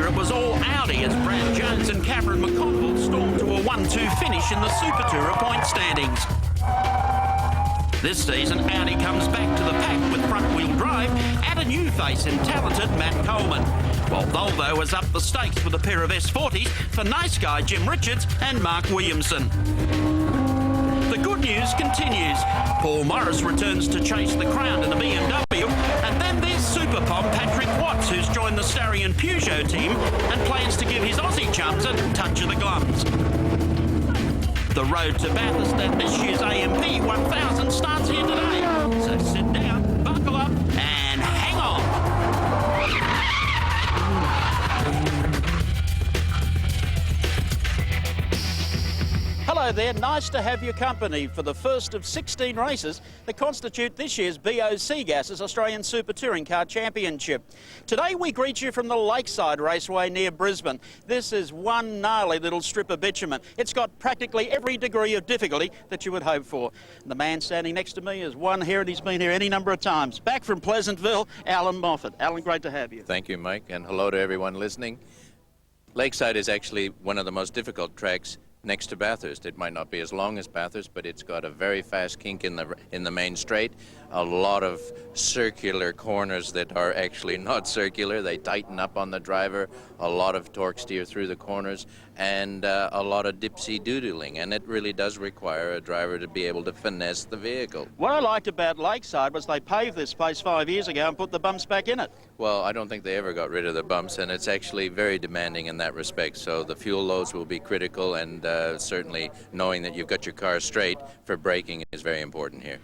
year it was all Audi as Brad Jones and Cameron McConville stormed to a 1-2 finish in the Super Tourer point standings. This season, Audi comes back to the pack with front-wheel drive and a new face in talented Matt Coleman, while Volvo has upped the stakes with a pair of S40s for nice guy Jim Richards and Mark Williamson. The good news continues. Paul Morris returns to chase the crown in the BMW, and then there's Super Pom Patrick Watts, who's joined the Starry and Peugeot team and plans to give his Aussie chums a touch of the glums. The road to Bathurst at this year's AMP 1000 starts here today. So sit down, buckle up, and hang on. Hello there, nice to have your company for the first of 16 races that constitute this year's BOC Gas's Australian Super Touring Car Championship. Today we greet you from the Lakeside Raceway near Brisbane. This is one gnarly little strip of bitumen. It's got practically every degree of difficulty that you would hope for. The man standing next to me is one here, and he's been here any number of times. Back from Pleasantville, Allan Moffat. Allan, great to have you. Thank you, Mike, and hello to everyone listening. Lakeside is actually one of the most difficult tracks next to Bathurst. It might not be as long as Bathurst, but it's got a very fast kink in the main straight. A lot of circular corners that are actually not circular. They tighten up on the driver. A lot of torque steer through the corners, and a lot of dipsy-doodling. And it really does require a driver to be able to finesse the vehicle. What I liked about Lakeside was they paved this place 5 years ago and put the bumps back in it. Well, I don't think they ever got rid of the bumps, and it's actually very demanding in that respect. So the fuel loads will be critical, and certainly knowing that you've got your car straight for braking is very important here.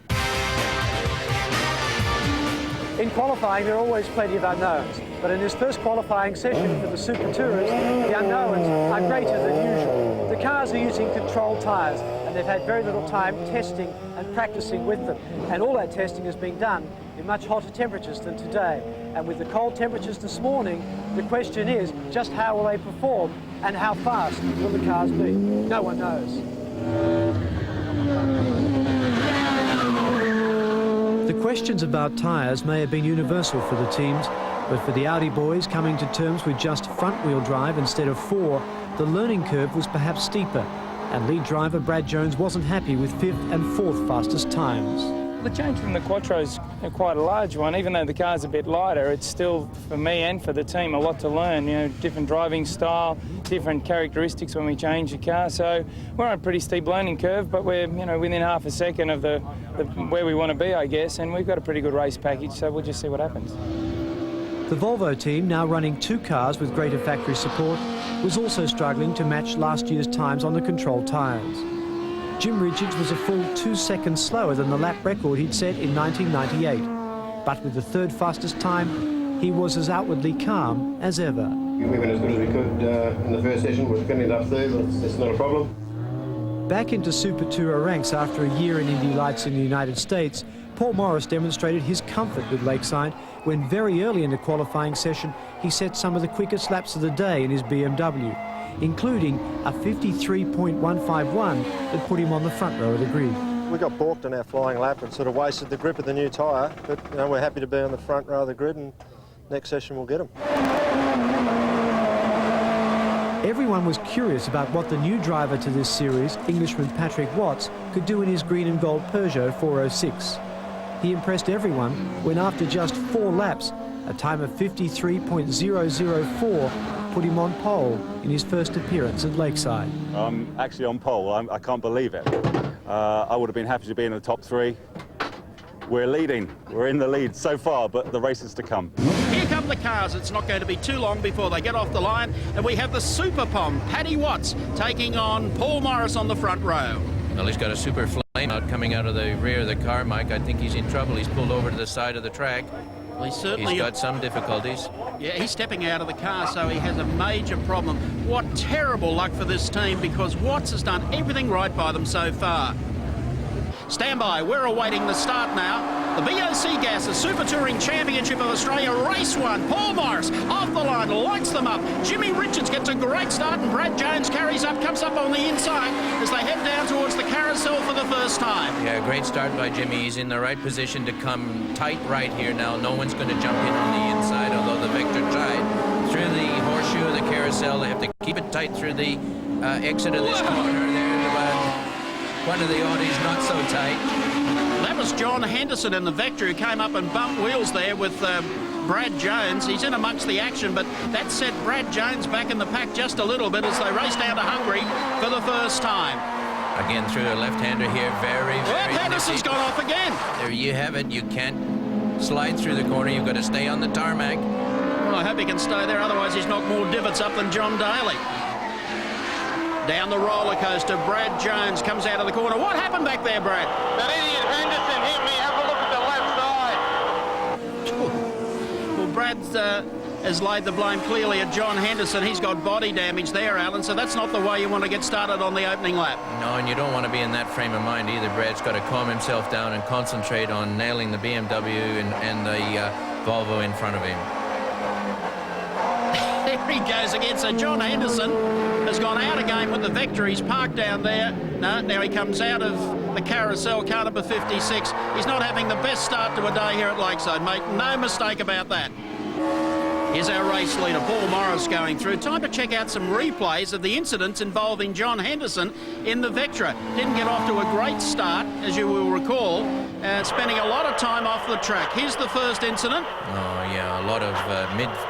In qualifying, there are always plenty of unknowns, but in this first qualifying session for the Super Tourers, the unknowns are greater than usual. The cars are using controlled tyres, and they've had very little time testing and practicing with them, and all that testing is being done in much hotter temperatures than today. And with the cold temperatures this morning, the question is just how will they perform and how fast will the cars be? No one knows. The questions about tyres may have been universal for the teams, but for the Audi boys coming to terms with just front-wheel drive instead of 4, the learning curve was perhaps steeper, and lead driver Brad Jones wasn't happy with 5th and 4th fastest times. The change from the Quattro's quite a large one. Even though the car's a bit lighter, it's still, for me and for the team, a lot to learn. You know, different driving style, different characteristics when we change the car. So we're on a pretty steep learning curve, but we're, you know, within half a second of the where we want to be, I guess, and we've got a pretty good race package, so we'll just see what happens. The Volvo team, now running 2 cars with greater factory support, was also struggling to match last year's times on the controlled tyres. Jim Richards was a full 2 seconds slower than the lap record he'd set in 1998. But with the 3rd fastest time, he was as outwardly calm as ever. We went as good as we could in the first session. We're finishing up third, but it's not a problem. Back into Super Tourer ranks after a year in Indy Lights in the United States, Paul Morris demonstrated his comfort with Lakeside when very early in the qualifying session he set some of the quickest laps of the day in his BMW, including a 53.151 that put him on the front row of the grid. We got balked on our flying lap and sort of wasted the grip of the new tyre, but you know, we're happy to be on the front row of the grid, and next session we'll get them. Everyone was curious about what the new driver to this series, Englishman Patrick Watts, could do in his green and gold Peugeot 406. He impressed everyone when after just 4 laps, a time of 53.004 put him on pole in his first appearance at Lakeside. I'm actually on pole. I can't believe it. I would have been happy to be in the top 3. We're leading. We're in the lead so far, but the race is to come. Here come the cars. It's not going to be too long before they get off the line, and we have the Super Pom, Paddy Watts, taking on Paul Morris on the front row. Well, he's got a super flame out coming out of the rear of the car, Mike. I think he's in trouble. He's pulled over to the side of the track. Well, he's got some difficulties. Yeah, he's stepping out of the car, so he has a major problem. What terrible luck for this team, because Watts has done everything right by them so far. Stand by, we're awaiting the start now. The BOC Gas's Super Touring Championship of Australia, Race 1. Paul Morris off the line, lights them up. Jimmy Richards gets a great start, and Brad Jones carries up, comes up on the inside as they head down towards the carousel for the first time. Yeah, great start by Jimmy. He's in the right position to come tight right here now. No one's going to jump in on the inside, although the Victor tried. Through the horseshoe of the cell. They have to keep it tight through the exit of this corner. There's one of the Audis not so tight. That was John Henderson in the Vector who came up and bumped wheels there with Brad Jones. He's in amongst the action, but that set Brad Jones back in the pack just a little bit as they race down to Hungary for the first time. Again through a left-hander here, very Henderson's gone off again. There you have it. You can't slide through the corner. You've got to stay on the tarmac. Well, I hope he can stay there, otherwise he's knocked more divots up than John Daly. Down the roller coaster, Brad Jones comes out of the corner. What happened back there, Brad? That idiot Henderson hit me. Have a look at the left side. Well, Brad has laid the blame clearly at John Henderson. He's got body damage there, Allan, so that's not the way you want to get started on the opening lap. No, and you don't want to be in that frame of mind either. Brad's got to calm himself down and concentrate on nailing the BMW and the Volvo in front of him. There he goes again. So John Henderson has gone out again with the Vector. He's parked down there. No, now he comes out of the carousel, car number 56. He's not having the best start to a day here at Lakeside, mate. No mistake about that. Here's our race leader, Paul Morris, going through. Time to check out some replays of the incidents involving John Henderson in the Vectra. Didn't get off to a great start, as you will recall, spending a lot of time off the track. Here's the first incident. Oh, yeah, a lot of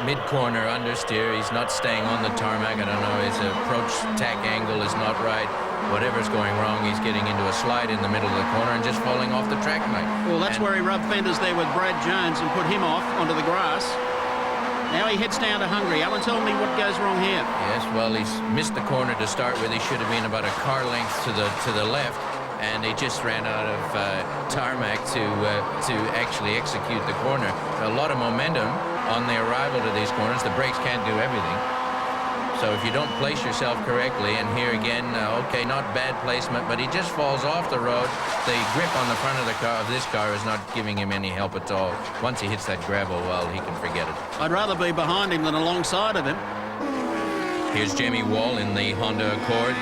mid-corner understeer. He's not staying on the tarmac. I don't know, his approach tack angle is not right. Whatever's going wrong, he's getting into a slide in the middle of the corner and just falling off the track, mate. Well, that's where he rubbed fenders there with Brad Jones and put him off onto the grass. Now he heads down to Hungary. Allan, tell me what goes wrong here. Yes, well, he's missed the corner to start with. He should have been about a car length to the left, and he just ran out of tarmac to actually execute the corner. A lot of momentum on the arrival to these corners. The brakes can't do everything. So if you don't place yourself correctly, and here again, okay, not bad placement, but he just falls off the road. The grip on the front of the car, of this car, is not giving him any help at all. Once he hits that gravel, well, he can forget it. I'd rather be behind him than alongside of him. Here's Jamie Wall in the Honda Accord,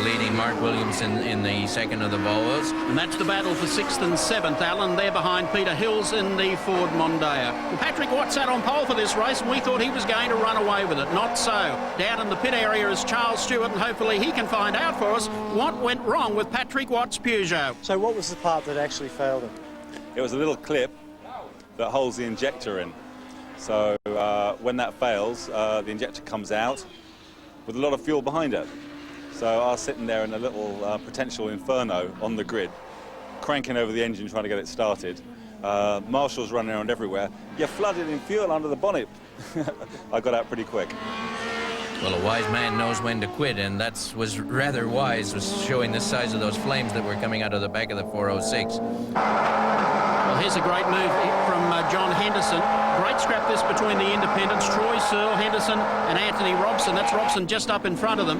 leading Mark Williamson in the second of the Volvos. And that's the battle for 6th and 7th. Allan there behind Peter Hills in the Ford Mondeo. Well, Patrick Watt sat on pole for this race, and we thought he was going to run away with it. Not so. Down in the pit area is Charles Stewart, and hopefully he can find out for us what went wrong with Patrick Watt's Peugeot. So what was the part that actually failed him? It was a little clip that holds the injector in. So when that fails, the injector comes out with a lot of fuel behind it. So I was sitting there in a little potential inferno on the grid, cranking over the engine trying to get it started. Marshals running around everywhere. You're flooded in fuel under the bonnet. I got out pretty quick. Well, a wise man knows when to quit, and that was rather wise, was showing the size of those flames that were coming out of the back of the 406. Well, here's a great move from John Henderson. Great scrap this between the independents, Troy Searle, Henderson and Anthony Robson. That's Robson just up in front of them.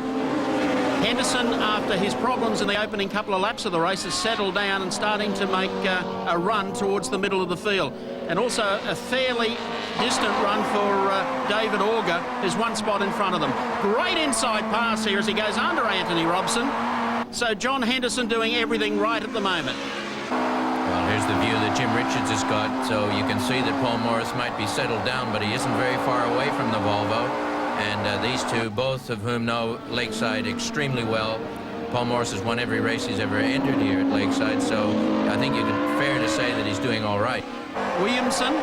Henderson, after his problems in the opening couple of laps of the race, has settled down and starting to make a run towards the middle of the field. And also a fairly distant run for David Auger, who's one spot in front of them. Great inside pass here as he goes under Anthony Robson. So John Henderson doing everything right at the moment. Well, here's the view that Jim Richards has got, so you can see that Paul Morris might be settled down, but he isn't very far away from the Volvo. And these two, both of whom know Lakeside extremely well. Paul Morris has won every race he's ever entered here at Lakeside, so I think it's fair to say that he's doing all right. Williamson,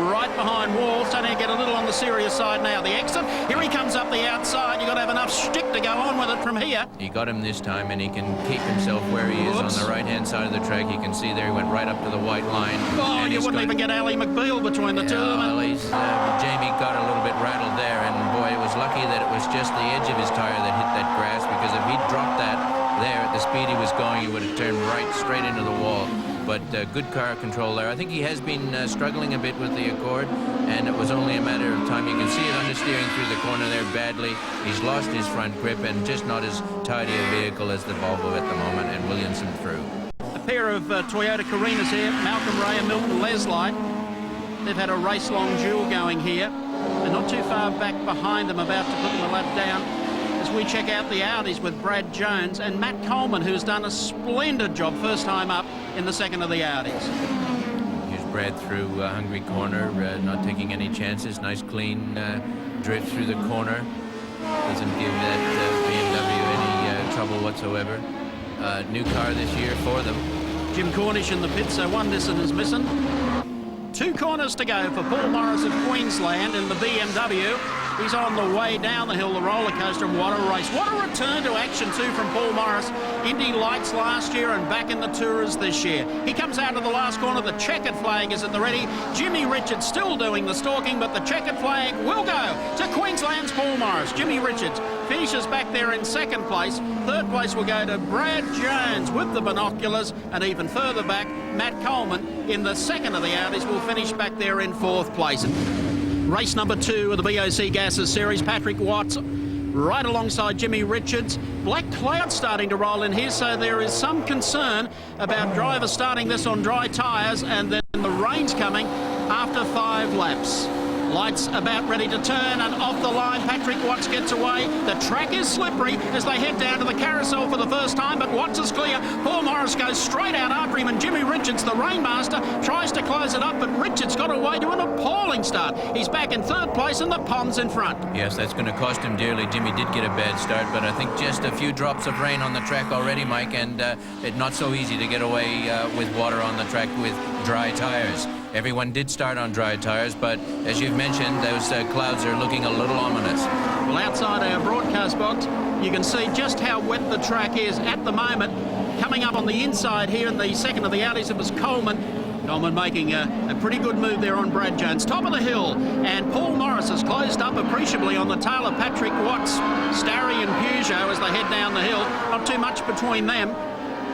right behind Wall, starting to get a little on the serious side now. The exit, here he comes up the outside. You've got to have enough stick to go on with it from here. He got him this time, and he can keep himself where he is on the right-hand side of the track. You can see there he went right up to the white line. Oh, and you wouldn't even get Ali McBeal between the two of them. Well, Jamie got a little bit rattled there, and boy, it was lucky that it was just the edge of his tire that hit that grass, because if he'd dropped that there at the speed he was going, he would have turned right straight into the wall. But good car control there. I think he has been struggling a bit with the Accord, and it was only a matter of time. You can see it understeering through the corner there badly. He's lost his front grip and just not as tidy a vehicle as the Volvo at the moment, and Williamson through. A pair of Toyota Carinas here, Malcolm Ray and Milton Leslie. They've had a race-long duel going here. They're not too far back behind them, about to put them a lap down. As we check out the Audis with Brad Jones and Matt Coleman, who's done a splendid job first time up in the second of the Audis. Here's Brad through Hungary corner, not taking any chances. Nice clean drift through the corner. Doesn't give that BMW any trouble whatsoever. New car this year for them. Jim Cornish in the pit, so one Nissan is missing. 2 corners to go for Paul Morris of Queensland in the BMW. He's on the way down the hill, the roller coaster, and what a race. What a return to action too from Paul Morris. Indy Lights last year and back in the Tours this year. He comes out of the last corner, the checkered flag is at the ready. Jimmy Richards still doing the stalking, but the checkered flag will go to Queensland's Paul Morris. Jimmy Richards finishes back there in 2nd place. 3rd place will go to Brad Jones with the binoculars, and even further back, Matt Coleman in the 2nd of the Audis will finish back there in 4th place. Race number 2 of the BOC Gases Series, Patrick Watts right alongside Jimmy Richards. Black clouds starting to roll in here, so there is some concern about drivers starting this on dry tyres, and then the rain's coming after 5 laps. Lights about ready to turn, and off the line Patrick Watts gets away. The track is slippery as they head down to the carousel for the first time, but Watts is clear. Paul Morris goes straight out after him, and Jimmy Richards, the Rainmaster, tries to close it up, but Richards got away to an appalling start. He's back in 3rd place, and the Pom's in front. Yes, that's going to cost him dearly. Jimmy did get a bad start, but I think just a few drops of rain on the track already, Mike, and it's not so easy to get away with water on the track with dry tyres. Everyone did start on dry tyres, but as you've mentioned, those clouds are looking a little ominous. Well, outside our broadcast box, you can see just how wet the track is at the moment. Coming up on the inside here in the 2nd of the Audis, it was Coleman. Coleman making a pretty good move there on Brad Jones. Top of the hill, and Paul Morris has closed up appreciably on the tail of Patrick Watts, Starry and Peugeot as they head down the hill. Not too much between them.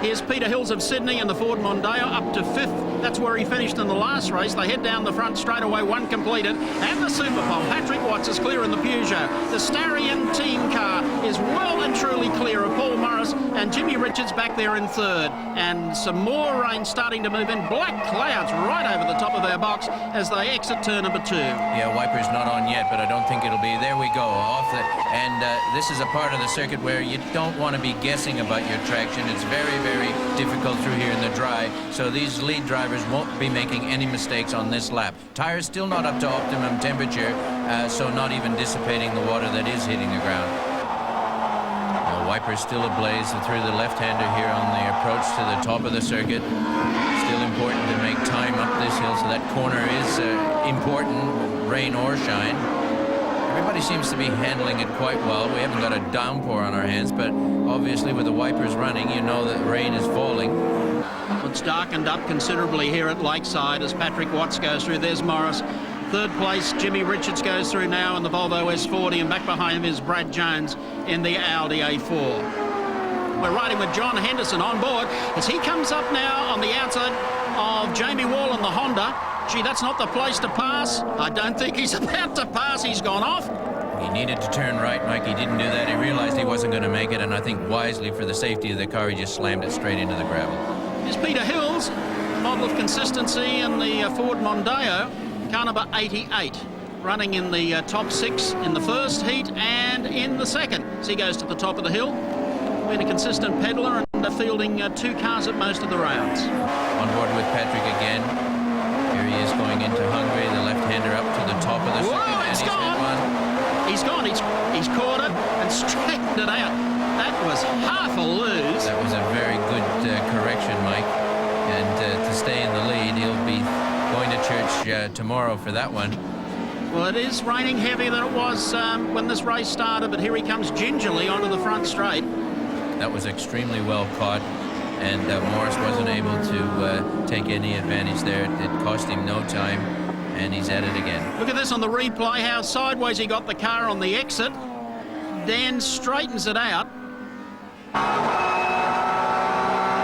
Here's Peter Hills of Sydney and the Ford Mondeo up to 5th. That's where he finished in the last race. They head down the front straight away, 1 completed. And the Super Pom, Patrick Watts is clear in the Peugeot. The Starion team car is well and truly clear of Paul Morris, and Jimmy Richards back there in 3rd. And some more rain starting to move in. Black clouds right over the top of our box as they exit turn number 2. Yeah, wiper's not on yet, but I don't think it'll be. There we go, off the... And this is a part of the circuit where you don't want to be guessing about your traction. It's very, very difficult through here in the dry, so these lead drivers won't be making any mistakes on this lap. Tires still not up to optimum temperature, so not even dissipating the water that is hitting the ground. The wiper's still ablaze through the left-hander here on the approach to the top of the circuit. Still important to make time up this hill, so that corner is important, rain or shine. Everybody seems to be handling it quite well. We haven't got a downpour on our hands, but obviously with the wipers running, you know that rain is falling. It's darkened up considerably here at Lakeside as Patrick Watts goes through. There's Morris. 3rd place, Jimmy Richards goes through now in the Volvo S40, and back behind him is Brad Jones in the Audi A4. We're riding with John Henderson on board as he comes up now on the outside of Jamie Wall and the Honda. Gee, that's not the place to pass. I don't think he's about to pass. He's gone off. He needed to turn right, Mike. He didn't do that. He realized he wasn't going to make it, and I think wisely for the safety of the car, he just slammed it straight into the gravel. Here's Peter Hills, model of consistency in the Ford Mondeo, car number 88, running in the top 6 in the first heat and in the second. So he goes to the top of the hill, been a consistent peddler and fielding 2 cars at most of the rounds. On board with Patrick again. Here he is going into Hungary, the left-hander up to the top of the circuit. Whoa, it's gone! He's gone. He's caught it and straightened it out. That was half a lose. That was a very good correction, Mike. And to stay in the lead, he'll be going to church tomorrow for that one. Well, it is raining heavier than it was when this race started, but here he comes gingerly onto the front straight. That was extremely well caught, and Morris wasn't able to take any advantage there. It cost him no time, and he's at it again. Look at this on the replay, how sideways he got the car on the exit. Dan straightens it out.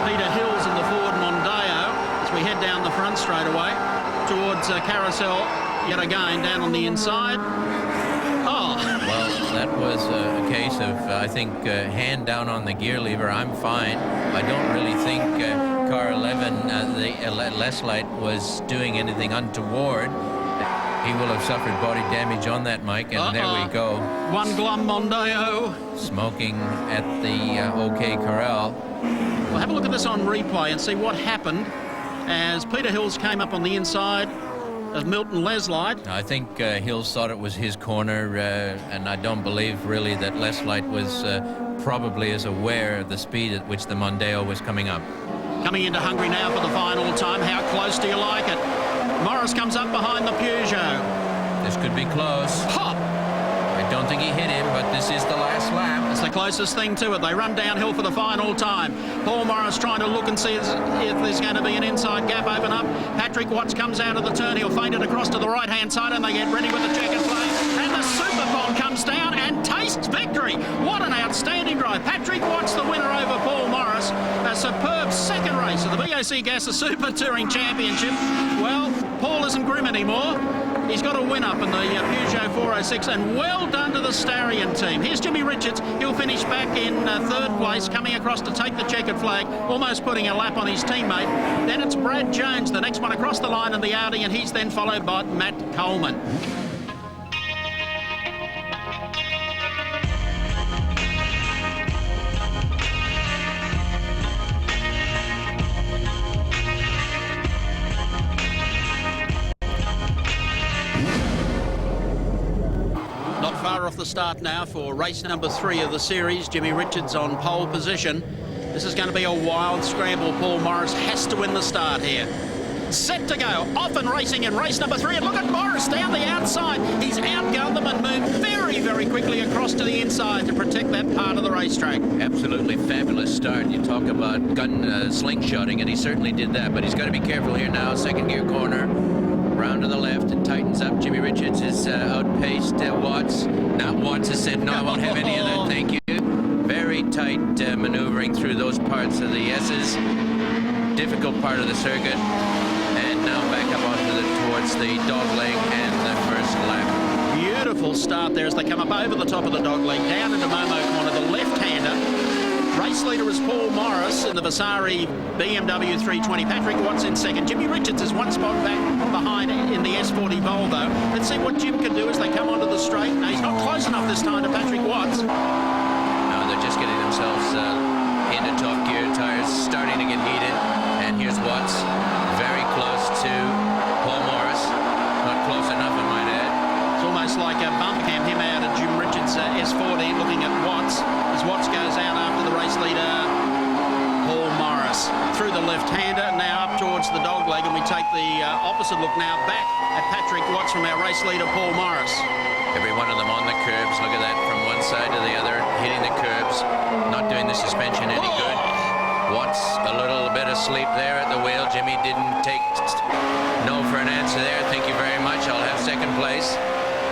Peter Hills in the Ford Mondeo as we head down the front straight away towards Carousel yet again down on the inside. Oh. Well, that was a case of, I think, hand down on the gear lever. I'm fine. I don't really think car 11, the less light, was doing anything untoward. He will have suffered body damage on that, Mike, and there we go. One glum Mondeo. Smoking at the OK Corral. Well, have a look at this on replay and see what happened as Peter Hills came up on the inside. of Milton Leslight. I think Hills thought it was his corner, and I don't believe really that Leslight was probably as aware of the speed at which the Mondeo was coming up. Coming into Hungary now for the final time. How close do you like it? Morris comes up behind the Peugeot. This could be close. Hop! I don't think he hit him, but this is the last lap. It's the closest thing to it. They run downhill for the final time. Paul Morris trying to look and see if there's going to be an inside gap open up. Patrick Watts comes out of the turn. He'll feint it across to the right-hand side, and they get ready with the checkered flag. And the super bomb comes down and tastes victory. What an outstanding drive. Patrick Watts, the winner over Paul Morris. A superb second race of the BOC Gasser Super Touring Championship. Well, Paul isn't grim anymore. He's got a win up in the Peugeot 406, and well done to the Starion team. Here's Jimmy Richards. He'll finish back in third place, coming across to take the checkered flag, almost putting a lap on his teammate. Then it's Brad Jones, the next one across the line in the Audi, and he's then followed by Matt Coleman. Off the start now for race number 3 of the series. Jimmy Richards on pole position. This is going to be a wild scramble. Paul Morris has to win the start here. Set to go. Off and racing in race number 3. And look at Morris down the outside. He's outgunned them and moved very, very quickly across to the inside to protect that part of the racetrack. Absolutely fabulous start. You talk about gun slingshotting, and he certainly did that. But he's got to be careful here now. Second gear corner. Round to the left, it tightens up. Jimmy Richards is outpaced Watts. Now Watts has said, no, I won't have any of that, thank you. Very tight maneuvering through those parts of the S's. Difficult part of the circuit. And now back up towards the dogleg and the first lap. Beautiful start there as they come up over the top of the dogleg, down into Momo corner, the left-hander. Race leader is Paul Morris in the Vasari BMW 320. Patrick Watts in second. Jimmy Richards is one spot back behind in the S40 Volvo. Let's see what Jim can do as they come onto the straight. No, he's not close enough this time to Patrick Watts. No, they're just getting themselves into top gear. Tires starting to get heated. And here's Watts, very close to Paul Morris. Not close enough, I might add. It's almost like a bump cam him out of Jim Richards' S40, looking at Watts as Watts goes out after the race leader Paul Morris through the left-hander, now up towards the dogleg, and we take the opposite look now back at Patrick Watts from our race leader Paul Morris. Every one of them on the curbs. Look at that, from one side to the other, hitting the curbs, not doing the suspension any good. Watts a little bit asleep there at the wheel. Jimmy didn't take no for an answer there. Thank you very much. I'll have second place.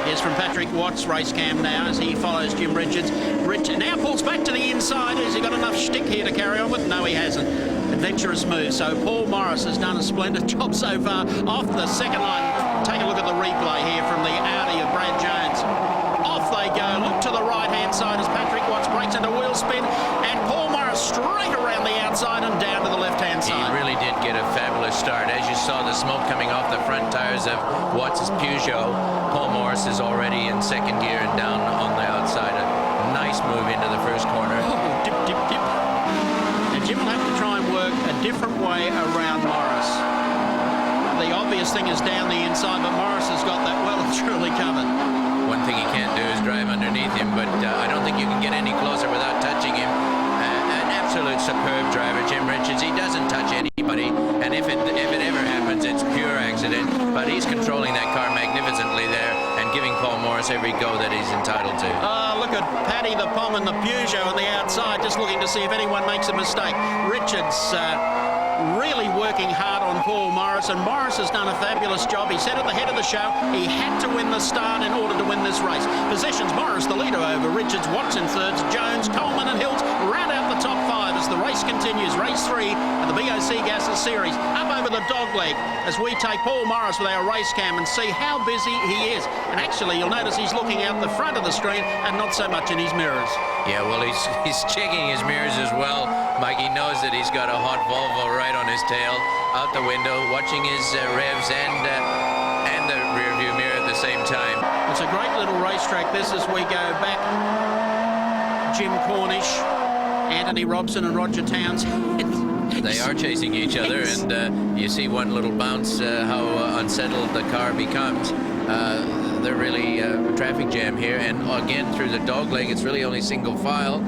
Here's from Patrick Watts' race cam now as he follows Jim Richards. Richard now pulls back to the inside. Has he got enough shtick here to carry on with? No, he hasn't. Adventurous move. So Paul Morris has done a splendid job so far off the second line. Take a look at the replay here from the Audi of Brad Jones. Off they go. Look to the right-hand side as Patrick Watts breaks into wheel spin, and Paul Morris straight around the outside and down to the left-hand side. He really did get a fabulous start. As you saw, the smoke coming off the front tires of Watts' Peugeot. Paul Morris is already in second gear and down on the outside. A nice move into the first corner. Oh, dip, dip, dip. And Jim will have to try and work a different way around Morris. The obvious thing is down the inside, but Morris has got that well and truly covered. One thing he can't do is drive underneath him, but I don't think you can get any closer without touching him. An absolute superb driver, Jim Richards. He doesn't touch anybody, and if it ever happens, it's pure accident. But he's controlling that car magnificently there and giving Paul Morris every go that he's entitled to. Look at Paddy the Pom and the Peugeot on the outside, just looking to see if anyone makes a mistake. Richards really working hard on Paul Morris, and Morris has done a fabulous job. He said at the head of the show he had to win the start in order to win this race. Positions Morris the leader over Richards, Watts in thirds, Jones, Coleman and Hills round out the top 5 as the race continues. Race 3 of the BOC Gasser Series up over the dogleg as we take Paul Morris with our race cam and see how busy he is. And actually you'll notice he's looking out the front of the screen and not so much in his mirrors. Yeah, well, he's checking his mirrors as well. Mike, he knows that he's got a hot Volvo right on his tail, out the window, watching his revs and the rear view mirror at the same time. It's a great little racetrack this as we go back. Jim Cornish, Anthony Robson and Roger Townsend They are chasing each other, and you see one little bounce, how unsettled the car becomes. They're really a traffic jam here, and again through the dog leg, it's really only single file.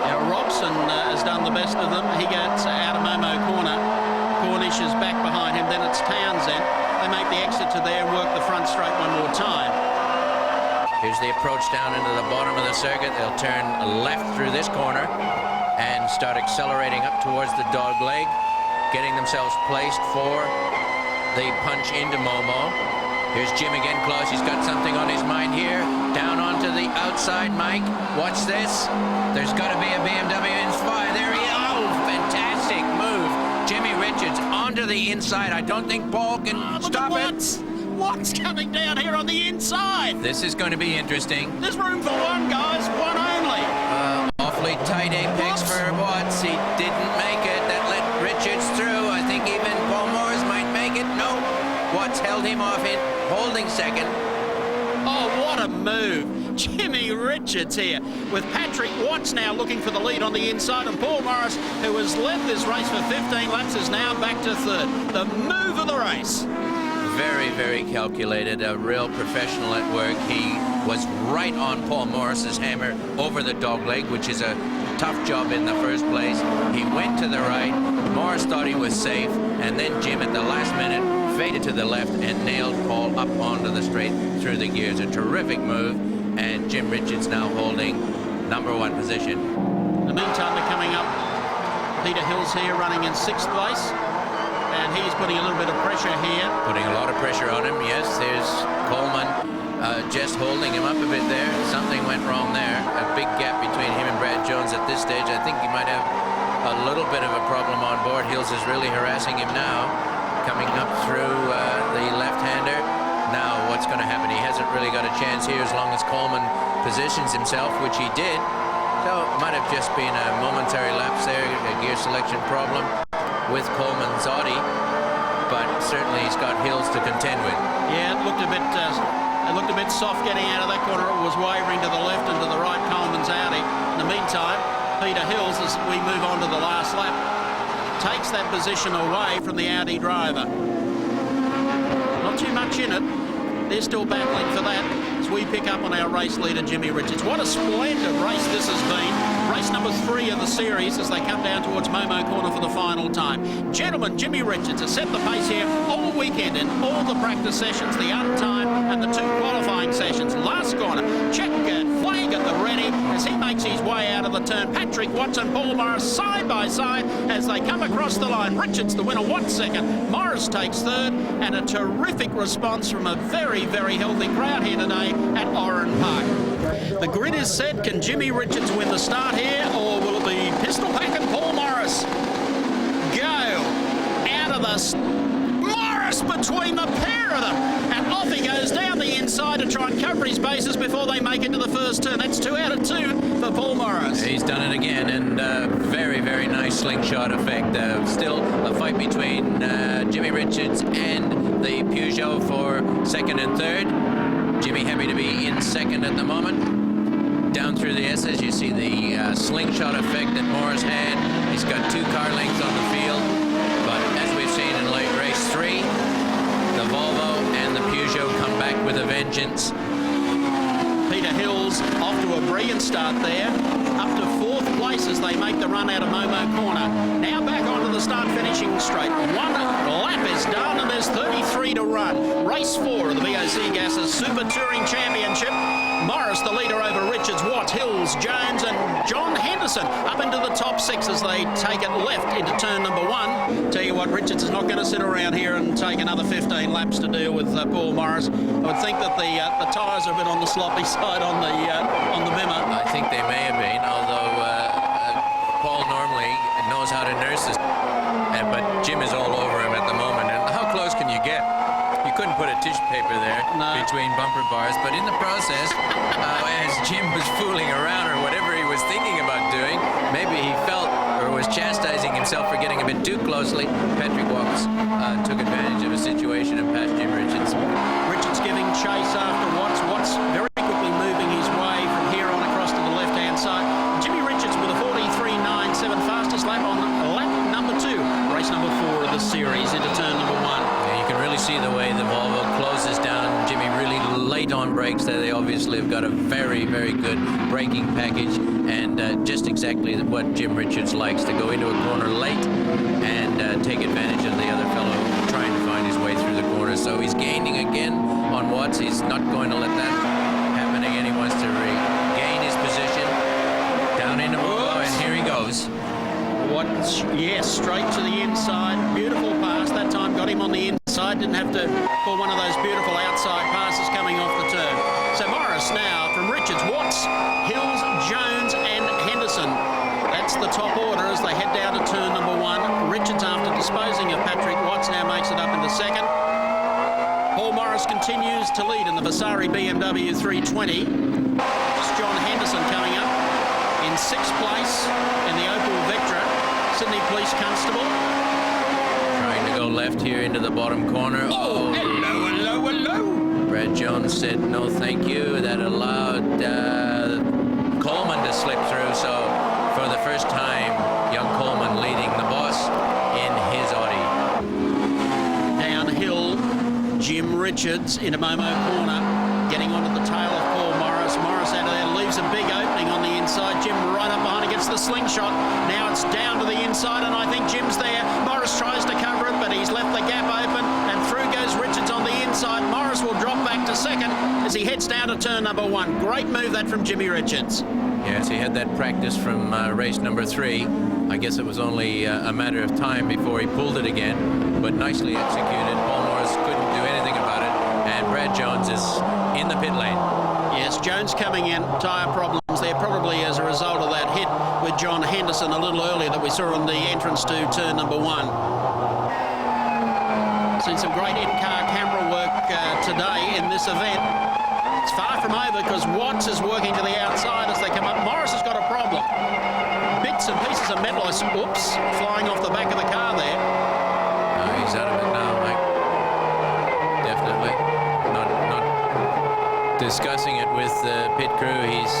Now Robson has done the best of them. He gets out of Momo corner. Cornish is back behind him. Then it's Townsend. They make the exit to there and work the front straight one more time. Here's the approach down into the bottom of the circuit. They'll turn left through this corner and start accelerating up towards the dog leg, getting themselves placed for the punch into Momo. Here's Jim again close. He's got something on his mind here. Down onto the outside, Mike. Watch this. There's got to be a BMW in fire. There he is. Oh, fantastic move. Jimmy Richards onto the inside. I don't think Paul can stop it. What's coming down here on the inside? This is going to be interesting. There's room for one, guys. One only. Awfully tight apex for Watts. He didn't make it. That let Richards through. I think even Paul Morris might make it. No. Watts held him off in holding second. Oh, what a move. Jimmy Richards here with Patrick Watts now looking for the lead on the inside, and Paul Morris, who has led this race for 15 laps, is now back to third. The move of the race. Very, very calculated, a real professional at work. He was right on Paul Morris's hammer over the dog leg, which is a tough job in the first place. He went to the right. Morris thought he was safe, and then Jim at the last minute faded to the left and nailed Paul up onto the straight through the gears. A terrific move, and Jim Richards now holding #1 position. In the meantime, they're coming up. Peter Hill's here running in 6th place. And he's putting a little bit of pressure here. Putting a lot of pressure on him, yes. There's Coleman just holding him up a bit there. Something went wrong there. A big gap between him and Brad Jones at this stage. I think he might have a little bit of a problem on board. Hills is really harassing him now. Coming up through the left-hander. Now what's going to happen? He hasn't really got a chance here as long as Coleman positions himself, which he did. So it might have just been a momentary lapse there, a gear selection problem with Coleman's Audi, but certainly he's got Hills to contend with. Yeah, it looked a bit soft getting out of that corner. It was wavering to the left and to the right, Coleman's Audi. In the meantime, Peter Hills, as we move on to the last lap, takes that position away from the Audi driver. Not too much in it. They're still battling for that as we pick up on our race leader, Jimmy Richards. What a splendid race this has been. Race number 3 of the series as they come down towards Momo corner for the final time. Gentlemen, Jimmy Richards has set the pace here all weekend in all the practice sessions, the untimed and the 2 qualifying sessions. Last corner, checkered flag at the ready as he makes his way out of the turn. Patrick Watts and Paul Morris side by side as they come across the line. Richards the winner, Watts second, Morris takes third, and a terrific response from a very, very healthy crowd here today at Oran Park. The grid is set. Can Jimmy Richards win the start here, or will it be Pistol Pack and Paul Morris? Go out of the Morris between the pair of them, and off he goes down the inside to try and cover his bases before they make it to the first turn. That's 2 out of 2 for Paul Morris. He's done it again, and very, very nice slingshot effect. Still a fight between Jimmy Richards and the Peugeot for second and third. Jimmy happy to be in second at the moment. Down through the S's, you see the slingshot effect that Morris had. He's got 2 car lengths on the field, but as we've seen in late race 3, the Volvo and the Peugeot come back with a vengeance. Peter Hills off to a brilliant start there, up to 4th place as they make the run out of Momo corner. Now back onto the start finishing straight. 1 lap is done and there's 33 to run. Race 4 of the BOC Gases Super Touring Championship. Morris the leader over Richards, Watts, Hills, Jones and John Henderson up into the top 6 as they take it left into turn number 1. Tell you what, Richards is not going to sit around here and take another 15 laps to deal with Paul Morris. I would think that the tyres are a bit on the sloppy side on the Bimmer. I think they may have been, although Paul normally knows how to nurse it, but Jim is all over him at the moment. And how close can you get? You couldn't put a tissue paper there between bumper bars, but in the process, as Jim was fooling around or whatever he was thinking about doing, maybe he felt or was chastising himself for getting a bit too closely. Patrick Watts took advantage of a situation and passed Jim Richards. Richards giving chase after Watts. Watts very quickly moving his way from here on across to the left-hand side. Jimmy Richards with a 43.97 fast brakes. They obviously have got a very, very good braking package, and just exactly what Jim Richards likes, to go into a corner late and take advantage of the other fellow trying to find his way through the corner. So he's gaining again on Watts. He's not going to let that happen again. He wants to regain his position down into Volvo, and here he goes. Watts, yes, straight to the inside. Beautiful pass. That time got him on the inside. Didn't have to pull one of those beautiful outside passes coming off the turn. So Morris now from Richards, Watts, Hills, Jones and Henderson. That's the top order as they head down to turn number 1. Richards, after disposing of Patrick Watts, now makes it up into second. Paul Morris continues to lead in the Vasari BMW 320. It's John Henderson coming up in 6th place in the Opel Vectra. Sydney Police Constable. Trying to go left here into the bottom corner. Oh, hello, hello, hello. Brad Jones said no thank you. That allowed Coleman to slip through. So for the first time, young Coleman leading the boss in his Audi. Downhill, Jim Richards into Momo corner, getting onto the tail of Paul Morris. Morris out of there leaves a big opening on the inside. Jim right up behind against the slingshot. Now it's down to the inside, and I think Jim's there. Morris tries to cover it, but he's left the gap open, and through goes Richards on the inside. Morris will drop back to second as he heads down to turn number 1. Great move that from Jimmy Richards. Yes, he had that practice from race number 3. I guess it was only a matter of time before he pulled it again, but nicely executed. Paul Morris couldn't do anything about it, and Brad Jones is in the pit lane. Yes, Jones coming in, tyre problems there, probably as a result of that hit with John Henderson a little earlier that we saw on the entrance to turn number 1. Seen some great in-car camera work today in this event. It's far from over because Watts is working to the outside as they come up. Morris has got a problem. Bits and pieces of metal, oops, flying off the back of the car there. He's out of it now, Mike. Definitely. Not discussing it with the pit crew. He's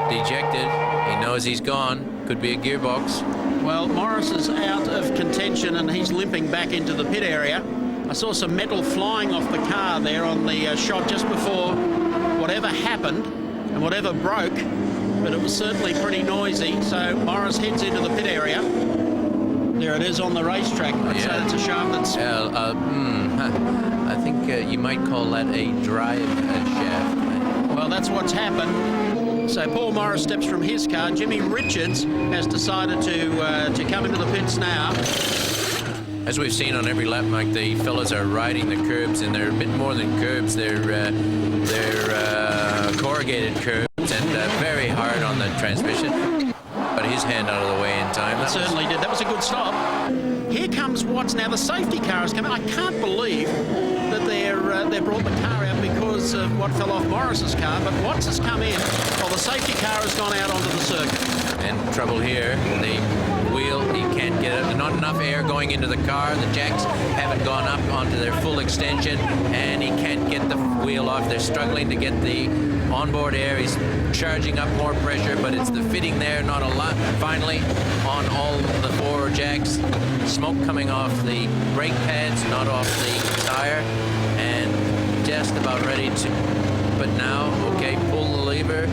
dejected. He knows he's gone. Could be a gearbox. Well, Morris is out of contention and he's limping back into the pit area. I saw some metal flying off the car there on the shot just before whatever happened and whatever broke, but it was certainly pretty noisy. So Morris heads into the pit area. There it is on the racetrack. I'd say it's a shaft that's... I think you might call that a drive shaft. Well, that's what's happened. So Paul Morris steps from his car. Jimmy Richards has decided to come into the pits now. As we've seen on every lap, Mike, the fellas are riding the curbs, and they're a bit more than curbs. They're corrugated curbs, and very hard on the transmission. But his hand out of the way in time. That certainly did. That was a good stop. Here comes Watts. Now the safety car is coming. I can't believe that they brought the car out because of what fell off Morris's car, but Watts has come in while the safety car has gone out onto the circuit. And trouble here, the wheel, he can't get it. Not enough air going into the car. The jacks haven't gone up onto their full extension, and he can't get the wheel off. They're struggling to get the onboard air. He's charging up more pressure, but it's the fitting there, not a lot. Finally, on all the 4 jacks, smoke coming off the brake pads, not off the tire, and just about ready to, but now, okay, pull the lever.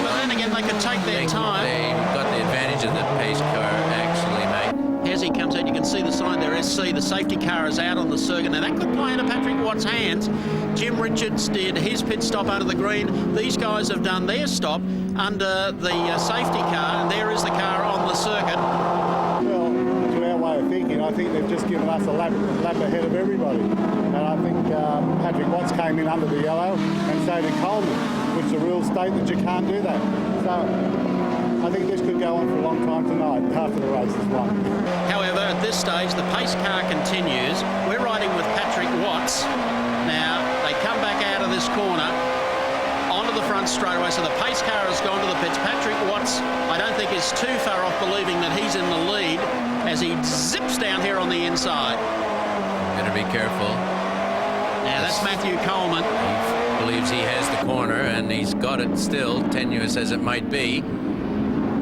But then again, they could take their time. They got the advantage of the pace car, actually, mate. As he comes out, you can see the sign there, SC. The safety car is out on the circuit. Now, that could play into Patrick Watts' hands. Jim Richards did his pit stop under the green. These guys have done their stop under the safety car, and there is the car on the circuit. Well, to our way of thinking, I think they've just given us a lap ahead of everybody. And I think Patrick Watts came in under the yellow, and so did Coleman, which the rules state that you can't do that. So I think this could go on for a long time tonight after the race is won. However, at this stage, the pace car continues. We're riding with Patrick Watts. Now, they come back out of this corner onto the front straightaway, so the pace car has gone to the pits. Patrick Watts, I don't think, is too far off believing that he's in the lead as he zips down here on the inside. Better be careful. Now, that's Matthew Coleman. He believes he has the corner, and he's got it still, tenuous as it might be.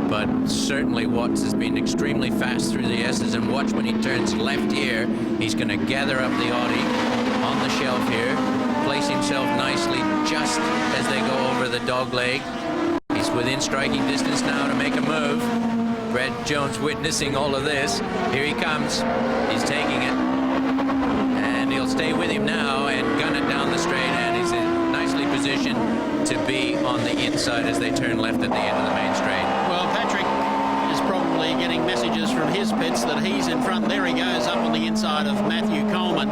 But certainly Watts has been extremely fast through the S's, and watch when he turns left here, he's going to gather up the Audi on the shelf here, place nicely just as they go over the dog leg. He's within striking distance now to make a move. Brad Jones witnessing all of this. Here he comes. He's taking it. And he'll stay with him now and gun it down the straight, and he's nicely positioned to be on the inside as they turn left at the end of the main straight. Well, Patrick is probably getting messages from his pits that he's in front. There he goes up on the inside of Matthew Coleman.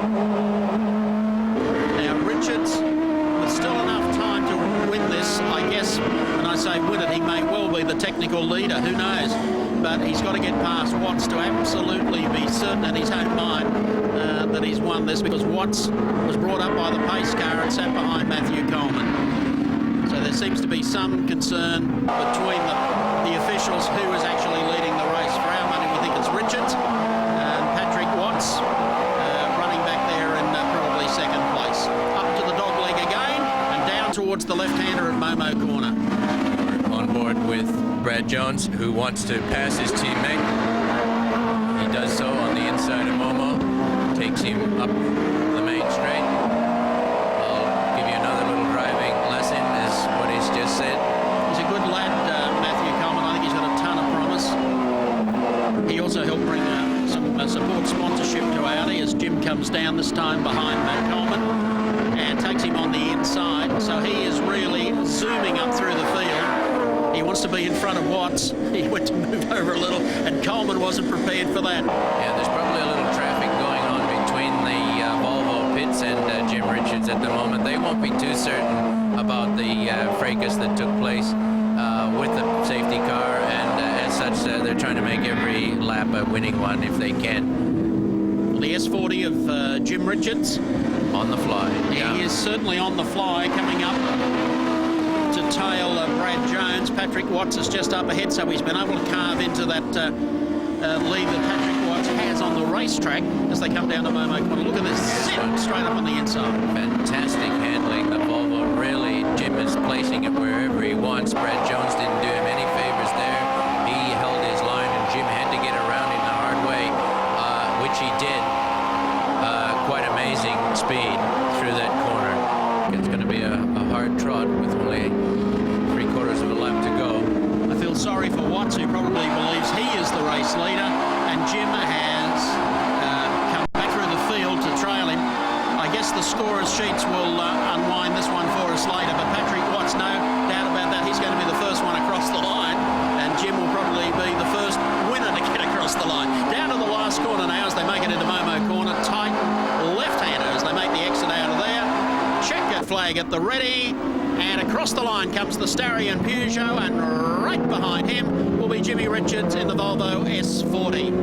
Now, Richards, with still enough time to win this, I guess, when I say win it, he may well be the technical leader. Who knows? But he's got to get past Watts to absolutely be certain in his own mind that he's won this, because Watts was brought up by the pace car and sat behind Matthew Coleman. So there seems to be some concern between the officials who is actually leading the race. For our money, we think it's Richards and Patrick Watts running back there in probably second place. Up to the dog leg again and down towards the left-hander at Momo Corner. On board with Brad Jones, who wants to pass his teammate. He does so on the inside of Momo, takes him up the main straight. I'll give you another little driving lesson, is what he's just said. He's a good lad, Matthew Coleman. I think he's got a ton of promise. He also helped bring some support sponsorship to Audi as Jim comes down this time behind Matt Coleman and takes him on the inside. So he is really zooming up through the field. He wants to be in front of Watts. He went to move over a little, and Coleman wasn't prepared for that. Yeah, there's probably a little traffic going on between the Volvo pits and Jim Richards at the moment. They won't be too certain about the fracas that took place with the safety car, and as such, they're trying to make every lap a winning one if they can. The S40 of Jim Richards. On the fly. He is certainly on the fly, coming up to tail Brad Jones. Patrick Watts is just up ahead, so he's been able to carve into that lead that Patrick Watts has on the racetrack as they come down to Momo Corner. Look at this, straight up on the inside. Fantastic handling. The Volvo really, Jim is placing it wherever he wants. Brad Jones didn't do him any favors there. He held his line, and Jim had to get around him the hard way, which he did. Quite amazing speed through that corner. It's going to be a hard trot with only 3/4 of a lap to go. I feel sorry for Watts, who probably believes he is the race leader, and Jim has come back through the field to trail him. I guess the scorer's sheets will unwind this one for us later, but Patrick Watts, no doubt about that, he's going to be the first one across the line, and Jim will probably be the first winner to get across the line. Down to the last corner now as they make it into Momo Corner. Tight left-hander as they make the exit out of there. Checker flag at the ready, and across the line comes the Starion Peugeot, and right behind him will be Jimmy Richards in the Volvo S40.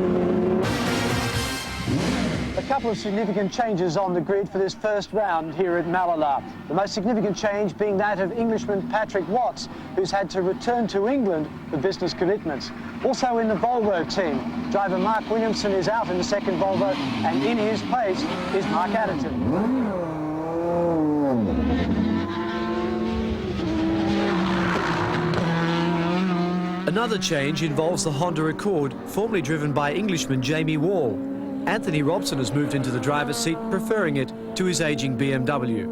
A couple of significant changes on the grid for this first round here at Malala. The most significant change being that of Englishman Patrick Watts, who's had to return to England for business commitments. Also in the Volvo team, driver Mark Williamson is out in the second Volvo, and in his place is Mark Adderton. Another change involves the Honda Accord, formerly driven by Englishman Jamie Wall. Anthony Robson has moved into the driver's seat, preferring it to his aging BMW.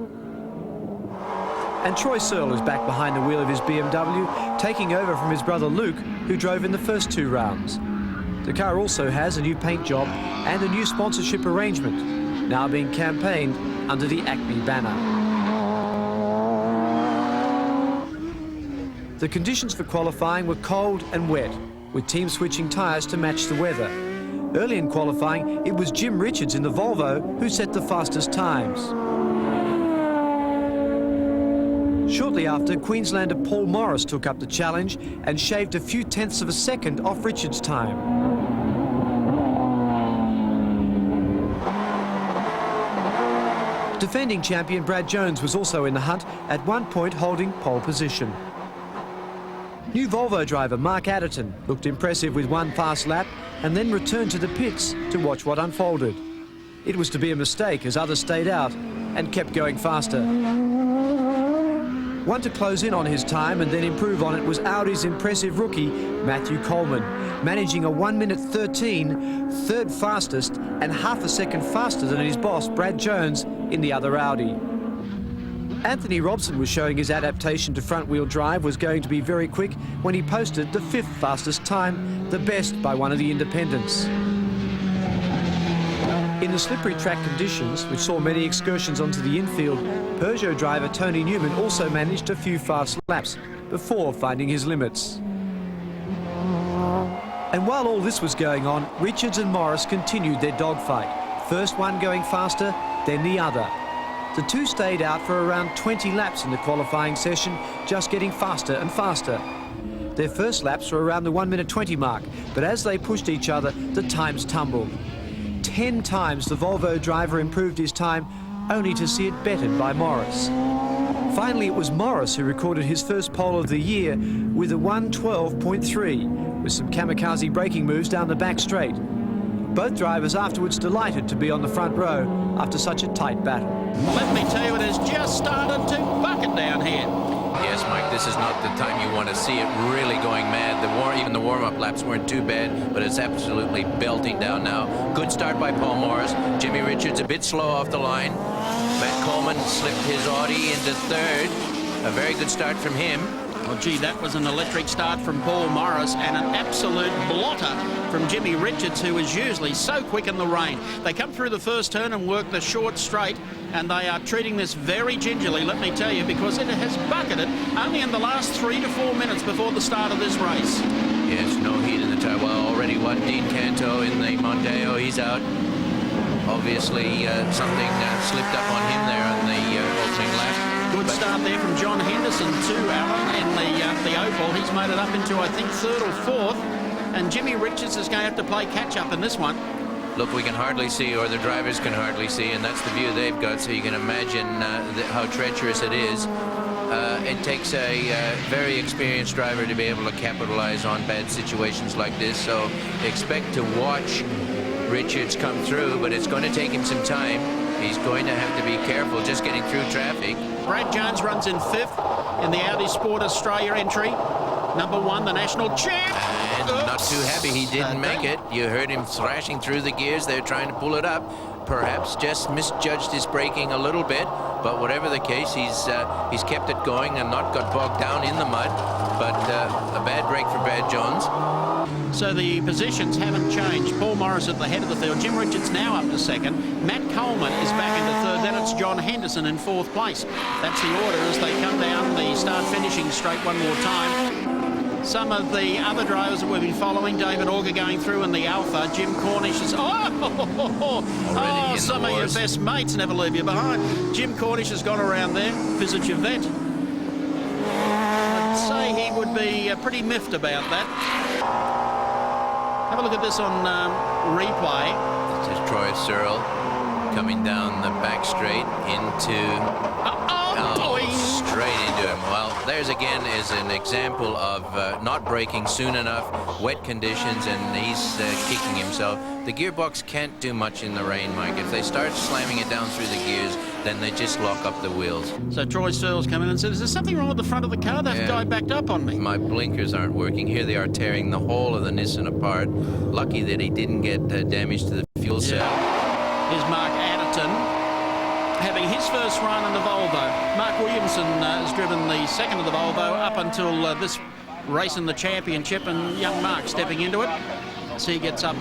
And Troy Searle is back behind the wheel of his BMW, taking over from his brother Luke, who drove in the first 2 rounds. The car also has a new paint job and a new sponsorship arrangement, now being campaigned under the Acme banner. The conditions for qualifying were cold and wet, with teams switching tyres to match the weather. Early in qualifying, it was Jim Richards in the Volvo who set the fastest times. Shortly after, Queenslander Paul Morris took up the challenge and shaved a few tenths of a second off Richards' time. Defending champion Brad Jones was also in the hunt, at one point holding pole position. New Volvo driver Mark Adderton looked impressive with one fast lap and then returned to the pits to watch what unfolded. It was to be a mistake as others stayed out and kept going faster. One to close in on his time and then improve on it was Audi's impressive rookie Matthew Coleman, managing a 1:13, third fastest and half a second faster than his boss Brad Jones in the other Audi. Anthony Robson was showing his adaptation to front-wheel drive was going to be very quick when he posted the 5th fastest time, the best by one of the independents. In the slippery track conditions, which saw many excursions onto the infield, Peugeot driver Tony Newman also managed a few fast laps before finding his limits. And while all this was going on, Richards and Morris continued their dogfight. First one going faster, then the other. The two stayed out for around 20 laps in the qualifying session, just getting faster and faster. Their first laps were around the 1:20 mark, but as they pushed each other, the times tumbled. 10 times the Volvo driver improved his time, only to see it bettered by Morris. Finally, it was Morris who recorded his first pole of the year with a 1:12.3, with some kamikaze braking moves down the back straight. Both drivers afterwards delighted to be on the front row after such a tight battle. Let me tell you, it has just started to bucket down here. Yes, Mike, this is not the time you want to see it really going mad. Even the warm-up laps weren't too bad, but it's absolutely belting down now. Good start by Paul Morris. Jimmy Richards a bit slow off the line. Matt Coleman slipped his Audi into 3rd. A very good start from him. Well, gee, that was an electric start from Paul Morris and an absolute blotter from Jimmy Richards, who is usually so quick in the rain. They come through the first turn and work the short straight, and they are treating this very gingerly, let me tell you, because it has bucketed only in the last 3 to 4 minutes before the start of this race. Yes, no heat in the tire. Well, already what, Dean Canto in the Mondeo, he's out. Obviously, something slipped up on him there on the opening lap. Good start there from John Henderson too, Allan, in the Opal. He's made it up into, I think, 3rd or 4th. And Jimmy Richards is going to have to play catch-up in this one. Look, we can hardly see, or the drivers can hardly see, and that's the view they've got, so you can imagine how treacherous it is. It takes a very experienced driver to be able to capitalize on bad situations like this, so expect to watch Richards come through, but it's going to take him some time. He's going to have to be careful just getting through traffic. Brad Jones runs in 5th in the Audi Sport Australia entry. Number 1, the national champ. And not too happy he didn't make it. You heard him thrashing through the gears. They're trying to pull it up. Perhaps just misjudged his braking a little bit, but whatever the case, he's kept it going and not got bogged down in the mud. But a bad break for Brad Jones. So the positions haven't changed. Paul Morris at the head of the field. Jim Richards now up to 2nd. Matt Coleman is back into 3rd. Then it's John Henderson in 4th place. That's the order as they come down the start-finishing straight one more time. Some of the other drivers that we've been following, David Auger going through in the Alpha. Jim Cornish is... some of your best mates never leave you behind. Jim Cornish has gone around there. Visit your vet. I'd say he would be pretty miffed about that. Have a look at this on replay. This is Troy Searle coming down the back straight into... straight into him. Well, there's again is an example of not braking soon enough, wet conditions, and he's kicking himself. The gearbox can't do much in the rain, Mike. If they start slamming it down through the gears, then they just lock up the wheels. So Troy Searle's come in and said, is there something wrong with the front of the car? That guy backed up on me. My blinkers aren't working. Here they are tearing the whole of the Nissan apart. Lucky that he didn't get damage to the fuel cell. Here's Mark Adderton having his first run in the Volvo. Mark Williamson has driven the 2nd of the Volvo up until this race in the championship, and young Mark stepping into it. So he gets up,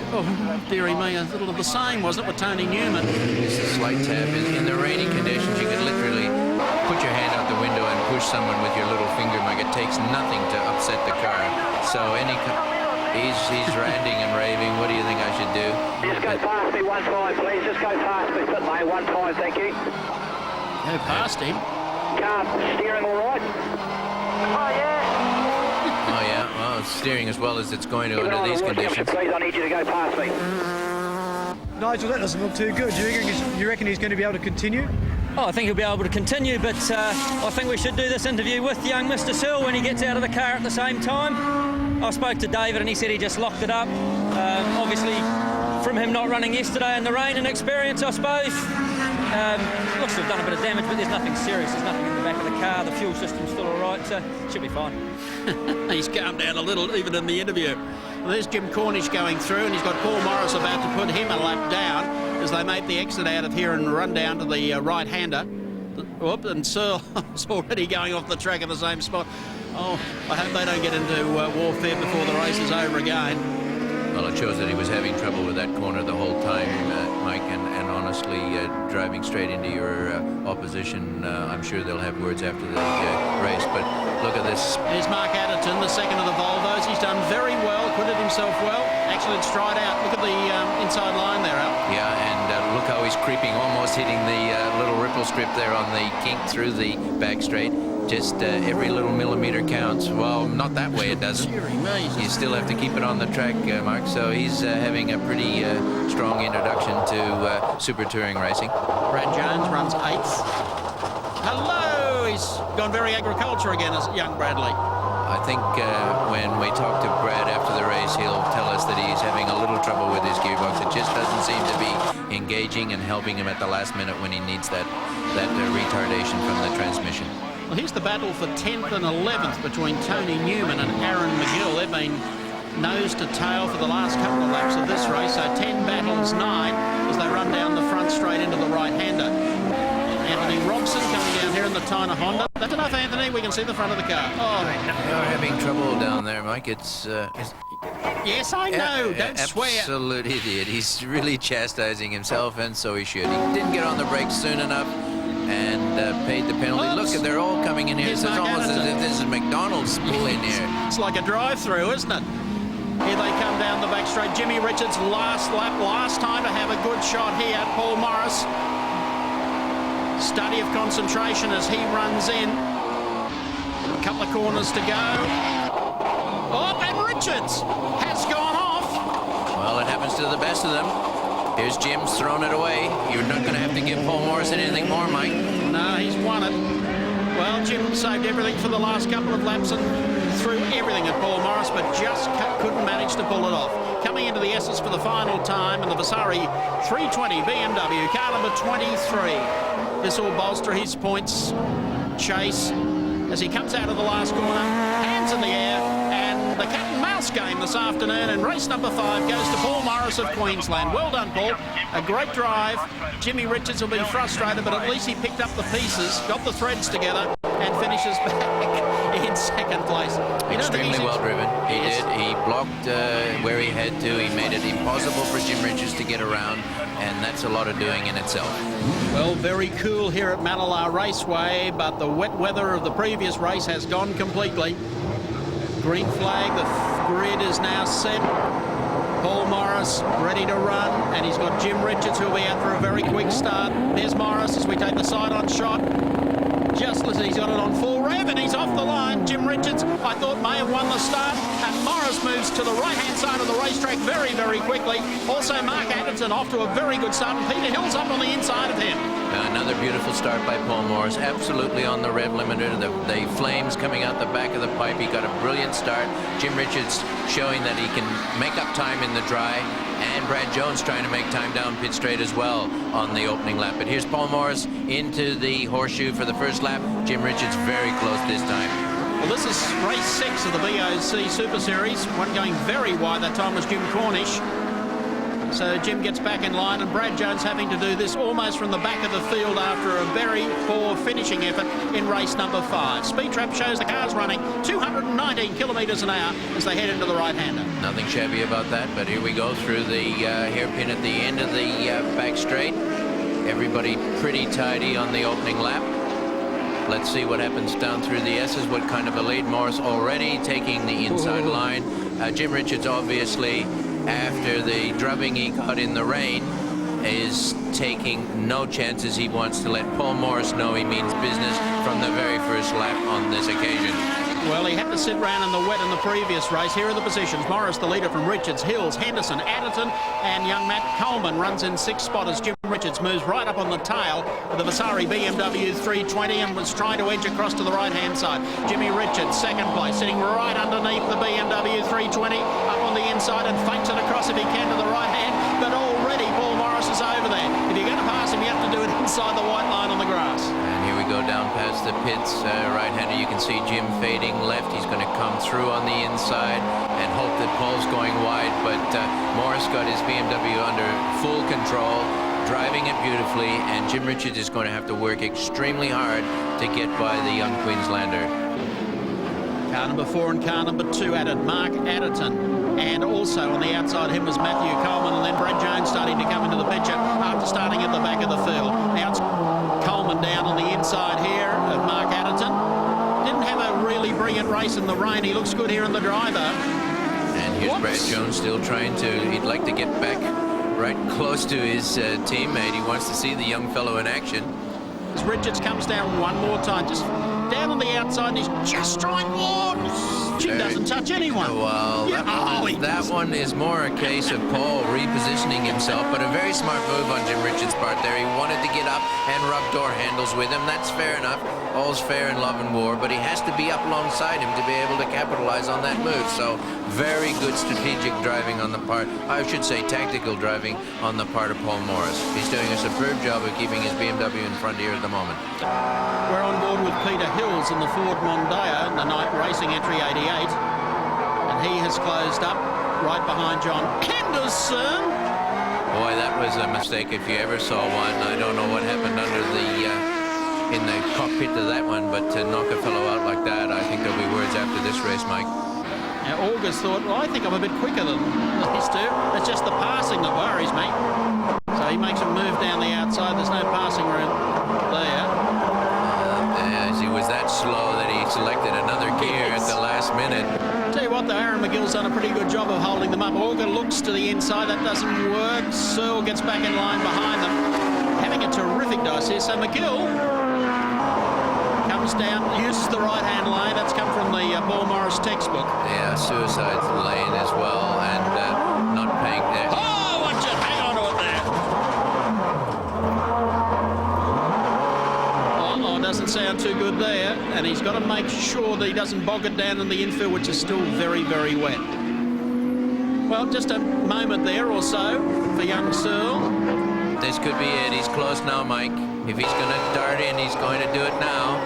dearie me, a little of the same, wasn't it, with Tony Newman? It's a slight tap. In the rainy conditions, you could literally put your hand out the window and push someone with your little finger, Mike. It takes nothing to upset the car. So he's ranting and raving. What do you think I should do? Just go past me 1-5, please. Just go past me, but mate, 1-5, thank you. Go past him. Car steering all right? Oh, yeah. Oh, yeah. Well, it's steering as well as it's going to under these conditions. Please, I need you to go past me. Nigel, that doesn't look too good. You reckon he's going to be able to continue? Oh, I think he'll be able to continue, but I think we should do this interview with young Mr. Searle when he gets out of the car at the same time. I spoke to David and he said he just locked it up. Obviously, from him not running yesterday in the rain and experience, I suppose. Looks to have done a bit of damage, but there's nothing serious. There's nothing in the back of the car. The fuel system's still all right, so should be fine. He's calmed down a little, even in the interview. Well, there's Jim Cornish going through, and he's got Paul Morris about to put him a lap down as they make the exit out of here and run down to the right-hander. Whoop, and Searle is already going off the track in the same spot. Oh, I hope they don't get into warfare before the race is over again. Well, it shows that he was having trouble with that corner the whole time, Mike, and honestly, driving straight into your opposition, I'm sure they'll have words after the race, but look at this. Here's Mark Adderton, the second of the Volvos. He's done very well, acquitted himself well. Actually, it's stride out. Look at the inside line there, Al. Yeah, and look how he's creeping, almost hitting the little ripple strip there on the kink through the back straight. Just every little millimeter counts. Well, not that way it doesn't. You still have to keep it on the track, Mark. So he's having a pretty strong introduction to Super Touring racing. Brad Jones runs 8th. Hello! He's gone very agriculture again, as young Bradley. I think when we talk to Brad after the race, he'll tell us that he's having a little trouble with his gearbox. It just doesn't seem to be engaging and helping him at the last minute when he needs that retardation from the transmission. Well, here's the battle for 10th and 11th between Tony Newman and Aaron McGill. They've been nose to tail for the last couple of laps of this race, so 10 battles 9 as they run down the front straight into the right-hander. Anthony Robson coming down here in the Tyner Honda. That's enough, Anthony. We can see the front of the car. Oh, you're having trouble down there, Mike. It's yes, I know. Don't swear. Absolute idiot. He's really chastising himself, and so he should. He didn't get on the brakes soon enough and paid the penalty. Oops. Look, they're all coming in here. It's almost as if this is McDonald's pool in here. It's like a drive-through, isn't it? Here they come down the back straight. Jimmy Richards, last lap, last time to have a good shot here. Paul Morris, study of concentration as he runs in. A couple of corners to go. Oh, and Richards has gone off. Well, it happens to the best of them. Here's Jim's thrown it away. You're not going to have to give Paul Morrison anything more, Mike. No, he's won it. Well, Jim saved everything for the last couple of laps and threw everything at Paul Morris, but just couldn't manage to pull it off. Coming into the S's for the final time, and the Vasari 320 BMW, car number 23. This will bolster his points chase as he comes out of the last corner, hands in the air, and the cat and mouse game this afternoon, and race number 5 goes to Paul Morris of Queensland. Well done, Paul. A great drive. Jimmy Richards will be frustrated, but at least he picked up the pieces, got the threads together, and finishes back in second place. Extremely well driven. He did. He blocked where he had to. He made it impossible for Jim Richards to get around, and that's a lot of doing in itself. Well, very cool here at Manalar Raceway, but the wet weather of the previous race has gone completely. Green flag, the grid is now set. Paul Morris ready to run, and he's got Jim Richards who'll be out for a very quick start. There's Morris as we take the side-on shot. Just as he's got it on full rev, and he's off the line. Jim Richards, I thought, may have won the start, and Morris moves to the right-hand side of the racetrack very, very quickly. Also, Mark Adderton off to a very good start, and Peter Hill's up on the inside of him. Another beautiful start by Paul Morris, absolutely on the rev limiter. The flames coming out the back of the pipe. He got a brilliant start. Jim Richards showing that he can make up time in the dry, and Brad Jones trying to make time down pit straight as well on the opening lap. But here's Paul Morris into the horseshoe for the first lap. Jim Richards very close this time. Well, this is race 6 of the BOC Super Series. One going very wide. That time was Jim Cornish. So Jim gets back in line, and Brad Jones having to do this almost from the back of the field after a very poor finishing effort in race number 5. Speed Trap shows the cars running 219 kilometres an hour as they head into the right-hander. Nothing shabby about that, but here we go through the hairpin at the end of the back straight. Everybody pretty tidy on the opening lap. Let's see what happens down through the S's. What kind of a lead. Morris already taking the inside line. Jim Richards, obviously, after the drubbing he got in the rain, is taking no chances. He wants to let Paul Morris know he means business from the very first lap on this occasion. Well, he had to sit round in the wet in the previous race. Here are the positions. Morris, the leader from Richards, Hills, Henderson, Adderton, and young Matt Coleman runs in 6th spot as Jim Richards moves right up on the tail of the Vasari BMW 320 and was trying to edge across to the right-hand side. Jimmy Richards, 2nd place, sitting right underneath the BMW 320, up on the inside and feints it across if he can to the right hand, but already Paul Morris is over there. If you're going to pass him, you have to do it inside the white line on the grass. And here we go down past the pits. Right-hander, you can see Jim fading left. He's going to come through on the inside and hope that Paul's going wide, but Morris got his BMW under full control, driving it beautifully, and Jim Richards is going to have to work extremely hard to get by the young Queenslander. Car number 4 and car number 2 added Mark Adderton, and also on the outside him was Matthew Coleman, and then Brad Jones starting to come into the picture after starting at the back of the field. Now it's Coleman down on the inside here of Mark Adderton. Didn't have a really brilliant race in the rain. He looks good here in the driver. And here's Brad Jones still trying to, he'd like to get back right close to his teammate. He wants to see the young fellow in action. As Richards comes down one more time, just down on the outside, and he's just trying more. Jim doesn't touch anyone. Well, that one is more a case of Paul repositioning himself, but a very smart move on Jim Richards' part there. He wanted to get up and rub door handles with him. That's fair enough. All's fair in love and war, but he has to be up alongside him to be able to capitalize on that move. So very good strategic driving on the part, I should say tactical driving on the part of Paul Morris. He's doing a superb job of keeping his BMW in front here at the moment. We're on board with Peter Hills in the Ford Mondeo, the night racing entry 88. And he has closed up right behind John Henderson. Boy, that was a mistake if you ever saw one. I don't know what happened under the in the cockpit of that one, but to knock a fellow out like that, I think there'll be words after this race, Mike. Now August thought, well, I think I'm a bit quicker than these two. It's just the passing that worries me. So he makes a move down the outside. There's no passing room there. As he was that slow that he selected another gear at the last minute. Tell you what, though, Aaron McGill's done a pretty good job of holding them up. Auger looks to the inside. That doesn't work. Searle gets back in line behind them. Having a terrific dice here. So McGill comes down, uses the right-hand lane. That's come from the Paul Morris textbook. Yeah, suicide lane as well, and not paying that. Oh, watch it. Hang on to it there. Doesn't sound too good there, and he's got to make sure that he doesn't bog it down in the infield, which is still very, very wet. Well, just a moment there or so for young Searle. This could be it. He's close now, Mike. If he's going to dart in, he's going to do it now.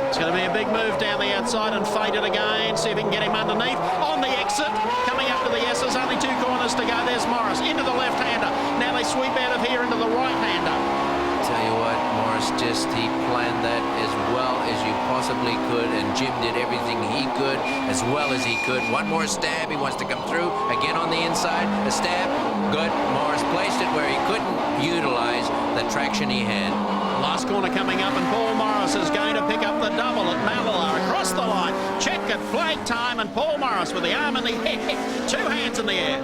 It's going to be a big move down the outside and fade it again. See if he can get him underneath. On the exit, coming up to the S's, only 2 corners to go. There's Morris into the left-hander. Now they sweep out of here into the right-hander. Tell you what, Morris he planned that as well as you possibly could, and Jim did everything he could as well as he could. One more stab, he wants to come through, again on the inside, a stab, good. Morris placed it where he couldn't utilize the traction he had. Last corner coming up, and Paul Morris is going to pick up the double at Mallala across the line. Checkered flag time, and Paul Morris with the arm in the air, 2 hands in the air.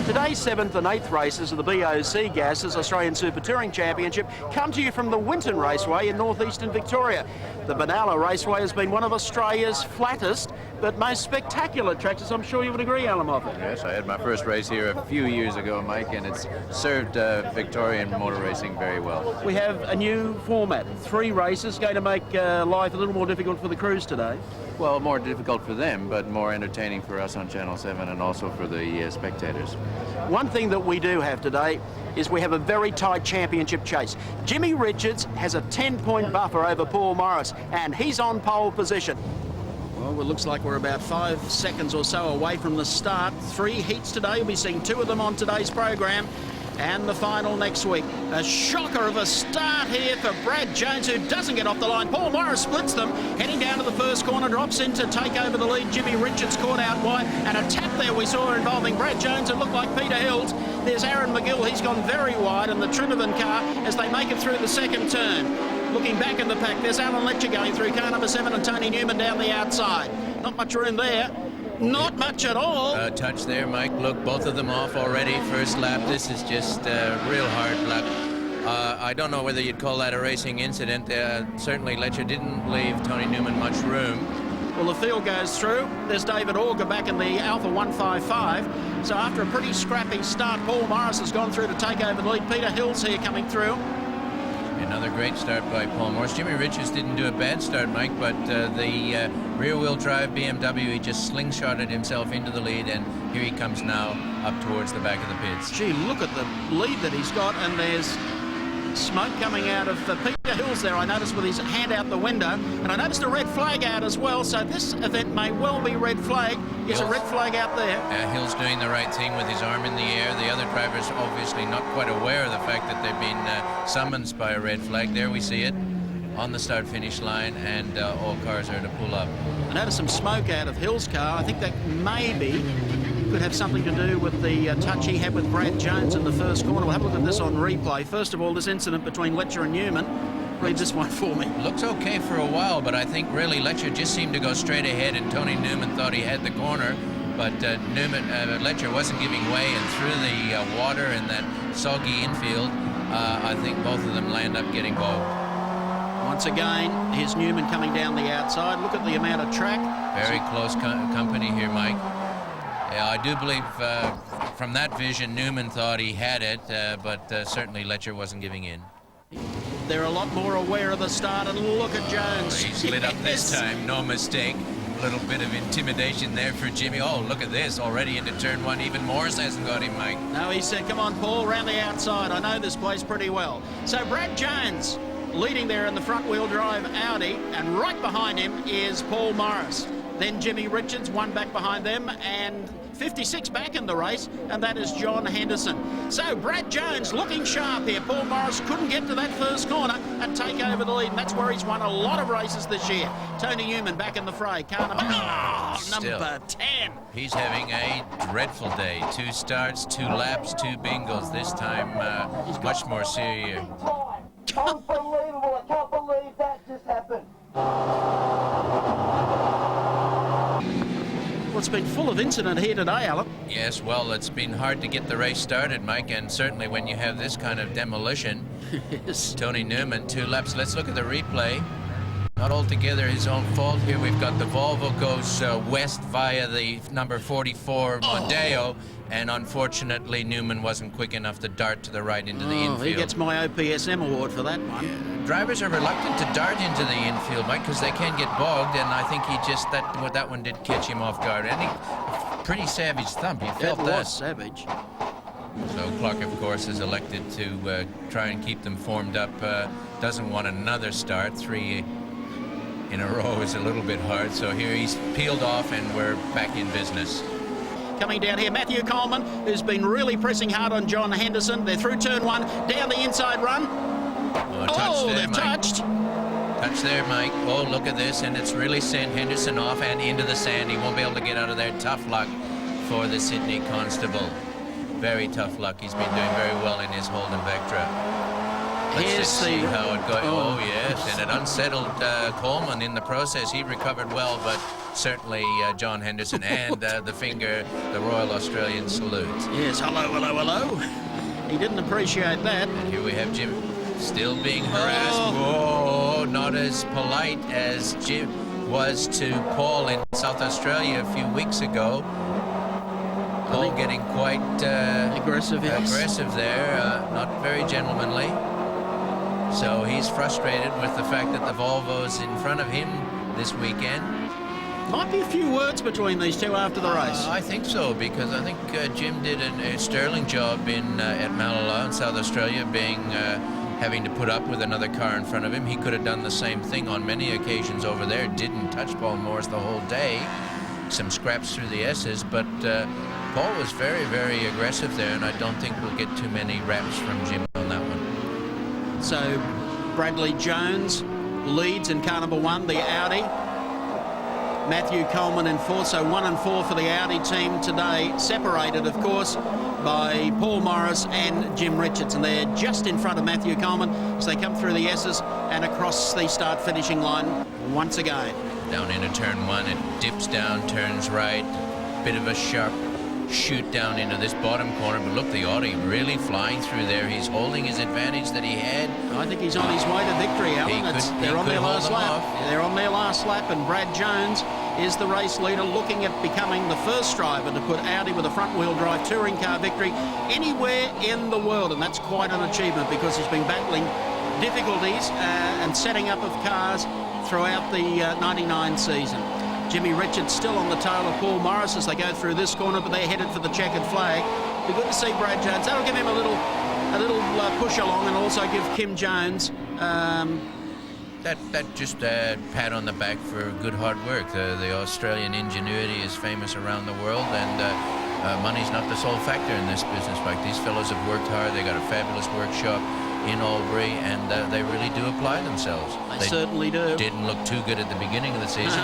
Today's 7th and 8th races of the BOC Gases Australian Super Touring Championship come to you from the Winton Raceway in northeastern Victoria. The Benalla Raceway has been one of Australia's flattest but most spectacular tracks, as I'm sure you would agree, Allan Moffat. Yes, I had my first race here a few years ago, Mike, and it's served Victorian motor racing very well. We have a new format, 3 races, going to make life a little more difficult for the crews today. Well, more difficult for them, but more entertaining for us on Channel 7 and also for the spectators. One thing that we do have today is we have a very tight championship chase. Jimmy Richards has a 10-point buffer over Paul Morris, and he's on pole position. Well, it looks like we're about 5 seconds or so away from the start. 3 heats today. We'll be seeing 2 of them on today's program, and the final next week. A shocker of a start here for Brad Jones, who doesn't get off the line. Paul Morris splits them, heading down to the first corner, drops in to take over the lead. Jimmy Richards caught out wide, and a tap there we saw involving Brad Jones. It looked like Peter Hills. There's Aaron McGill. He's gone very wide, and the Trinidad car as they make it through the second turn. Looking back in the pack, there's Alan Letcher going through car number 7 and Tony Newman down the outside. Not much room there. Not much at all. Touch there, Mike. Look, both of them off already. First lap. This is just real hard luck. I don't know whether you'd call that a racing incident. Certainly Letcher didn't leave Tony Newman much room. Well, the field goes through. There's David Auger back in the Alpha 155. So after a pretty scrappy start, Paul Morris has gone through to take over the lead. Peter Hills here coming through. Another great start by Paul Morris. Jimmy Richards didn't do a bad start, Mike, but the rear-wheel drive BMW, he just slingshotted himself into the lead, and here he comes now up towards the back of the pits. Gee, look at the lead that he's got, and there's smoke coming out of Peter Hills there, I noticed, with his hand out the window, and I noticed a red flag out as well, so this event may well be red flag. Yes, a red flag out there. Hill's doing the right thing with his arm in the air. The other drivers obviously not quite aware of the fact that they've been summoned by a red flag. There we see it on the start-finish line, and all cars are to pull up. I noticed some smoke out of Hill's car. I think that maybe could have something to do with the touch he had with Brad Jones in the first corner. We'll have a look at this on replay. First of all, this incident between Letcher and Newman. Read this one for me. Looks okay for a while, but I think really Letcher just seemed to go straight ahead, and Tony Newman thought he had the corner, but Letcher wasn't giving way, and through the water and that soggy infield, I think both of them land up getting bogged. Once again, here's Newman coming down the outside. Look at the amount of track. Very close company here, Mike. Yeah, I do believe from that vision, Newman thought he had it, but certainly Letcher wasn't giving in. They're a lot more aware of the start, and look at Jones. He's lit up this time, no mistake. A little bit of intimidation there for Jimmy. Oh, look at this, already into turn one. Even Morris hasn't got him, Mike. No, he said, come on, Paul, round the outside. I know this place pretty well. So Brad Jones leading there in the front-wheel drive Audi, and right behind him is Paul Morris. Then Jimmy Richards, one back behind them, and 56 back in the race, and that is John Henderson. So Brad Jones looking sharp here. Paul Morris couldn't get to that first corner and take over the lead, and that's where he's won a lot of races this year. Tony Newman back in the fray. Number 10. He's having a dreadful day. 2 starts, 2 laps, 2 bingos. This time, much more serious. Unbelievable. I can't believe that just happened. Well, it's been full of incident here today, Allan. Yes, well, it's been hard to get the race started, Mike, and certainly when you have this kind of demolition. Yes. Tony Newman, 2 laps. Let's look at the replay. Not altogether his own fault here. We've got the Volvo goes west via the number 44 Mondeo, and unfortunately Newman wasn't quick enough to dart to the right into the infield. He gets my OPSM award for that one. Yeah. Drivers are reluctant to dart into the infield, Mike, because they can get bogged, and I think he just, that one did catch him off guard. And he, pretty savage thump, you felt that. It was savage. So Clark, of course, is elected to try and keep them formed up. Doesn't want another start. 3 in a row is a little bit hard, so here he's peeled off and we're back in business. Coming down here, Matthew Coleman, who's been really pressing hard on John Henderson. They're through turn 1, down the inside run. They've touched. Touch there, Mike. Oh, look at this, and it's really sent Henderson off and into the sand. He won't be able to get out of there. Tough luck for the Sydney Constable. Very tough luck. He's been doing very well in his Holden Vectra. Let's just see how it goes. Oh, yes, and it unsettled Coleman in the process. He recovered well, but certainly John Henderson and the Royal Australian salute. Yes, hello, hello, hello. He didn't appreciate that. And here we have Jim still being harassed. Whoa, not as polite as Jim was to Paul in South Australia a few weeks ago. Paul getting quite aggressive there, not very gentlemanly. So he's frustrated with the fact that the Volvo's in front of him this weekend. Might be a few words between these two after the race. I think so, because I think Jim did a sterling job at Malala in South Australia, having to put up with another car in front of him. He could have done the same thing on many occasions over there. Didn't touch Paul Morris the whole day. Some scraps through the S's, but Paul was very, very aggressive there, and I don't think we'll get too many raps from Jim on that one. So Bradley Jones leads in car number 1, the Audi. Matthew Coleman in 4th, so 1 and 4 for the Audi team today, separated, of course, by Paul Morris and Jim Richards, and they're just in front of Matthew Coleman as they come through the S's and across the start-finishing line once again. Down into turn 1, it dips down, turns right, bit of a sharp shoot down into this bottom corner, but look, the Audi really flying through there. He's holding his advantage that he had. I think he's on his way to victory, Allan. They're on their last lap. They're on their last lap, and Brad Jones is the race leader, looking at becoming the first driver to put Audi with a front-wheel drive touring car victory anywhere in the world, and that's quite an achievement because he's been battling difficulties and setting up of cars throughout the 99 season. Jimmy Richards still on the tail of Paul Morris as they go through this corner, but they're headed for the checkered flag. Be good to see Brad Jones. That'll give him a little a little push along and also give Kim Jones That just a pat on the back for good hard work. The Australian ingenuity is famous around the world, and money's not the sole factor in this business. Like, these fellows have worked hard. They got a fabulous workshop in Albury, and they really do apply themselves. They certainly do. Didn't look too good at the beginning of the season.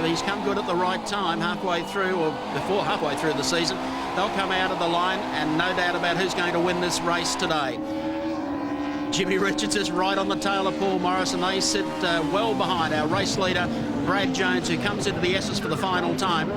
He's come good at the right time, halfway through, or before halfway through the season. They'll come out of the line, and no doubt about who's going to win this race today. Jimmy Richards is right on the tail of Paul Morris, and they sit well behind our race leader, Brad Jones, who comes into the S's for the final time.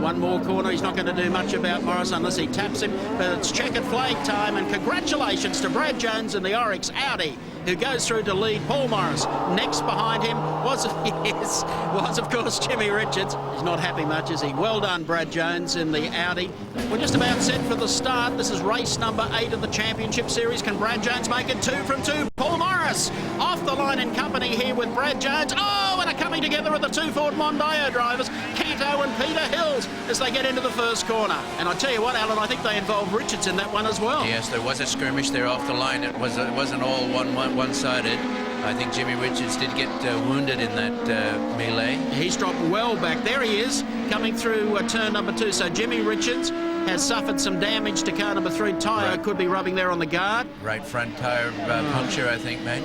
One more corner. He's not going to do much about Morris unless he taps him, but it's checkered flag time, and congratulations to Brad Jones in the Oryx Audi, who goes through to lead Paul Morris. Next behind him was of course Jimmy Richards. He's not happy much, is he? Well done, Brad Jones in the Audi. We're just about set for the start. This is race number 8 of the Championship Series. Can Brad Jones make it 2 from 2? Paul Morris off the line in company here with Brad Jones. Oh, and a coming together of the 2 Ford Mondeo drivers, Canto and Peter Hills, as they get into the first corner. And I tell you what, Alan, I think they involved Richards in that one as well. Yes, there was a skirmish there off the line. It wasn't all one-sided. I think Jimmy Richards did get wounded in that melee. He's dropped well back. There he is, coming through turn number 2. So Jimmy Richards has suffered some damage to car number 3 tyre. Right. Could be rubbing there on the guard. Right front tyre puncture, I think, mate.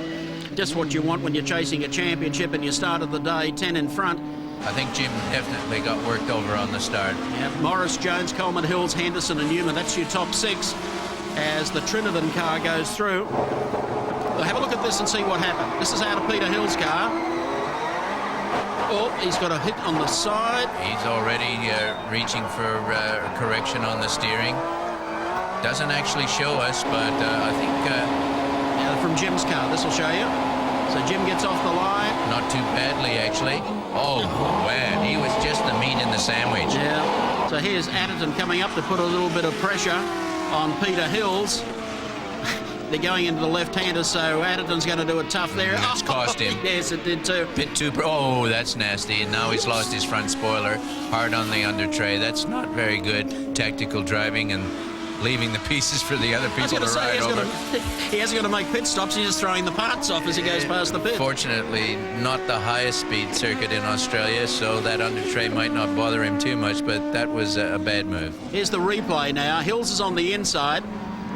Just what you want when you're chasing a championship and you start of the day 10 in front. I think Jim definitely got worked over on the start. Yeah, Morris, Jones, Coleman, Hills, Henderson and Newman. That's your top 6 as the Trinidad car goes through. We'll have a look at this and see what happened. This is out of Peter Hill's car. Oh, he's got a hit on the side. He's already reaching for correction on the steering. Doesn't actually show us, but I think... yeah, from Jim's car, this will show you. So Jim gets off the line. Not too badly, actually. Oh, man, he was just the meat in the sandwich. Yeah. So here's Adderton coming up to put a little bit of pressure on Peter Hills. They're going into the left-hander, so Adderton's going to do it tough there. It's cost him. Yes, it did too. Bit too... Oh, that's nasty. And now he's lost his front spoiler. Hard on the under tray. That's not very good tactical driving and leaving the pieces for the other people to ride over. He hasn't got to make pit stops. He's just throwing the parts off as he goes past the pit. Fortunately, not the highest speed circuit in Australia, so that under tray might not bother him too much, but that was a bad move. Here's the replay now. Hills is on the inside,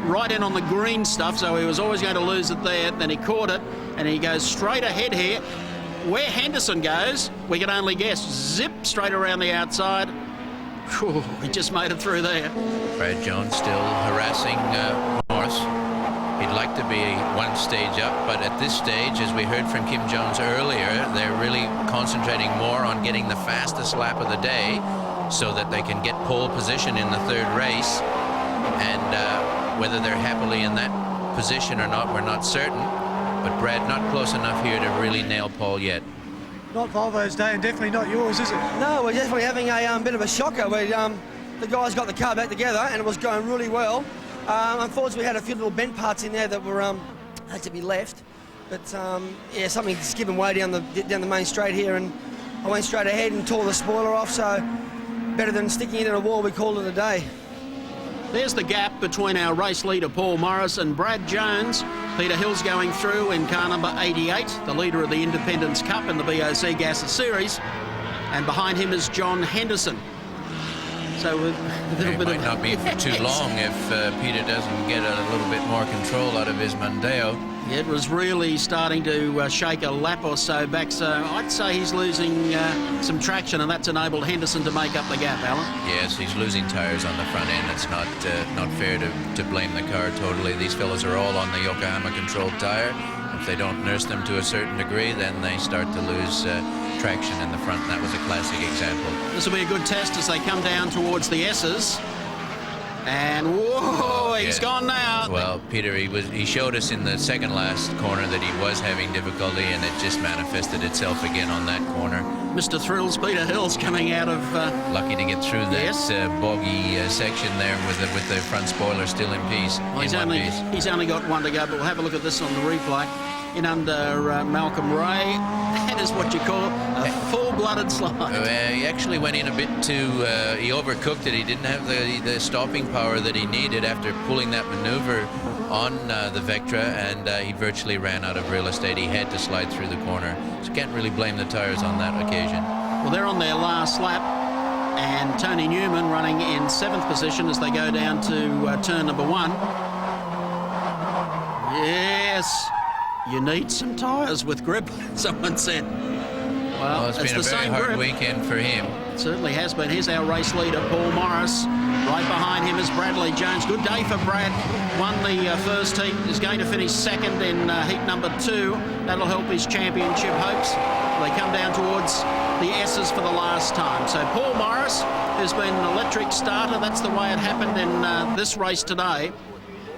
right in on the green stuff, so he was always going to lose it there. Then he caught it, and he goes straight ahead here. Where Henderson goes, we can only guess. Zip straight around the outside. Whew, he just made it through there. Brad Jones still harassing Morris. He'd like to be one stage up, but at this stage, as we heard from Kim Jones earlier, they're really concentrating more on getting the fastest lap of the day so that they can get pole position in the 3rd race. And whether they're happily in that position or not, we're not certain. But Brad, not close enough here to really nail Paul yet. Not Volvo's day, and definitely not yours, is it? No, we're definitely having a bit of a shocker. The guys got the car back together, and it was going really well. Unfortunately, we had a few little bent parts in there that were had to be left. But yeah, something's given way down the main straight here, and I went straight ahead and tore the spoiler off. So better than sticking it in a wall, we called it a day. There's the gap between our race leader Paul Morris and Brad Jones. Peter Hill's going through in car number 88, the leader of the Independence Cup in the BOC Gases Series, and behind him is John Henderson. So a little bit might not be for too long if Peter doesn't get a little bit more control out of his Mondeo. It was really starting to shake a lap or so back, so I'd say he's losing some traction, and that's enabled Henderson to make up the gap, Alan. Yes, he's losing tyres on the front end. It's not fair to blame the car totally. These fellows are all on the Yokohama-controlled tyre. If they don't nurse them to a certain degree, then they start to lose traction in the front, and that was a classic example. This will be a good test as they come down towards the S's. And whoa, he's gone now. Well, Peter, he showed us in the second last corner that he was having difficulty, and it just manifested itself again on that corner. Mr. Thrills, Peter Hill's coming out of... lucky to get through that boggy section there with the front spoiler still in peace. Well, he's only got one to go, but we'll have a look at this on the replay. In under Malcolm Ray. That is what you call a full-blooded slide. He actually went in a bit too... he overcooked it. He didn't have the stopping power that he needed after pulling that maneuver on the Vectra, and he virtually ran out of real estate. He had to slide through the corner, so can't really blame the tires on that occasion. Well, they're on their last lap, and Tony Newman running in 7th position as they go down to turn number 1. Yes, you need some tyres with grip, someone said. Well, It's been a very hard weekend for him. It certainly has been. Here's our race leader, Paul Morris. Right behind him is Bradley Jones. Good day for Brad. Won the first heat. Is going to finish second in heat number 2. That'll help his championship hopes. They come down towards the S's for the last time. So Paul Morris has been an electric starter. That's the way it happened in this race today.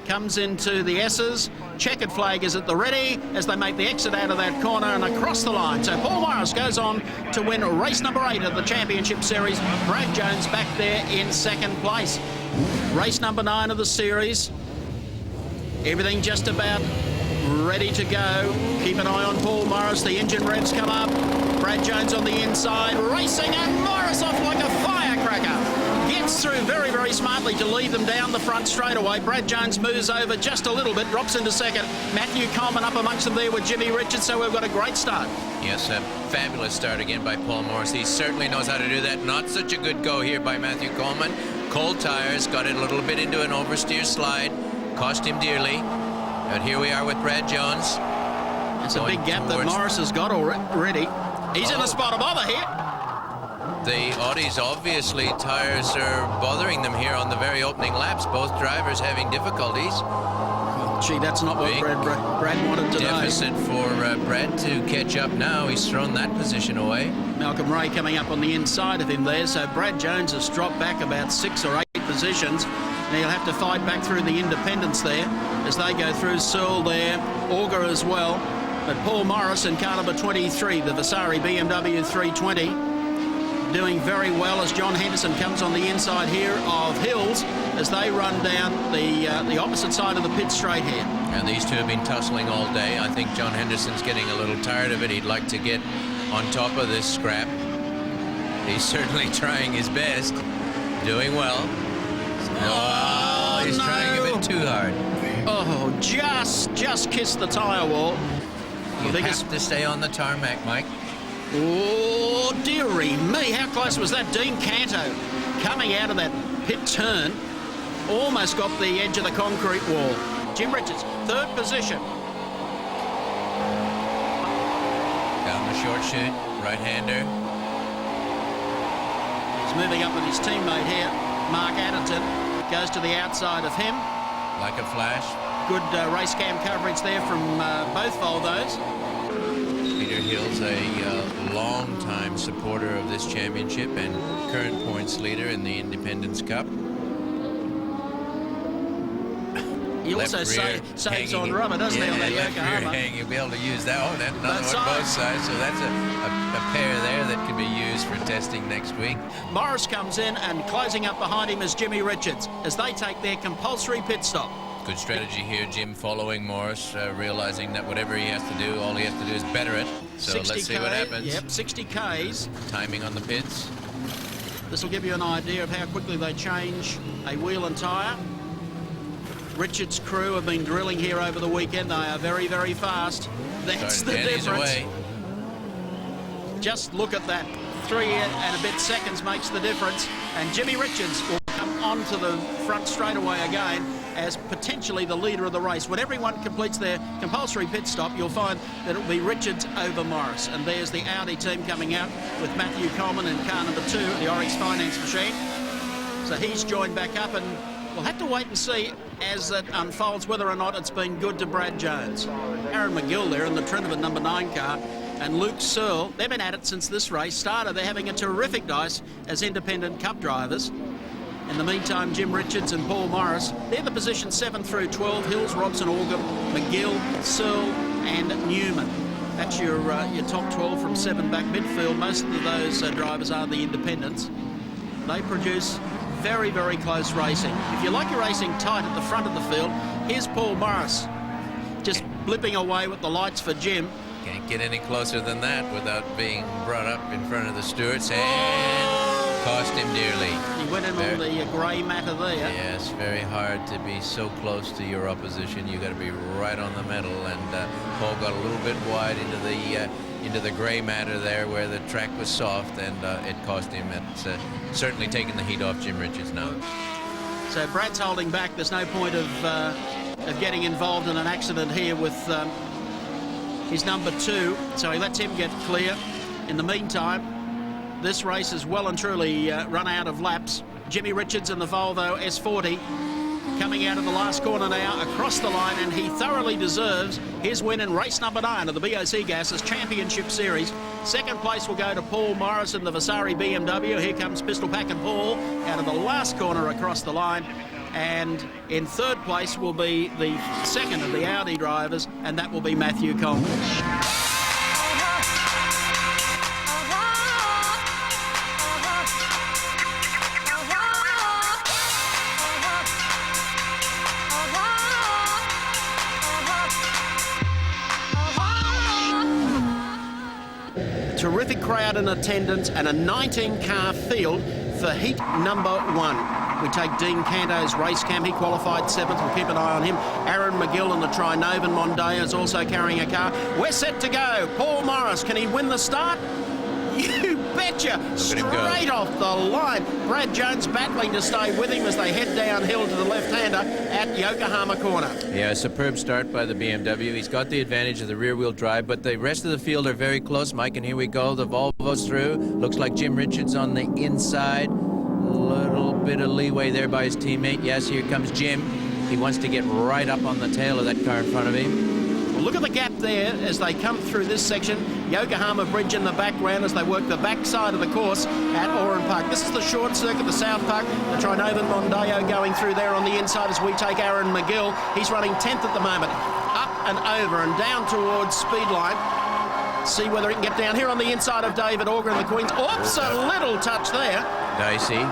Comes into the S's. Checkered flag is at the ready as they make the exit out of that corner and across the line. So Paul Morris goes on to win race number 8 of the Championship Series. Brad Jones back there in 2nd place. Race number 9 of the series. Everything just about ready to go. Keep an eye on Paul Morris. The engine revs come up. Brad Jones on the inside, racing, and Morris off like a firecracker. Gets through very, very smartly to lead them down the front straightaway. Brad Jones moves over just a little bit, drops into second. Matthew Coleman up amongst them there with Jimmy Richards, so we've got a great start. Yes, a fabulous start again by Paul Morris. He certainly knows how to do that. Not such a good go here by Matthew Coleman. Cold tires, got it a little bit into an oversteer slide. Cost him dearly. But here we are with Brad Jones. It's a big gap that Morris has got already. He's in the spot of bother here. The Audis, obviously, tires are bothering them here on the very opening laps. Both drivers having difficulties. Oh, gee, that's not what Brad wanted today. Deficit for Brad to catch up now. He's thrown that position away. Malcolm Ray coming up on the inside of him there. So Brad Jones has dropped back about 6 or 8 positions. And he'll have to fight back through the independents there as they go through. Searle there, Auger as well. But Paul Morris in car number 23, the Vasari BMW 320. Doing very well as John Henderson comes on the inside here of Hills as they run down the opposite side of the pit straight here. And these two have been tussling all day. I think John Henderson's getting a little tired of it. He'd like to get on top of this scrap. He's certainly trying his best. Doing well. Oh, he's trying a bit too hard. Oh, just kissed the tyre wall. You have to stay on the tarmac, Mike. Oh, dearie me, how close was that? Dean Canto coming out of that pit turn. Almost got the edge of the concrete wall. Jim Richards, 3rd position. Down the short chute, right-hander. He's moving up with his teammate here, Mark Adderton. Goes to the outside of him. Like a flash. Good race cam coverage there from both Volvos. Peter Hill's a long-time supporter of this championship and current points leader in the Independence Cup. He also saves on rubber, doesn't he, on that Yokohama? You'll be able to use that one, another one both sides. So that's a pair there that could be used for testing next week. Morris comes in, and closing up behind him is Jimmy Richards as they take their compulsory pit stop. Good strategy here, Jim, following Morris, realizing that whatever he has to do, all he has to do is better it. So let's see what happens. Yep, 60 Ks. Timing on the pits. This will give you an idea of how quickly they change a wheel and tyre. Richards' crew have been drilling here over the weekend. They are very, very fast. That's the difference. Away. Just look at that. 3 and a bit seconds makes the difference. And Jimmy Richards will come onto the front straightaway again as potentially the leader of the race. When everyone completes their compulsory pit stop, you'll find that it'll be Richards over Morris. And there's the Audi team coming out with Matthew Coleman in car number 2, the Oryx Finance machine. So he's joined back up, and we'll have to wait and see as it unfolds whether or not it's been good to Brad Jones. Aaron McGill there in the Trinidad number 9 car, and Luke Searle, they've been at it since this race started. They're having a terrific dice as independent cup drivers. In the meantime, Jim Richards and Paul Morris, they're the position 7 through 12. Hills, Robson, Orgum, McGill, Searle and Newman. That's your top 12 from 7 back midfield. Most of those drivers are the independents. They produce very, very close racing. If you like your racing tight at the front of the field, here's Paul Morris just blipping away with the lights for Jim. Can't get any closer than that without being brought up in front of the stewards. And cost him dearly. He went in on the grey matter there. Yes, very hard to be so close to your opposition. You got to be right on the metal, and Paul got a little bit wide into the grey matter there where the track was soft, and it cost him. It's certainly taken the heat off Jim Richards now. So Brad's holding back. There's no point of getting involved in an accident here with his number 2, so he lets him get clear. In the meantime, this race is well and truly run out of laps. Jimmy Richards in the Volvo S40 coming out of the last corner now across the line, and he thoroughly deserves his win in race number 9 of the BOC Gases Championship Series. Second place will go to Paul Morris in the Vasari BMW. Here comes Pistol Pack and Paul out of the last corner across the line. And in third place will be the second of the Audi drivers, and that will be Matthew Coleman. Terrific crowd in attendance and a 19-car field for heat number 1. We take Dean Canto's race cam. He qualified 7th. We'll keep an eye on him. Aaron McGill in the Trinovan Mondeo is also carrying a car. We're set to go. Paul Morris, can he win the start? You betcha. Straight off the line. Brad Jones battling to stay with him as they head downhill to the left-hander at Yokohama corner. Yeah, a superb start by the BMW. He's got the advantage of the rear-wheel drive, but the rest of the field are very close, Mike, and here we go. The Volvo's through. Looks like Jim Richards on the inside. Little bit of leeway there by his teammate. Yes, here comes Jim. He wants to get right up on the tail of that car in front of him. Well, look at the gap there as they come through this section. Yokohama Bridge in the background as they work the back side of the course at Oran Park. This is the short circuit, the South Park. The Trinovan Mondeo going through there on the inside as we take Aaron McGill. He's running 10th at the moment. Up and over and down towards Speedline. See whether he can get down here on the inside of David Auger and the Queens. Oops, a little touch there. Dicey.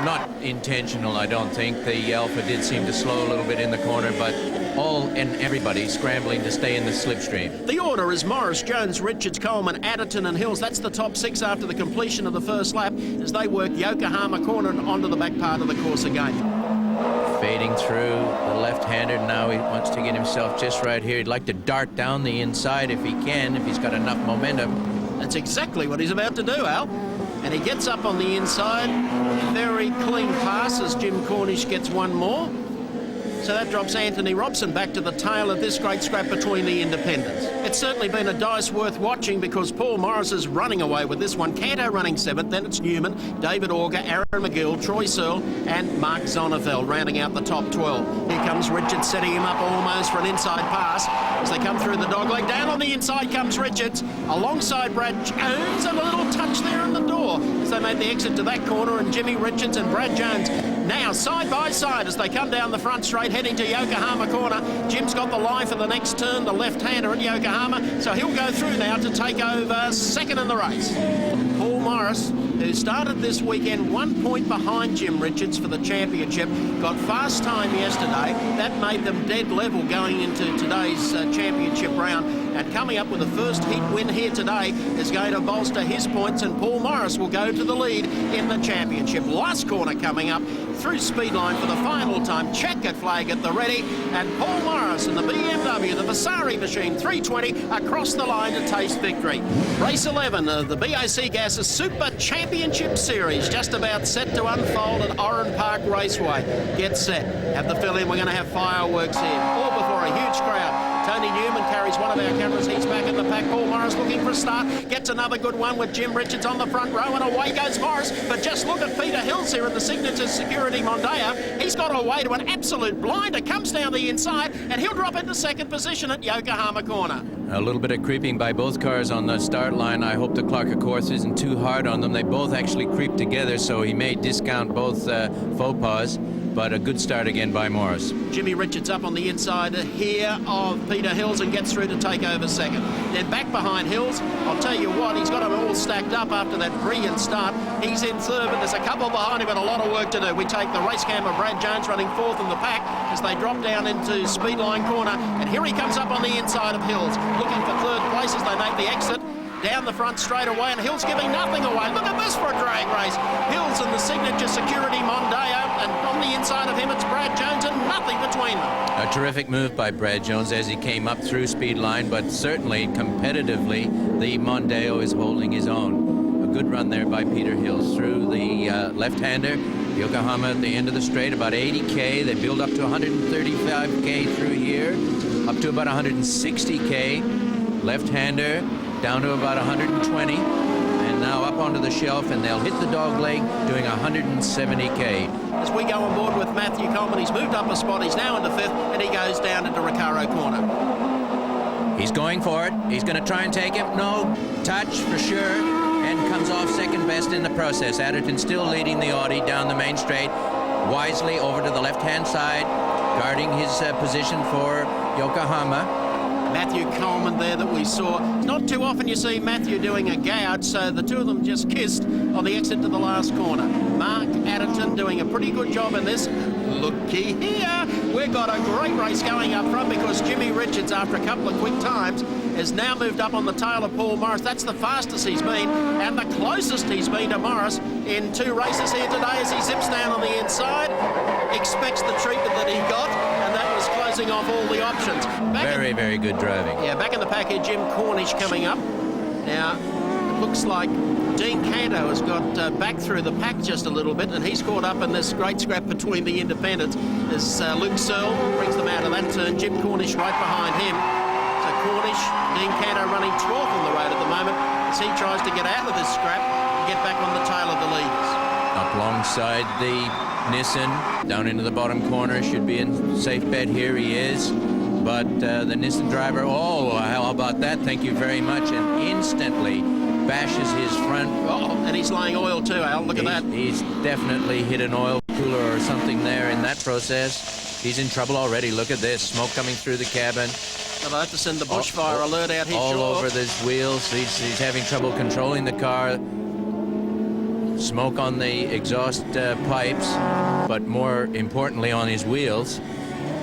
Not intentional, I don't think. The Alpha did seem to slow a little bit in the corner, but all and everybody scrambling to stay in the slipstream. The order is Morris, Jones, Richards, Coleman, Adderton and Hills. That's the top 6 after the completion of the first lap as they work Yokohama corner and onto the back part of the course again. Fading through the left-hander. Now he wants to get himself just right here. He'd like to dart down the inside if he can, if he's got enough momentum. That's exactly what he's about to do, Al. And he gets up on the inside. Very clean pass as Jim Cornish gets one more. So that drops Anthony Robson back to the tail of this great scrap between the independents. It's certainly been a dice worth watching because Paul Morris is running away with this one. Canto running 7th, then it's Newman, David Auger, Aaron McGill, Troy Searle and Mark Zonneveld rounding out the top 12. Here comes Richards setting him up almost for an inside pass as they come through the dogleg. Down on the inside comes Richards alongside Brad Jones, and a little touch there in the door as they made the exit to that corner, and Jimmy Richards and Brad Jones now side by side as they come down the front straight heading to Yokohama corner. Jim's got the line for the next turn, the left-hander at Yokohama, so he'll go through now to take over second in the race. Paul Morris, who started this weekend 1 point behind Jim Richards for the championship, got fast time yesterday. That made them dead level going into today's championship round. And coming up with the first heat win here today is going to bolster his points, and Paul Morris will go to the lead in the championship. Last corner coming up through Speedline for the final time. Checkered flag at the ready, and Paul Morris and the BMW, the Vasari machine 320 across the line to taste victory. Race 11 of the BOC Gases Super Championship Series just about set to unfold at Oran Park Raceway. Get set. Have the feeling we're going to have fireworks here, all before a huge crowd. Tony Newman carries one of our cameras. He's back in the pack. Paul Morris looking for a start. Gets another good one with Jim Richards on the front row, and away goes Morris. But just look at Peter Hills here in the Signature Security Mondeo. He's got away to an absolute blinder. Comes down the inside, and he'll drop into second position at Yokohama corner. A little bit of creeping by both cars on the start line. I hope the Clark, of course, isn't too hard on them. They both actually creep together, so he may discount both faux pas. But a good start again by Morris. Jimmy Richards up on the inside here of Peter Hills and gets through to take over second. Then back behind Hills. I'll tell you what, he's got them all stacked up after that brilliant start. He's in third, but there's a couple behind him and a lot of work to do. We take the race cam of Brad Jones running 4th in the pack as they drop down into Speedline corner. And here he comes up on the inside of Hills, looking for third place as they make the exit. down the front straight away, and Hill's giving nothing away. Look at this for a drag race. Hill's in the signature security Mondeo, and on the inside of him it's Brad Jones, and nothing between them. A terrific move by Brad Jones as he came up through speed line, but certainly competitively the Mondeo is holding his own. A good run there by Peter Hills through the left-hander. Yokohama at the end of the straight, about 80K. They build up to 135K through here, up to about 160K. Left-hander down to about 120, and now up onto the shelf, and they'll hit the dog leg doing 170K. As we go on board with Matthew Coleman, he's moved up a spot. He's now into 5th, and he goes down into Recaro corner. He's going for it. He's going to try and take him. No, touch for sure. And comes off second best in the process. Adderton still leading the Audi down the main straight. Wisely over to the left-hand side, guarding his position for Yokohama. Matthew Coleman there that we saw. Not too often you see Matthew doing a gouge, so the two of them just kissed on the exit to the last corner. Mark Adderton doing a pretty good job in this. Looky here, we've got a great race going up front because Jimmy Richards, after a couple of quick times, has now moved up on the tail of Paul Morris. That's the fastest he's been and the closest he's been to Morris in 2 races here today as he zips down on the inside, expects the treatment that he got, and that was closing off all the options. Very good driving. Yeah, back in the pack here, Jim Cornish coming up. Now, it looks like Dean Canto has got back through the pack just a little bit, and he's caught up in this great scrap between the independents as Luke Searle brings them out of that turn. Jim Cornish right behind him. So Cornish, Dean Canto running 12th on the road at the moment as he tries to get out of this scrap and get back on the tail of the leaders. Up alongside the Nissan, down into the bottom corner, should be in safe bet here. He is. But the Nissan driver, oh, how about that? Thank you very much. And instantly bashes his front. Oh, and he's laying oil too, Al. Look at that. He's definitely hit an oil cooler or something there in that process. He's in trouble already. Look at this. Smoke coming through the cabin. I'll have to send the bushfire alert out here. All over his wheels. He's having trouble controlling the car. Smoke on the exhaust pipes, but more importantly on his wheels.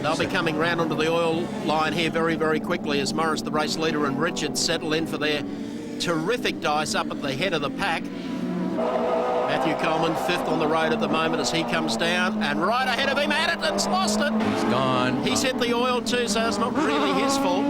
They'll be coming round onto the oil line here very quickly as Morris, the race leader, and Richards settle in for their terrific dice up at the head of the pack. Matthew Coleman 5th on the road at the moment as he comes down, and right ahead of him, Adderton's lost it. He's gone. He's hit the oil too, so it's not really his fault.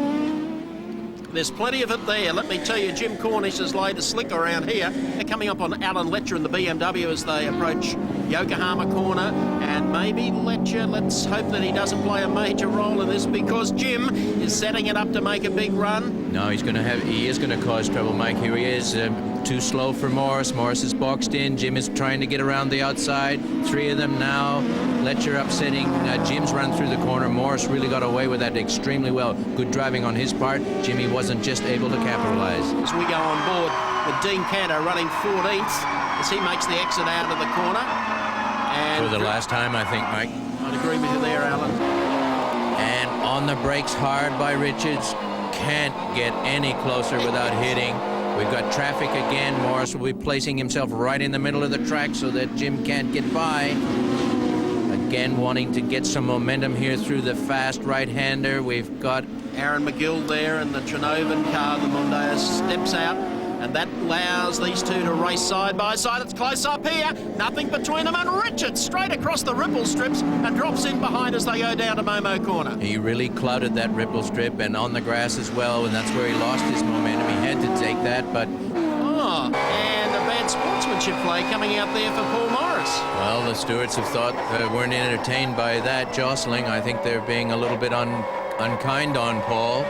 There's plenty of it there. Let me tell you, Jim Cornish has laid a slick around here. They're coming up on Allan Letcher in the BMW as they approach Yokohama corner, and maybe Letcher, let's hope that he doesn't play a major role in this because Jim is setting it up to make a big run. No, he is going to cause trouble, Mike. Here he is, too slow for Morris. Morris is boxed in. Jim is trying to get around the outside. 3 of them now. Letcher upsetting Jim's run through the corner. Morris really got away with that extremely well. Good driving on his part. Jimmy wasn't just able to capitalize. As we go on board with Dean Canto running 14th as he makes the exit out of the corner. And for the last time, I think, Mike. I'd agree with you there, Alan. And on the brakes hard by Richards. Can't get any closer without hitting. We've got traffic again. Morris will be placing himself right in the middle of the track so that Jim can't get by. Again, wanting to get some momentum here through the fast right-hander. We've got Aaron McGill there in the Trinovan car. The Mondeo steps out, and that allows these two to race side by side. It's close up here. Nothing between them, and Richards straight across the ripple strips and drops in behind as they go down to Momo corner. He really clouded that ripple strip and on the grass as well, and that's where he lost his momentum. He had to take that, but... Oh, and a bad sportsmanship play coming out there for Paul Morris. Well, the stewards have thought weren't entertained by that jostling. I think they're being a little bit unkind on Paul.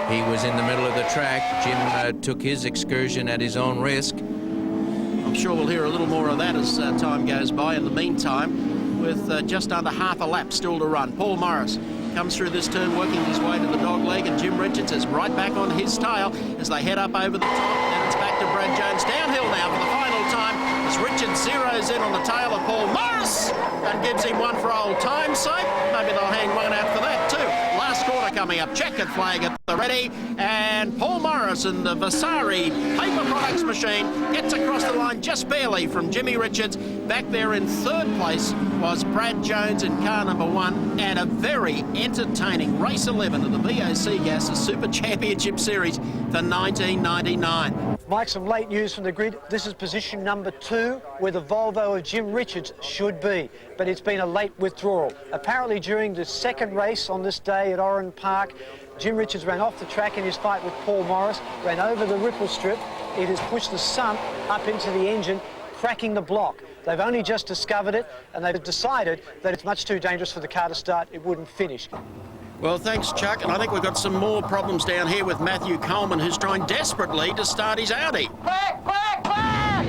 He was in the middle of the track. Jim took his excursion at his own risk. I'm sure we'll hear a little more of that as time goes by. In the meantime, with just under half a lap still to run, Paul Morris comes through this turn, working his way to the dog leg, and Jim Richards is right back on his tail as they head up over the top. Then it's back to Brad Jones. Downhill now for the final time as Richards zeroes in on the tail of Paul Morris and gives him one for old time's sake. Maybe they'll hang one out for that too. Last corner coming up, checkered flag at the ready, and Paul Morris in the Vasari paper products machine gets across the line just barely from Jimmy Richards. Back there in third place was Brad Jones in car number 1, and a very entertaining race 11 of the BOC Gases Super Championship Series for 1999. Mike, some late news from the grid. This is position number 2, where the Volvo of Jim Richards should be, but it's been a late withdrawal. Apparently during the second race on this day at Oran Park, Jim Richards ran off the track in his fight with Paul Morris, ran over the ripple strip. It has pushed the sump up into the engine, cracking the block. They've only just discovered it, and they've decided that it's much too dangerous for the car to start. It wouldn't finish. Well, thanks, Chuck. And I think we've got some more problems down here with Matthew Coleman, who's trying desperately to start his Audi. Back, back, back!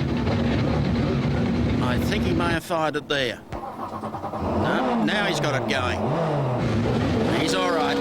I think he may have fired it there. No, now he's got it going. He's all right.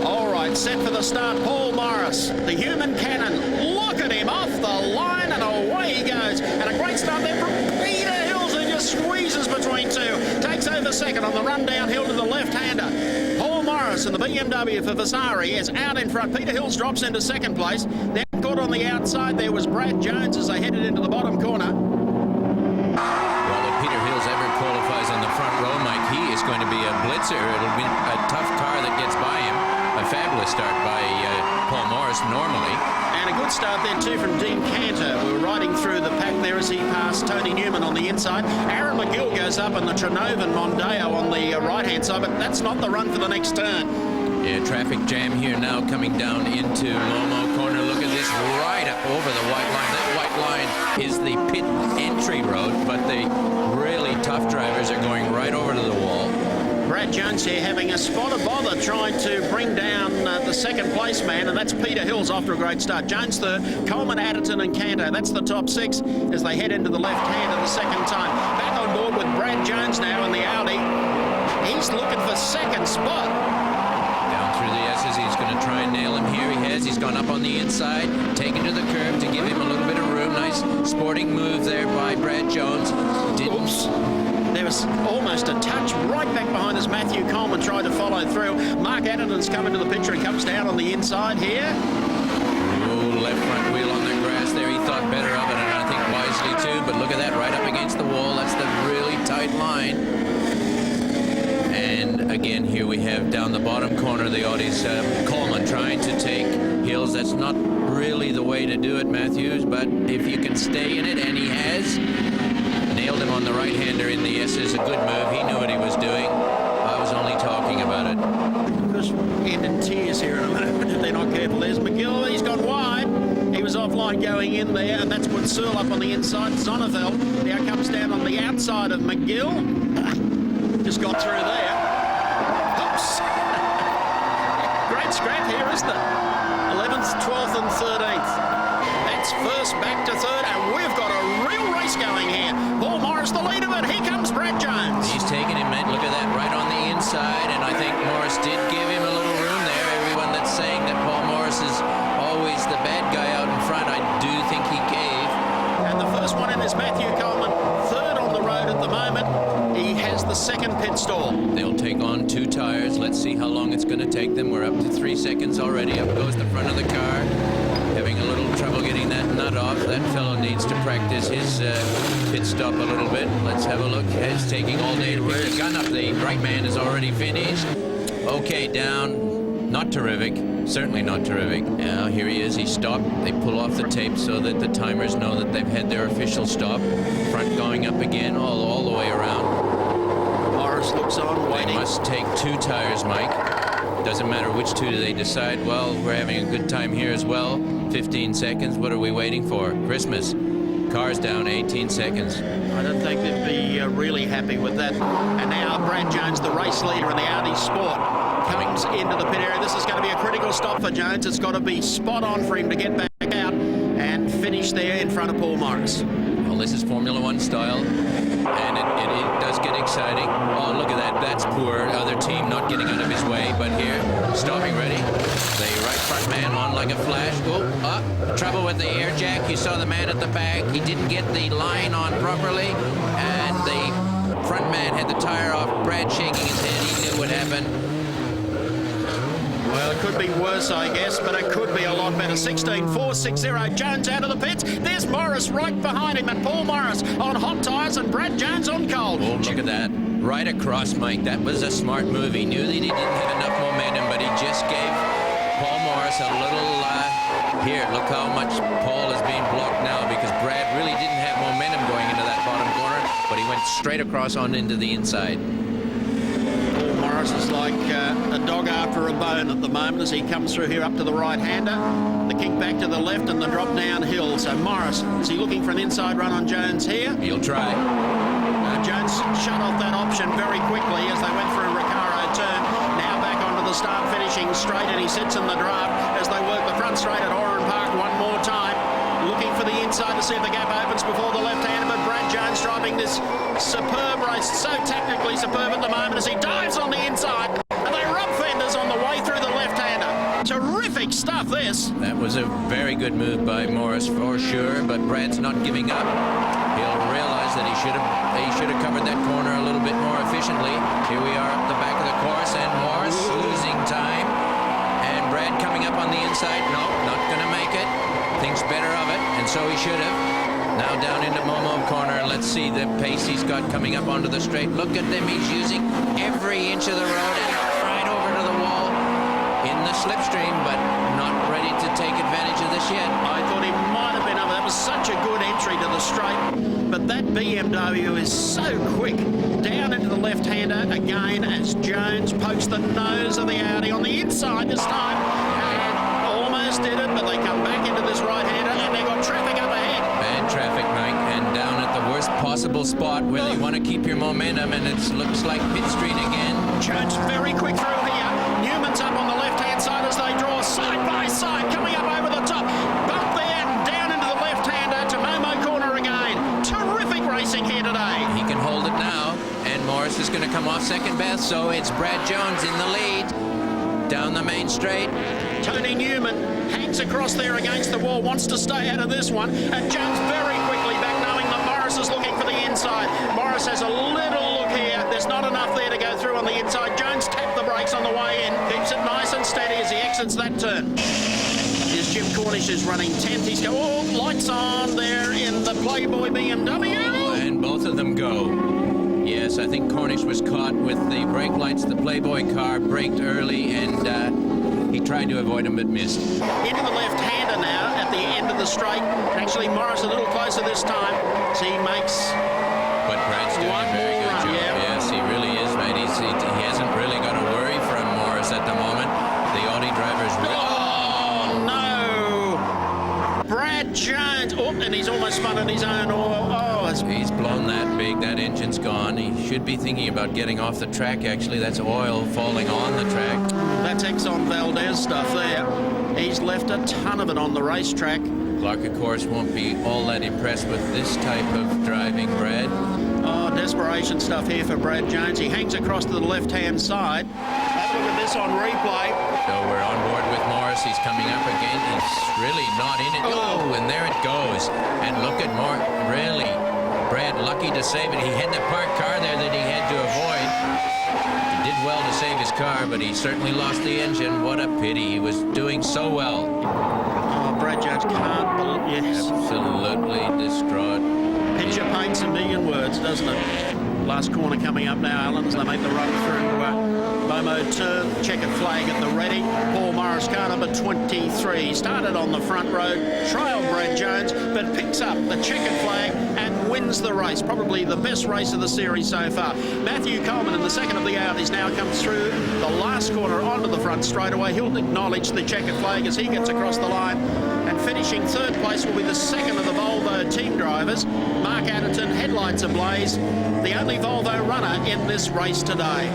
All right, set for the start, Paul Morris, the human cannon. Look at him off the line, and away he goes. And a great start there from Peter Hills, who just squeezes between two. Takes over second on the run downhill to the left-hander. Paul Morris and the BMW for Vasari is out in front. Peter Hills drops into second place. Then caught on the outside there was Brad Jones as they headed into the bottom corner. Well, if Peter Hills ever qualifies on the front row, Mike, he is going to be a blitzer. It'll be a tough car that gets by him. A fabulous start by Paul Morris normally. And a good start there too from Dean Cantor. We were riding through the pack there as he passed Tony Newman on the inside. Aaron McGill goes up in the Trenovan Mondeo on the right-hand side, but that's not the run for the next turn. Yeah, traffic jam here now coming down into Lomo corner. Look at this, right up over the white line. That white line is the pit entry road, but the really tough drivers are going right over to the wall. Brad Jones here having a spot of bother trying to bring down the second place man, and that's Peter Hills after a great start. Jones third, Coleman, Adderton and Canto. That's the top 6 as they head into the left hand of the second time. Back on board with Brad Jones now in the Audi. He's looking for second spot. Down through the S's, he's going to try and nail him here. He has. He's gone up on the inside, taken to the curb to give him a little bit of room. Nice sporting move there by Brad Jones. Oops. There was almost a touch right back behind as Matthew Coleman tried to follow through. Mark Adderton's come into the picture and comes down on the inside here. Oh, left front wheel on the grass there. He thought better of it, and I think wisely too. But look at that, right up against the wall. That's the really tight line. And again, here we have down the bottom corner the Audi's Coleman trying to take Hills. That's not really the way to do it, Matthews, but if you can stay in it, and he has. Nailed him on the right-hander in the S is a good move. He knew what he was doing. I was only talking about it. Just end in tears here in a moment if they're not careful. There's McGill. He's gone wide. He was offline going in there, and that's put Searle up on the inside. Sonneveld now comes down on the outside of McGill. Just got through there. Oops. Great scrap here, isn't it? 11th, 12th and 13th. That's first back to third, and we've got a real race going here. Paul Morris, the lead of it. Here comes Brad Jones. He's taking him, man. Look at that, right on the inside, and I think Morris did give him a little room there. Everyone that's saying that Paul Morris is always the bad guy out in front, I do think he gave. And the first one in is Matthew Coleman, third on the road at the moment. He has the second pit stall. They'll take on 2 tires. Let's see how long it's going to take them. We're up to 3 seconds already. Up goes the front of the car. Having a little trouble getting that nut off. That fellow needs to practice his pit stop a little bit. Let's have a look. It's taking all day to pick the gun up. The right man is already finished. Okay, down. Not terrific. Certainly not terrific. Now here he is. He stopped. They pull off the tape so that the timers know that they've had their official stop. Front going up again, all the way around. Morris looks on, waiting. They must take 2 tires, Mike. Doesn't matter which 2 they decide. Well, we're having a good time here as well. 15 seconds. What are we waiting for? Christmas. Cars down 18 seconds. I don't think they'd be really happy with that. And now Brad Jones, the race leader in the Audi Sport, comes into the pit area. This is going to be a critical stop for Jones. It's got to be spot on for him to get back out and finish there in front of Paul Morris. Well, this is Formula One style, and it does get exciting. Oh, look at that. That's poor. Other team not getting out of his way, but here, stopping ready. The right front man on like a flash. Oh, trouble with the air jack. You saw the man at the back. He didn't get the line on properly, and the front man had the tire off. Brad shaking his head. He knew what happened. Well, it could be worse, I guess, but it could be a lot better. 16.460. Jones out of the pits. There's Morris right behind him, and Paul Morris on hot tyres and Brad Jones on cold. Oh, look at that. Right across, Mike. That was a smart move. He knew that he didn't have enough momentum, but he just gave Paul Morris a little... Here, look how much Paul is being blocked now, because Brad really didn't have momentum going into that bottom corner, but he went straight across on into the inside. Paul Morris is like a dog after a bone at the moment as he comes through here up to the right-hander. The kick back to the left and the drop downhill. So Morris, is he looking for an inside run on Jones here? He'll try. Jones shut off that option very quickly as they went through Recaro turn. Now back onto the start, finishing straight, and he sits in the draft as they work the front straight at Oran Park one more time. Looking for the inside to see if the gap opens before the left-hander, but Brad Jones driving this superb race, so technically superb at the moment as he dives on the inside, and they rub fenders on the way through the left-hander. Terrific stuff, this. That was a very good move by Morris for sure, but Brad's not giving up. He'll realize that he should have covered that corner a little bit more efficiently. Here we are at the back of the course, and Morris losing time, and Brad coming up on the inside. No, not going to make it. Thinks better of it, and so he should have. Now down into Momo corner, and let's see the pace he's got coming up onto the straight. Look at him, he's using every inch of the road and right over to the wall in the slipstream, but not ready to take advantage of this yet. I thought he might have been up. That was such a good entry to the straight, but that BMW is so quick. Down into the left-hander again as Jones pokes the nose of the Audi on the inside this time, and almost did it, but they come back into this right-hander, and they've got traffic up ahead. Bad traffic, Mike, and down at the worst possible spot where you want to keep your momentum, and it looks like pit street again. Jones very quick through here. Newman's up on the left-hand side as they draw side by side, coming up over the top. Bump there and down into the left-hander to Momo corner again. Terrific racing here today. He can hold it now, and Morris is going to come off second best, so it's Brad Jones in the lead. Down the main straight. Tony Newman hangs across there against the wall, wants to stay out of this one, and Jones very quickly back, knowing that Morris is looking for the inside. Morris has a little look here. There's not enough there to go through on the inside. Jones tapped the brakes on the way in, keeps it nice and steady as he exits that turn. Here's Jim Cornish is running 10th. He's going, oh, lights on there in the Playboy BMW. And both of them go. Yes, I think Cornish was caught with the brake lights. The Playboy car braked early, and he tried to avoid him but missed. Into the left-hander now at the end of the straight. Actually, Morris a little closer this time. So he makes... But Brad's doing a very good job. Yeah. Yes, he really is, mate. He hasn't really got to worry from Morris at the moment. The Audi driver's really... Oh, no! Brad Jones. Oh, and he's almost spun on his own. He's blown that big. That engine's gone. He should be thinking about getting off the track, actually. That's oil falling on the track. That's Exxon Valdez stuff there. He's left a ton of it on the racetrack. Clark, of course, won't be all that impressed with this type of driving, Brad. Oh, desperation stuff here for Brad Jones. He hangs across to the left-hand side. Have a look at this on replay. So we're on board with Morris. He's coming up again. He's really not in it. Oh, and there it goes. And look at Morris. Really, Brad lucky to save it. He had the parked car there that he had to avoid. He did well to save his car, but he certainly lost the engine. What a pity. He was doing so well. Oh, Brad Jones can't believe... Yes. Absolutely distraught. Picture paints a million words, doesn't it? Last corner coming up now, Allan, as they make the run through Momo turn. Checkered flag at the ready. Paul Morris, car number 23. Started on the front road, trailed Brad Jones, but picks up the checkered flag and wins the race. Probably the best race of the series so far. Matthew Coleman in the second of the Audis now comes through the last corner onto the front straightaway. He'll acknowledge the checkered flag as he gets across the line. And finishing third place will be the second of the Volvo team drivers, Mark Adderton, headlights ablaze, the only Volvo runner in this race today.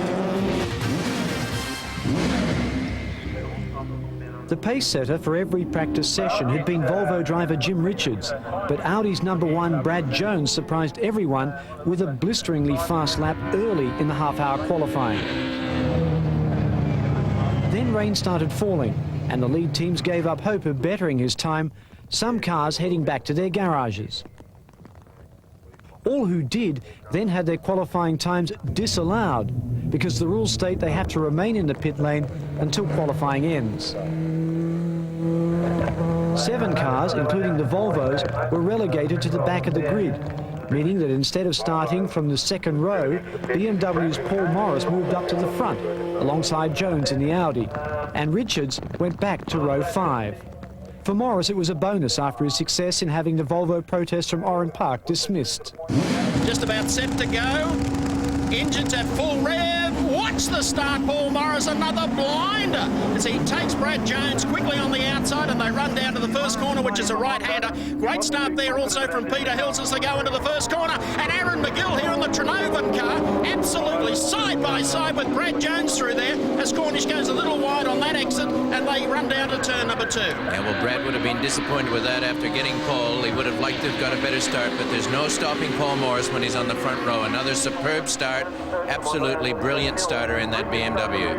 The pace setter for every practice session had been Volvo driver Jim Richards, but Audi's #1 Brad Jones surprised everyone with a blisteringly fast lap early in the half-hour qualifying. Then rain started falling, and the lead teams gave up hope of bettering his time, some cars heading back to their garages. All who did then had their qualifying times disallowed because the rules state they have to remain in the pit lane until qualifying ends. 7 cars, including the Volvos, were relegated to the back of the grid, meaning that instead of starting from the second row, BMW's Paul Morris moved up to the front, alongside Jones in the Audi, and Richards went back to row 5. For Morris, it was a bonus after his success in having the Volvo protest from Oran Park dismissed. Just about set to go. Engines at full rev. Watch the start, Paul Morris, another blinder as he takes Brad Jones quickly on the outside and they run down to the first corner, which is a right-hander. Great start there also from Peter Hills as they go into the first corner. And Aaron McGill here in the Trinovan car, absolutely side by side with Brad Jones through there as Cornish goes a little wide on that exit and they run down to turn number 2. Yeah, well, Brad would have been disappointed with that after getting pole. He would have liked to have got a better start, but there's no stopping Paul Morris when he's on the front row. Another superb start, absolutely brilliant starter in that BMW.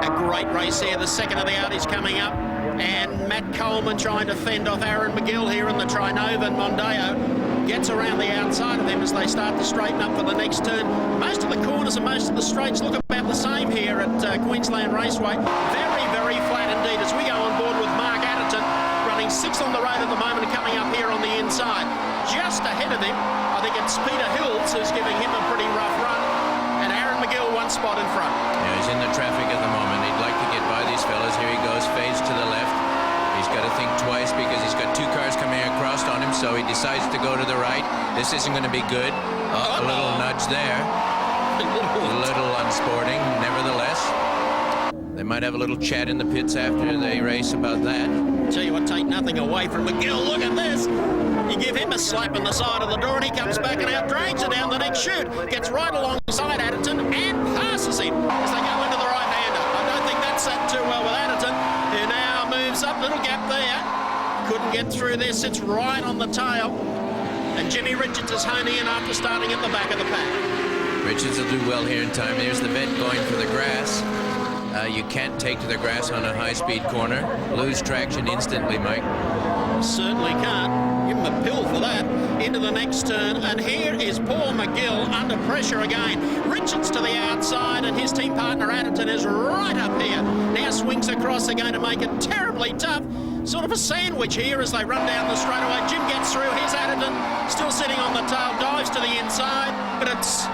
A great race here, the second of the Audis coming up, and Matt Coleman trying to fend off Aaron McGill here in the Trinovan Mondeo. Gets around the outside of them as they start to straighten up for the next turn. Most of the corners and most of the straights look about the same here at Queensland Raceway. Very, very flat indeed as we go on board with Mark Adderton, running 6th on the road at the moment and coming up here on the inside. Just ahead of him, I think it's Peter Hills who's giving him a pretty rough run, and Aaron McGill 1 spot in front. Yeah, he's in the traffic at the moment. He'd like to get by these fellas. Here he goes, fades to the left. He's got to think twice because he's got 2 cars coming across on him, so he decides to go to the right. This isn't going to be good. A little nudge there. A little unsporting, nevertheless. They might have a little chat in the pits after they race about that. Tell you what, take nothing away from McGill. Look at this. You give him a slap in the side of the door and he comes back and out drags it down the next chute. Gets right alongside Adderton and passes him as they go into the right-hander. I don't think that sat too well with Adderton, who now moves up, little gap there. Couldn't get through there, sits right on the tail. And Jimmy Richards is honing in after starting at the back of the pack. Richards will do well here in time. There's the vet going for the grass. You can't take to the grass on a high-speed corner. Lose traction instantly, Mike. Certainly can't. Give him a pill for that. Into the next turn, and here is Paul McGill under pressure again. Richards to the outside, and his team partner Adderton is right up here. Now swings across. They're going to make it terribly tough. Sort of a sandwich here as they run down the straightaway. Jim gets through. Here's Adderton, still sitting on the tail, dives to the inside, but it's...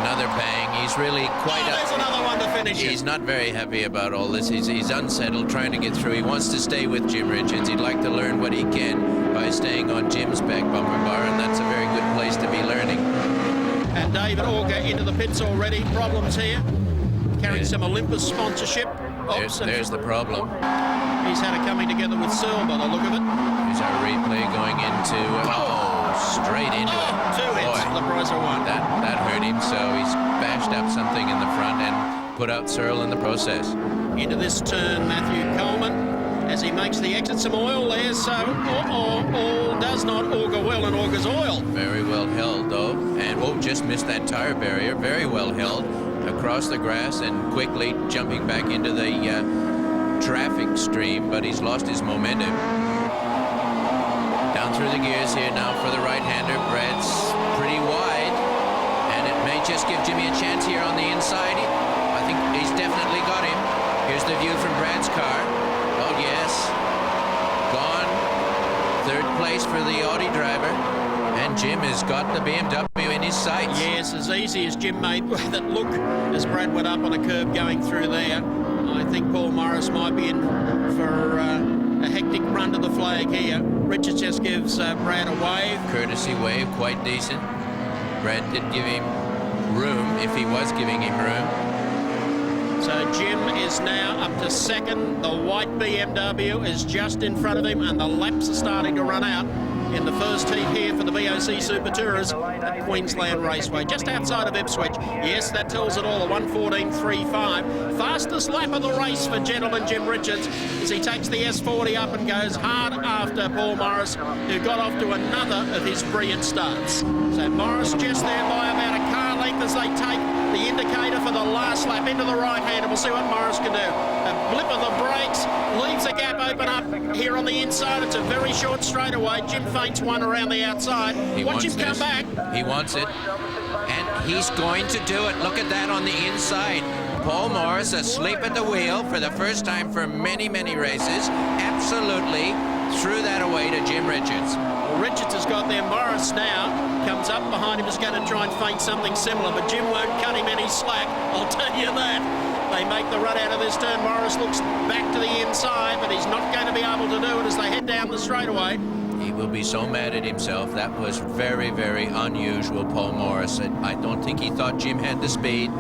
Another bang. He's really quite... there's another one to finish it. He's not very happy about all this. He's unsettled, trying to get through. He wants to stay with Jim Richards. He'd like to learn what he can by staying on Jim's back bumper bar, and that's a very good place to be learning. And David Auger into the pits already. Problems here. Carrying some Olympus sponsorship. There's the problem. He's had a coming together with Searle by the look of it. Here's our replay going into... straight into it. 2 hits for the price of 1. That hurt him, so he's bashed up something in the front and put out Searle in the process. Into this turn, Matthew Coleman, as he makes the exit. Some oil there, so all does not augur well and augurs oil. Very well held, though. And, just missed that tire barrier. Very well held across the grass and quickly jumping back into the traffic stream, but he's lost his momentum. Down through the gears here now for the right-hander. Brad's pretty wide, and it may just give Jimmy a chance here on the inside. I think he's definitely got him. Here's the view from Brad's car. Oh, yes. Gone. 3rd place for the Audi driver, and Jim has got the BMW in his sights. Yes, as easy as Jim made that look as Brad went up on a curb going through there. I think Paul Morris might be in for a hectic run to the flag here. Richards just gives Brad a wave. Courtesy wave, quite decent. Brad did give him room, if he was giving him room. So Jim is now up to 2nd. The white BMW is just in front of him, and the laps are starting to run out in the first heat here for the BOC Super Tourers at Queensland Raceway, just outside of Ipswich. Yes, that tells it all, a 1:14.35. Fastest lap of the race for gentleman Jim Richards as he takes the S40 up and goes hard after Paul Morris, who got off to another of his brilliant starts. So Morris just there by about a car length as they take the indicator for the last lap into the right hand, and we'll see what Morris can do. A blip of the brakes leaves a gap open up here on the inside. It's a very short straightaway. Jim feints one around the outside. Watch him come back. He wants it. And he's going to do it. Look at that on the inside. Paul Morris asleep at the wheel for the first time for many, many races. Absolutely threw that away to Jim Richards. Well, Richards has got there. Morris now comes up behind him, is going to try and feint something similar, but Jim won't cut him any slack, I'll tell you that. They make the run out of this turn. Morris looks back to the inside, but he's not going to be able to do it as they head down the straightaway. He will be so mad at himself. That was very, very unusual, Paul Morris. I don't think he thought Jim had the speed,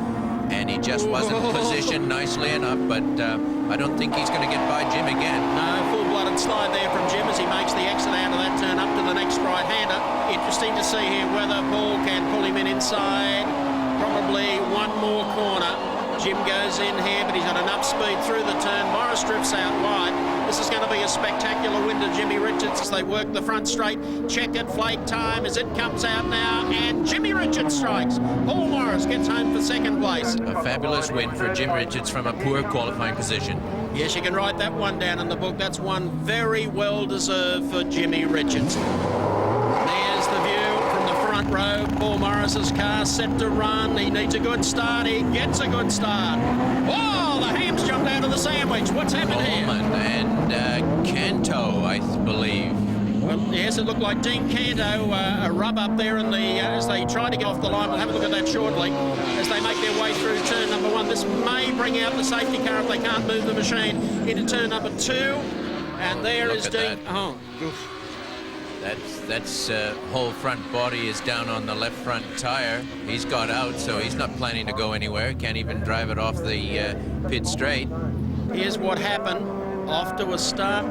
and he just wasn't positioned nicely enough, but I don't think he's going to get by Jim again. No, full-blooded slide there from Jim as he makes the exit out of that turn up to the next right-hander. Interesting to see here whether Paul can pull him in inside. Probably one more corner. Jim goes in here, but he's got enough speed through the turn. Morris drifts out wide. This is going to be a spectacular win to Jimmy Richards as they work the front straight. Checkered flake time as it comes out now, and Jimmy Richards strikes. Paul Morris gets home for second place. A fabulous win for Jim Richards from a poor qualifying position. Yes, you can write that one down in the book. That's one very well deserved for Jimmy Richards. There's the view from the front row. Paul Morris's car set to run. He needs a good start. He gets a good start. Whoa, the hams jumped out of the sandwich. What's happened here? Coleman and Canto, I believe. Well, yes, it looked like Dean Canto, a rub up there in the as they try to get off the line. We'll have a look at that shortly as they make their way through turn number one. This may bring out the safety car if they can't move the machine into turn number two. And there is Dean. Oh, oof. That's whole front body is down on the left front tire. He's got out, so he's not planning to go anywhere. Can't even drive it off the pit straight. Here's what happened. Off to a start.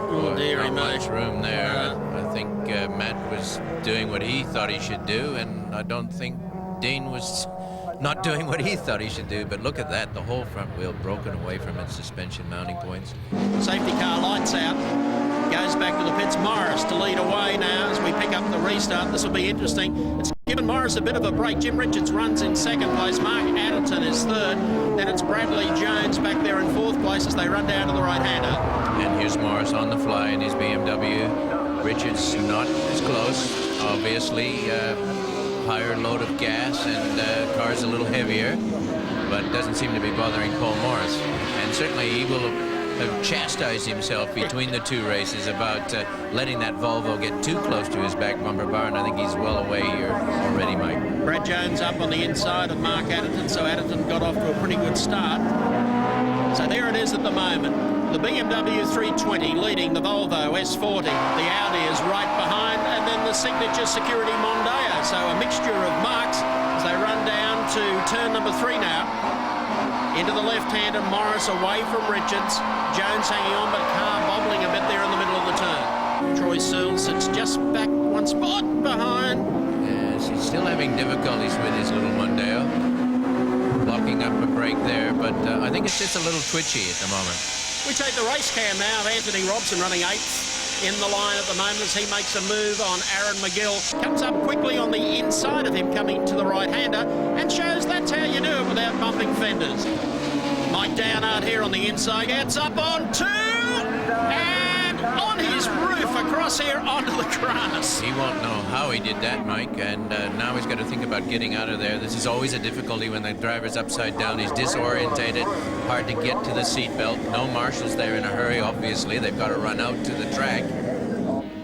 Oh, dearie me. Not much room there. I think Matt was doing what he thought he should do, and I don't think Dean was not doing what he thought he should do. But look at that, the whole front wheel broken away from its suspension mounting points. Safety car lights out. Goes back to the pits. Morris to lead away now as we pick up the restart. This will be interesting. It's given Morris a bit of a break. Jim Richards runs in second place. Mark Addington is third. Then it's Bradley Jones back there in fourth place as they run down to the right-hander. And here's Morris on the fly in his BMW. Richards not as close, obviously. Higher load of gas, and car's a little heavier, but doesn't seem to be bothering Paul Morris. And certainly he will have chastised himself between the two races about letting that Volvo get too close to his back bumper bar, and I think he's well away here already, Mike. Brad Jones up on the inside of Mark Addington, so Addington got off to a pretty good start. So there it is at the moment. The BMW 320 leading the Volvo S40. The Audi is right behind, and then the signature security Mondeo. So a mixture of marks as they run down to turn number 3 now. Into the left-hander, Morris away from Richards. Jones hanging on, but car bobbling a bit there in the middle of the turn. Troy Searle sits just back one spot behind. Yes, he's still having difficulties with his little Mondeo. Blocking up a break there, but I think it's just a little twitchy at the moment. We take the race cam now of Anthony Robson running 8th in the line at the moment as he makes a move on Aaron McGill. Comes up quickly on the inside of him coming to the right-hander and shows that's how you do it without bumping fenders. Mike Downard here on the inside gets up on 2 and on his roof across here onto the grass. He won't know how he did that, Mike, and now he's got to think about getting out of there. This is always a difficulty when the driver's upside down. He's disorientated, hard to get to the seatbelt. No marshals there in a hurry, obviously. They've got to run out to the track.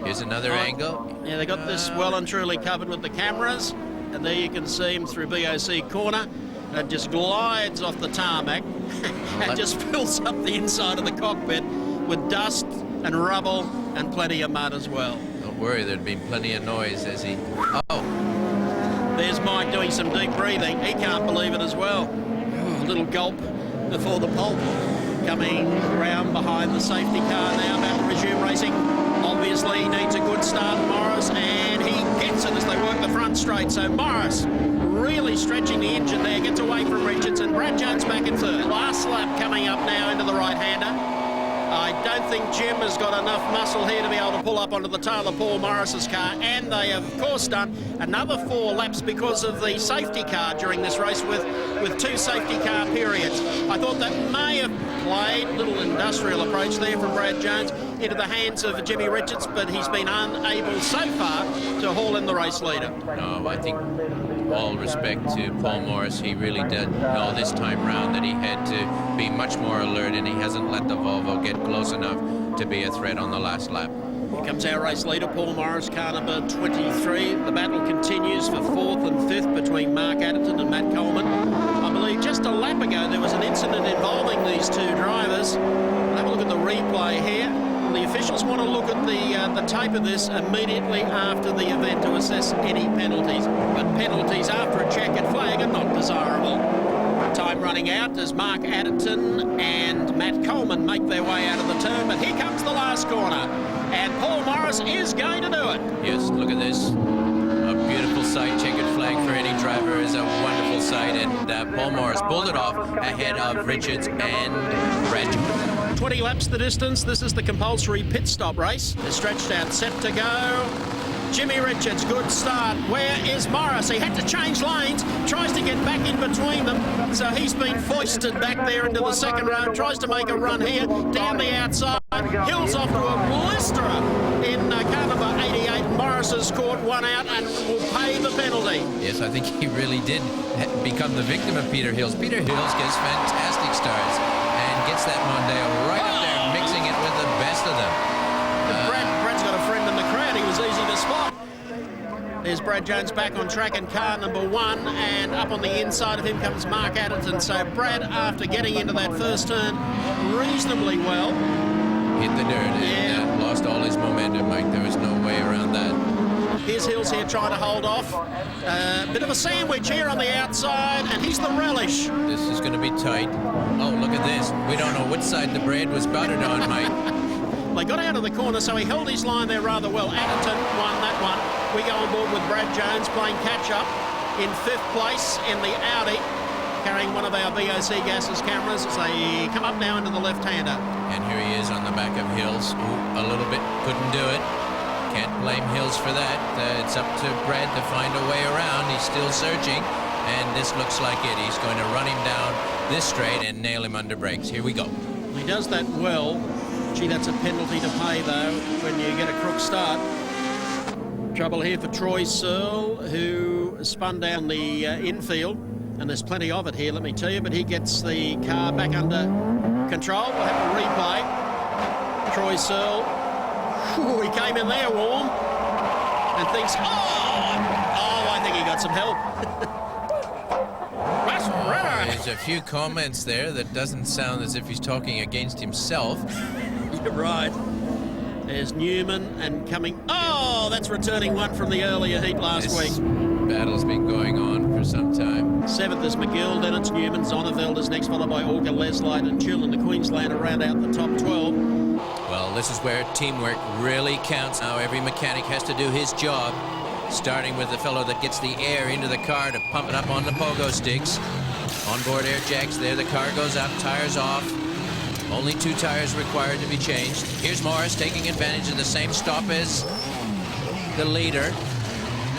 Here's another angle. Yeah, they got this well and truly covered with the cameras, and there you can see him through BOC corner. And it just glides off the tarmac and just fills up the inside of the cockpit with dust and rubble and plenty of mud as well. Don't worry, there'd been plenty of noise as he... Oh! There's Mike doing some deep breathing. He can't believe it as well. A little gulp before the pulp. Coming around behind the safety car now, about to resume racing. Obviously, he needs a good start, Morris, and he gets it as they work the front straight. So Morris really stretching the engine there, gets away from Richards, and Brad Jones back in third. Last lap coming up now into the right-hander. I don't think Jim has got enough muscle here to be able to pull up onto the tail of Paul Morris's car, and they have, of course, done another 4 laps because of the safety car during this race with 2 safety car periods. I thought that may have played. Little industrial approach there from Brad Jones into the hands of Jimmy Richards, but he's been unable so far to haul in the race leader. No, I think all respect to Paul Morris. He really did know this time round that he had to be much more alert, and he hasn't let the Volvo get close enough to be a threat on the last lap. Here comes our race leader, Paul Morris, car number 23. The battle continues for 4th and 5th between Mark Adderton and Matt Coleman. I believe just a lap ago there was an incident involving these two drivers. We'll have a look at the replay here. The officials want to look at the tape of this immediately after the event to assess any penalties. But penalties after a checkered flag are not desirable. Time running out as Mark Adderton and Matt Coleman make their way out of the turn. But here comes the last corner. And Paul Morris is going to do it. Yes, look at this. A beautiful sight. Checkered flag for any driver is a wonderful sight. And Paul Morris pulled it off ahead of Richards and Brad. 20 laps the distance. This is the compulsory pit stop race. They're stretched out, set to go. Jimmy Richards, good start. Where is Morris? He had to change lanes, tries to get back in between them, so he's been foisted back there into the second row, tries to make a run here, down the outside. Hill's off to a blisterer in car number 88. Morris has caught one out and will pay the penalty. Yes, I think he really did become the victim of Peter Hills. Peter Hills gets fantastic starts and gets that Mondeo right up there, mixing it with the best of them. Brad's got a friend in the crowd. He was easy to spot. There's Brad Jones back on track in car number 1, and up on the inside of him comes Mark Adderton. So Brad, after getting into that first turn reasonably well, hit the dirt and lost all his momentum, Mike. There was no way around that. Here's Hills here trying to hold off. Bit of a sandwich here on the outside, and he's the relish. This is going to be tight. Oh, look at this. We don't know which side the bread was buttered on, Mike. They got out of the corner, so he held his line there rather well. Adderton won that one. We go on board with Brad Jones playing catch-up in 5th place in the Audi, carrying one of our BOC gases cameras as they come up now into the left-hander. And here he is on the back of Hills, who a little bit couldn't do it. Can't blame Hills for that. It's up to Brad to find a way around. He's still searching, and this looks like it. He's going to run him down this straight and nail him under brakes. Here we go. He does that well. Gee, that's a penalty to pay, though, when you get a crook start. Trouble here for Troy Searle, who spun down the infield, and there's plenty of it here, let me tell you, but he gets the car back under control. We'll have a replay. Troy Searle, he came in there warm, and thinks, I think he got some help. There's a few comments there that doesn't sound as if he's talking against himself. You're right. There's Newman and coming. Oh, that's returning one from the earlier heat last week. Battle's been going on for some time. 7th is McGill, then it's Newman. Zonneveld is next, followed by Orca, Leslight and Chill, and the Queenslander round out the top 12. Well, this is where teamwork really counts now. Every mechanic has to do his job, starting with the fellow that gets the air into the car to pump it up on the pogo sticks. Onboard air jacks there, the car goes up, tires off. Only 2 tires required to be changed. Here's Morris taking advantage of the same stop as the leader.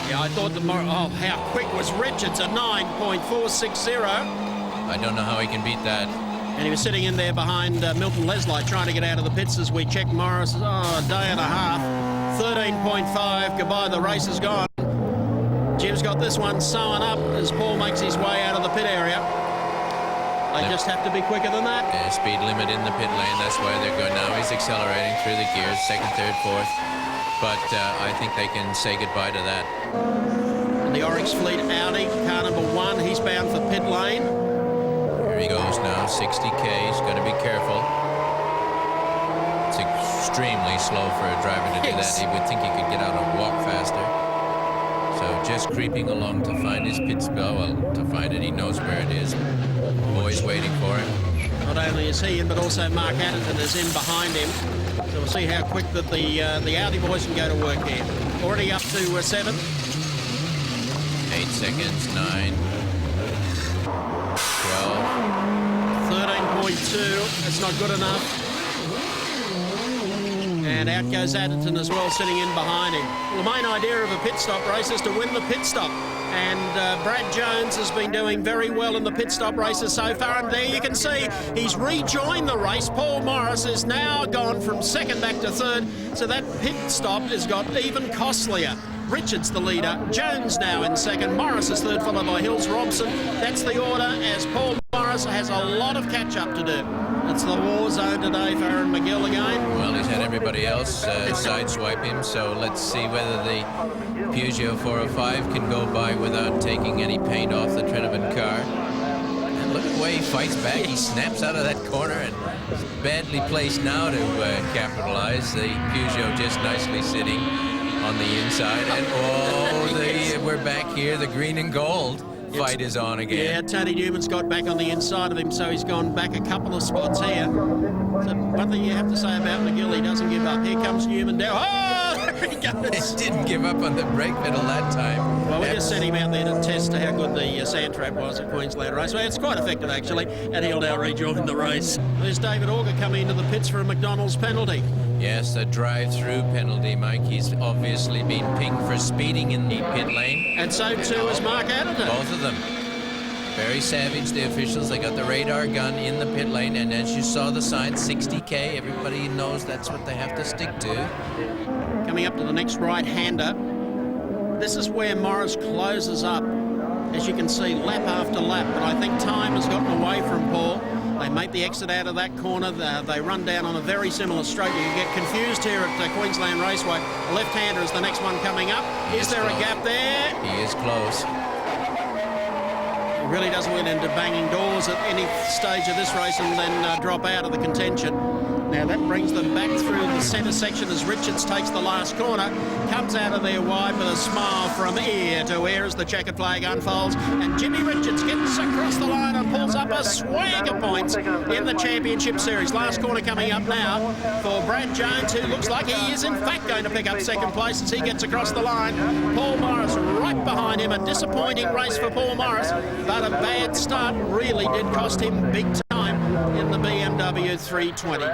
Yeah, I thought how quick was Richards, a 9.460. I don't know how he can beat that. And he was sitting in there behind Milton Leslight trying to get out of the pits as we check Morris. A day and a half. 13.5. Goodbye, the race is gone. Jim's got this one sewn up as Paul makes his way out of the pit area. They just have to be quicker than that. Yeah, speed limit in the pit lane, that's why they're going now. He's accelerating through the gears, 2nd, 3rd, 4th. But I think they can say goodbye to that. And the Oryx Fleet Audi, car number 1, he's bound for pit lane. Here he goes now, 60K, he's got to be careful. It's extremely slow for a driver to do that. He would think he could get out and walk faster. So just creeping along to find his pit spell. Well, to find it, he knows where it is. Boys waiting for him. Not only is he in, but also Mark Adderton is in behind him. So we'll see how quick that the Audi boys can go to work here. Already up to 7. 8 seconds, 9, 12. 13.2. That's not good enough. And out goes Adderton as well, sitting in behind him. Well, the main idea of a pit stop race is to win the pit stop. And Brad Jones has been doing very well in the pit stop races so far. And there you can see he's rejoined the race. Paul Morris is now gone from second back to third. So that pit stop has got even costlier. Richards the leader, Jones now in second, Morris is third, followed by Hills Robson. That's the order, as Paul Morris has a lot of catch-up to do. It's the war zone today for Aaron McGill again. Well, he's had everybody else sideswipe him, so let's see whether the Peugeot 405 can go by without taking any paint off the Trinidad car. And look at the way he fights back. He snaps out of that corner and is badly placed now to capitalize. The Peugeot just nicely sitting on the inside, and we're back here. The green and gold fight is on again. Yeah, Tony Newman's got back on the inside of him, so he's gone back a couple of spots here. So one thing you have to say about McGill, he doesn't give up. Here comes Newman down. Oh, there he goes. He didn't give up on the brake pedal that time. Well, we just sent him out there to test how good the sand trap was at Queensland Raceway. It's quite effective, actually, and he'll now rejoin the race. There's David Auger coming into the pits for a McDonald's penalty. Yes, a drive-through penalty, Mike. He's obviously been pinged for speeding in the pit lane. And so too is Mark Adderton. Both of them. Very savage, the officials. They got the radar gun in the pit lane, and as you saw the sign, 60K, everybody knows that's what they have to stick to. Coming up to the next right-hander. This is where Morris closes up, as you can see, lap after lap, but I think time has gotten away from Paul. They make the exit out of that corner. They run down on a very similar straight. You get confused here at Queensland Raceway. A left-hander is the next one coming up. Is there a gap there? He is close. He really doesn't went into banging doors at any stage of this race and then drop out of the contention. Now that brings them back through the centre section as Richards takes the last corner, comes out of there wide with a smile from ear to ear as the checkered flag unfolds, and Jimmy Richards gets across the line and pulls up a swag of points in the Championship Series. Last corner coming up now for Brad Jones, who looks like he is in fact going to pick up second place as he gets across the line. Paul Morris right behind him. A disappointing race for Paul Morris, but a bad start really did cost him big time in the BMW 320.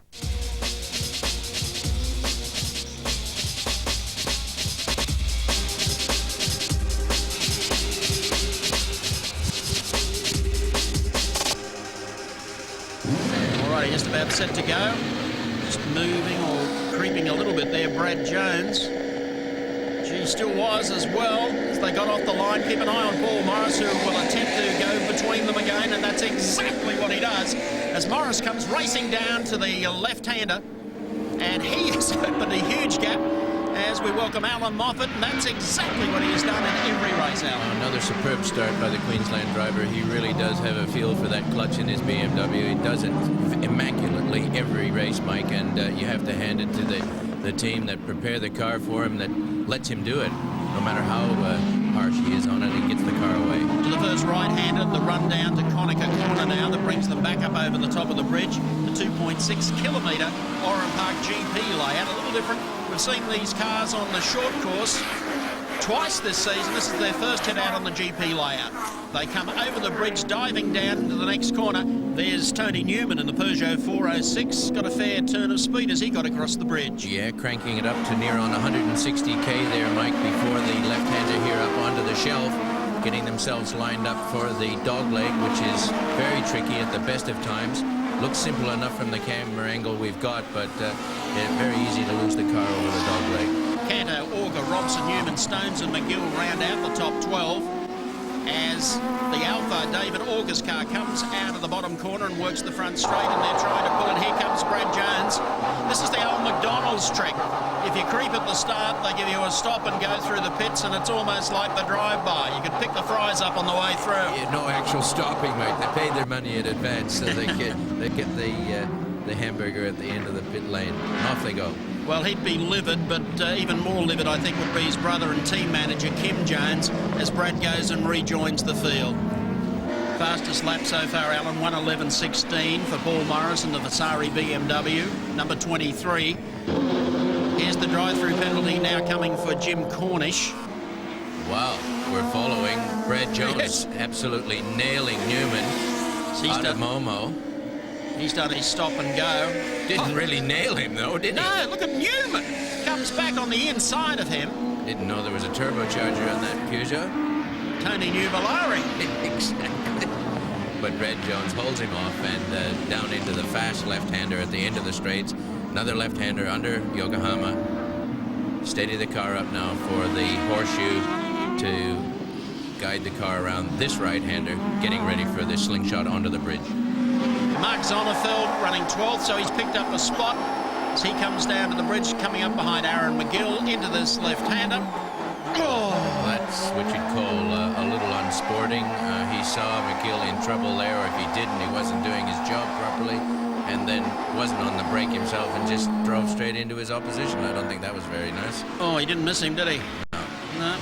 Just about set to go. Just moving or creeping a little bit there, Brad Jones. She still was as well as they got off the line. Keep an eye on Paul Morris, who will attempt to go between them again, and that's exactly what he does. As Morris comes racing down to the left-hander, and he has opened a huge gap as we welcome Allan Moffat, and that's exactly what he has done in every race, Allan. Another superb start by the Queensland driver. He really does have a feel for that clutch in his BMW. He does it immaculately every race, Mike, and you have to hand it to the team that prepare the car for him, that lets him do it. No matter how harsh he is on it, he gets the car away. To the first right-hander, the run down to Conica Corner now that brings them back up over the top of the bridge. The 2.6 kilometre Oran Park GP layout, a little different. We've seen these cars on the short course twice this season. This is their first hit out on the GP layout. They come over the bridge, diving down into the next corner. There's Tony Newman in the Peugeot 406. Got a fair turn of speed as he got across the bridge. Yeah, cranking it up to near on 160k there, Mike, before the left-hander here up onto the shelf, getting themselves lined up for the dogleg, which is very tricky at the best of times. Looks simple enough from the camera angle we've got, but very easy to lose the car over the dogleg. Canto, Auger, Robson, Newman, Stones and McGill round out the top 12 as the Alpha David Auger's car comes out of the bottom corner and works the front straight, and they're trying to pull it. Here comes Brad Jones. This is the old McDonald's trick. If you creep at the start, they give you a stop and go through the pits, and it's almost like the drive-by. You can pick the fries up on the way through. Yeah, no actual stopping, mate. They paid their money in advance, so they get the hamburger at the end of the pit lane. Off they go. Well, he'd be livid, but even more livid, I think, would be his brother and team manager, Kim Jones, as Brad goes and rejoins the field. Fastest lap so far, Allan, 1:11.16 for Paul Morris in the Vasari BMW, number 23. Here's the drive-through penalty now coming for Jim Cornish. Wow, we're following Brad Jones, Yes. absolutely nailing Newman out of Momo. He's done his stop and go. Didn't really nail him, though, did he? No, look at Newman. Comes back on the inside of him. Didn't know there was a turbocharger on that Peugeot. Tony Nuvolari. Exactly. But Brad Jones holds him off and down into the fast left-hander at the end of the straights. Another left-hander under Yokohama. Steady the car up now for the horseshoe to guide the car around this right-hander, getting ready for the slingshot onto the bridge. Mark Zonnefeld running 12th, so he's picked up a spot as he comes down to the bridge, coming up behind Aaron McGill into this left-hander. Oh. That's what you'd call a little unsporting. He saw McGill in trouble there, or if he didn't, he wasn't doing his job properly, and then wasn't on the brake himself and just drove straight into his opposition. I don't think that was very nice. Oh, he didn't miss him, did he? No.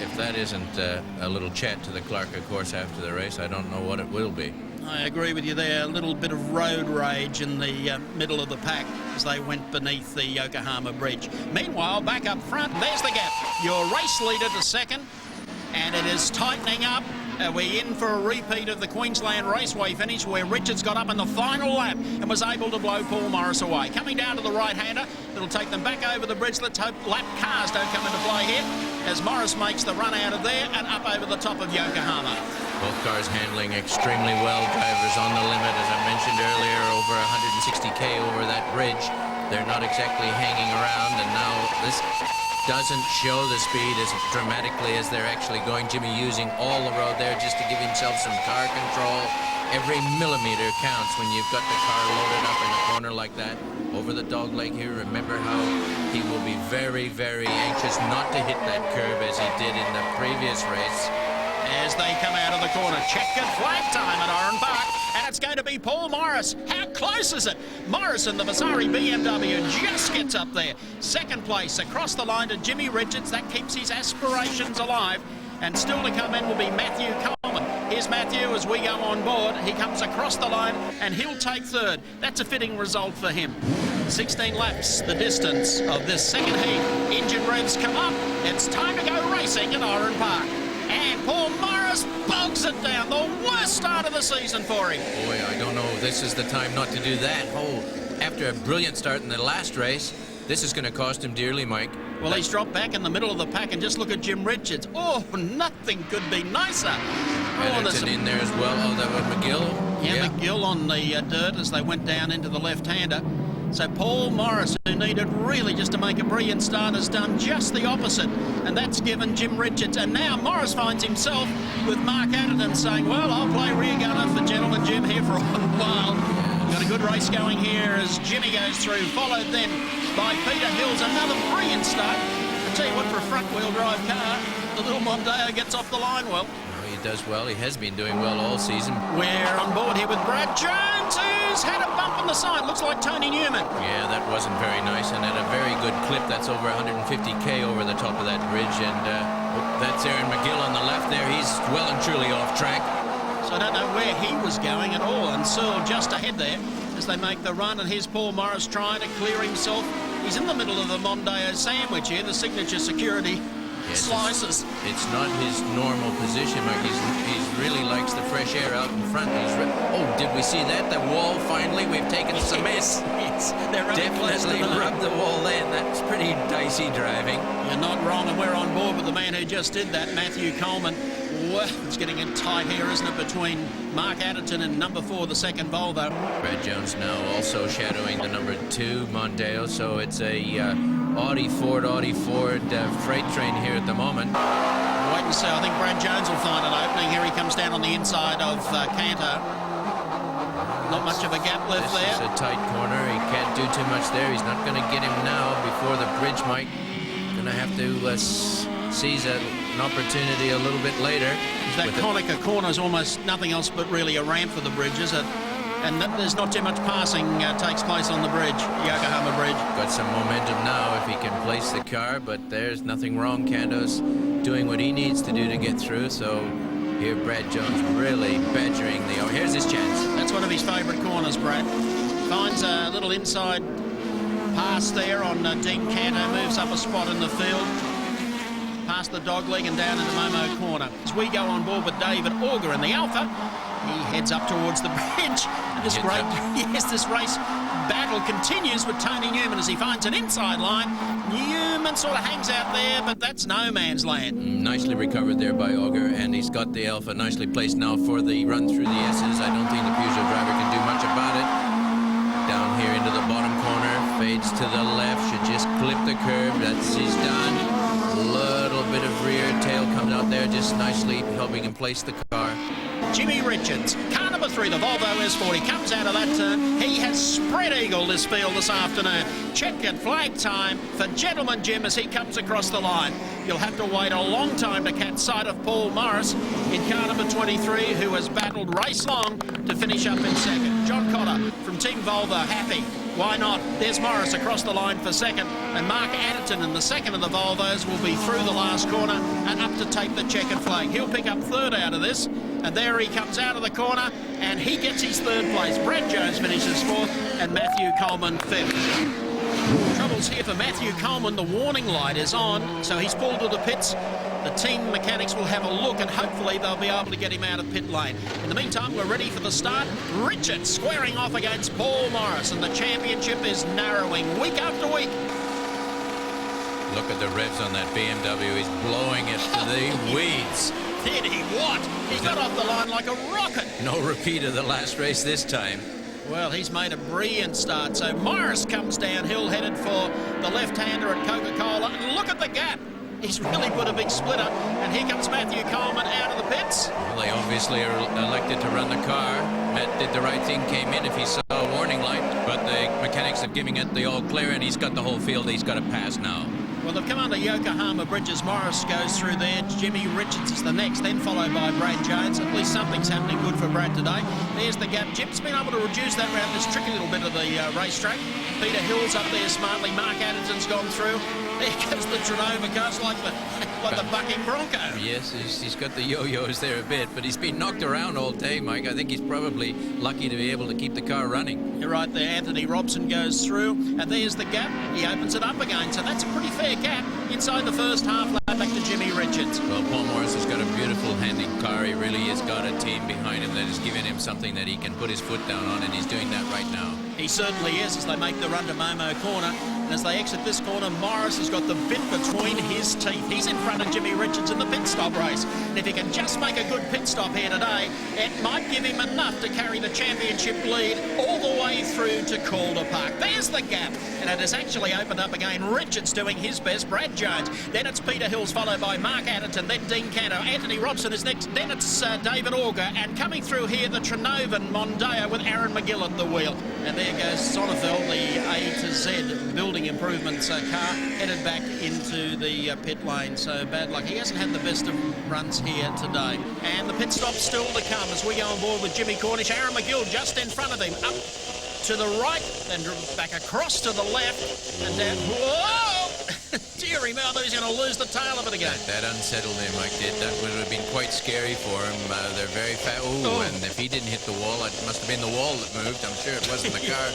If that isn't a little chat to the clerk, of course, after the race, I don't know what it will be. I agree with you there. A little bit of road rage in the middle of the pack as they went beneath the Yokohama bridge. Meanwhile, back up front, there's the gap. Your race leader to second, and it is tightening up. We're in for a repeat of the Queensland Raceway finish where Richards got up in the final lap and was able to blow Paul Morris away. Coming down to the right-hander, it'll take them back over the bridge. Let's hope lap cars don't come into play here as Morris makes the run out of there and up over the top of Yokohama. Both cars handling extremely well. Drivers on the limit, as I mentioned earlier, over 160k over that bridge. They're not exactly hanging around, and now this doesn't show the speed as dramatically as they're actually going. Jimmy using all the road there just to give himself some car control. Every millimeter counts when you've got the car loaded up in a corner like that. Over the dog leg here, remember how he will be very, very anxious not to hit that curve as he did in the previous race. As they come out of the corner, checkered flag time at Oran Park, and it's going to be Paul Morris. How close is it? Morris in the Vasari BMW just gets up there. Second place across the line to Jimmy Richards. That keeps his aspirations alive. And still to come in will be Matthew Coleman. Here's Matthew as we go on board. He comes across the line and he'll take third. That's a fitting result for him. 16 laps, the distance of this second heat. Engine revs come up. It's time to go racing at Oran Park. And Paul Morris bogs it down. The worst start of the season for him. Boy, I don't know if this is the time not to do that. Oh, after a brilliant start in the last race, this is going to cost him dearly, Mike. Well, he's dropped back in the middle of the pack, and just look at Jim Richards. Oh, nothing could be nicer. Anderton in there as well. Oh, that was McGill. Yeah, McGill on the dirt as they went down into the left-hander. So Paul Morris, who needed really just to make a brilliant start, has done just the opposite, and that's given Jim Richards. And now Morris finds himself with Mark Anderton saying, well, I'll play rear gunner for Gentleman Jim here for a while. Got a good race going here as Jimmy goes through, followed then by Peter Hills. Another brilliant start. I tell you what, for a front-wheel drive car, the little Mondeo gets off the line well. He does well. He has been doing well all season. We're on board here with Brad Jones, who's had a bump on the side. Looks like Tony Newman. Yeah, that wasn't very nice, and at a very good clip. That's over 150k over the top of that bridge, and that's Aaron McGill on the left there. He's well and truly off track. So I don't know where he was going at all, and Searle just ahead there as they make the run, and here's Paul Morris trying to clear himself. He's in the middle of the Mondeo sandwich here, the signature security. Yes, slices. It's not his normal position, Mike. He really likes the fresh air out in front. Oh, did we see that? The wall finally. We've taken some mess. Definitely rubbed the wall then. That's pretty dicey driving. You're not wrong, and we're on board with the man who just did that, Matthew Coleman. Well, it's getting in tight here, isn't it, between Mark Anderton and number 4, the second Volvo. Brad Jones now also shadowing the number 2 Mondeo, so it's a Audi Ford freight train here at the moment. Wait and see. I think Brad Jones will find an opening. Here he comes down on the inside of Cantor. Not much of a gap left there. It's a tight corner. He can't do too much there. He's not going to get him now before the bridge, Mike. Going to have to seize an opportunity a little bit later. That Conica corner is almost nothing else but really a ramp for the bridge, is it? And there's not too much passing takes place on the bridge, Yokohama Bridge. Got some momentum now if he can place the car, but there's nothing wrong. Kando's doing what he needs to do to get through, so here Brad Jones really badgering the... Oh, here's his chance. That's one of his favourite corners, Brad. Finds a little inside pass there on Dean Canto, moves up a spot in the field. Past the dog leg and down into Momo corner. As we go on board with David Auger in the Alpha, He heads up towards the bridge. And this great, yes, this race battle continues with Tony Newman as he finds an inside line. Newman sort of hangs out there, but that's no man's land. Nicely recovered there by Auger, and he's got the Alpha nicely placed now for the run through the S's. I don't think the Peugeot driver can do much about it. Down here into the bottom corner, fades to the left, should just clip the curb. That's he's done. A little bit of rear tail comes out there, just nicely helping him place the car. Jimmy Richards, car number 3, the Volvo S40, comes out of that turn. He has spread eagle this field this afternoon. Checkered flag time for Gentleman Jim as he comes across the line. You'll have to wait a long time to catch sight of Paul Morris in car number 23, who has battled race long to finish up in second. John Cotter from Team Volvo, happy. Why not? There's Morris across the line for second, and Mark Adderton in the second of the Volvos will be through the last corner and up to take the checkered flag. He'll pick up third out of this, and there he comes out of the corner, and he gets his third place. Brad Jones finishes fourth, and Matthew Coleman fifth. Troubles here for Matthew Coleman. The warning light is on, so he's pulled to the pits. The team mechanics will have a look, and hopefully they'll be able to get him out of pit lane. In the meantime, we're ready for the start. Richard squaring off against Paul Morris, and the championship is narrowing week after week. Look at the revs on that BMW. He's blowing it to the weeds. Did he what? He got off the line like a rocket. No repeat of the last race this time. Well, he's made a brilliant start. So Morris comes downhill, headed for the left-hander at Coca-Cola. And look at the gap. He's really put a big splitter. And here comes Matthew Coleman out of the pits. Well, they obviously are elected to run the car. Matt did the right thing, came in if he saw a warning light. But the mechanics are giving it the all clear, and he's got the whole field he's got to pass now. Well, they've come under Yokohama bridges. Morris goes through there. Jimmy Richards is the next, then followed by Brad Jones. At least something's happening good for Brad today. There's the gap. Jim's been able to reduce that around this tricky little bit of the racetrack. Peter Hill's up there smartly. Mark Adderton's gone through. There goes the Trinova cars like the bucking Bronco. Yes, he's got the yo-yos there a bit, but he's been knocked around all day, Mike. I think he's probably lucky to be able to keep the car running. You're right there. Anthony Robson goes through, and there's the gap. He opens it up again, so that's a pretty fair gap inside the first half lap back to Jimmy Richards. Well, Paul Morris has got a beautiful handling car. He really has got a team behind him that has given him something that he can put his foot down on, and he's doing that right now. He certainly is as they make the run to Momo Corner. And as they exit this corner, Morris has got the bit between his teeth. He's in front of Jimmy Richards in the pit stop race. And if he can just make a good pit stop here today, it might give him enough to carry the championship lead all the way through to Calder Park. There's the gap. And it has actually opened up again. Richards doing his best. Brad Jones. Then it's Peter Hills followed by Mark Adderton. Then Dean Cantor. Anthony Robson is next. Then it's David Auger. And coming through here, the Trinovan Mondeo with Aaron McGill at the wheel. And there goes Sonnefeld, the A to Z building improvements car, headed back into the pit lane. So bad luck. He hasn't had the best of runs here today. And the pit stop's still to come as we go on board with Jimmy Cornish. Aaron McGill just in front of him. Up to the right, then back across to the left. And down. Whoa! Deary me, I thought he was going to lose the tail of it again. That unsettled him, Mike did. That would have been quite scary for him. They're very fast. Oh, and if he didn't hit the wall, it must have been the wall that moved. I'm sure it wasn't the car.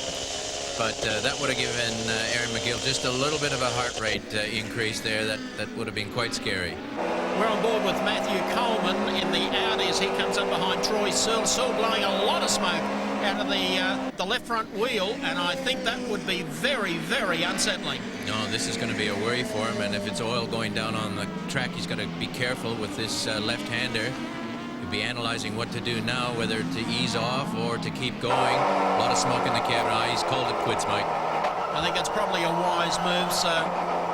But that would have given Aaron McGill just a little bit of a heart rate increase there. That would have been quite scary. We're on board with Matthew Coleman in the Audi as he comes up behind Troy Searle. Searle blowing a lot of smoke out of the left front wheel, and I think that would be very, very unsettling. No, this is going to be a worry for him, and if it's oil going down on the track, he's got to be careful with this left-hander. He'll be analyzing what to do now, whether to ease off or to keep going. A lot of smoke in the cabin. He's called it quits, Mike. I think that's probably a wise move. So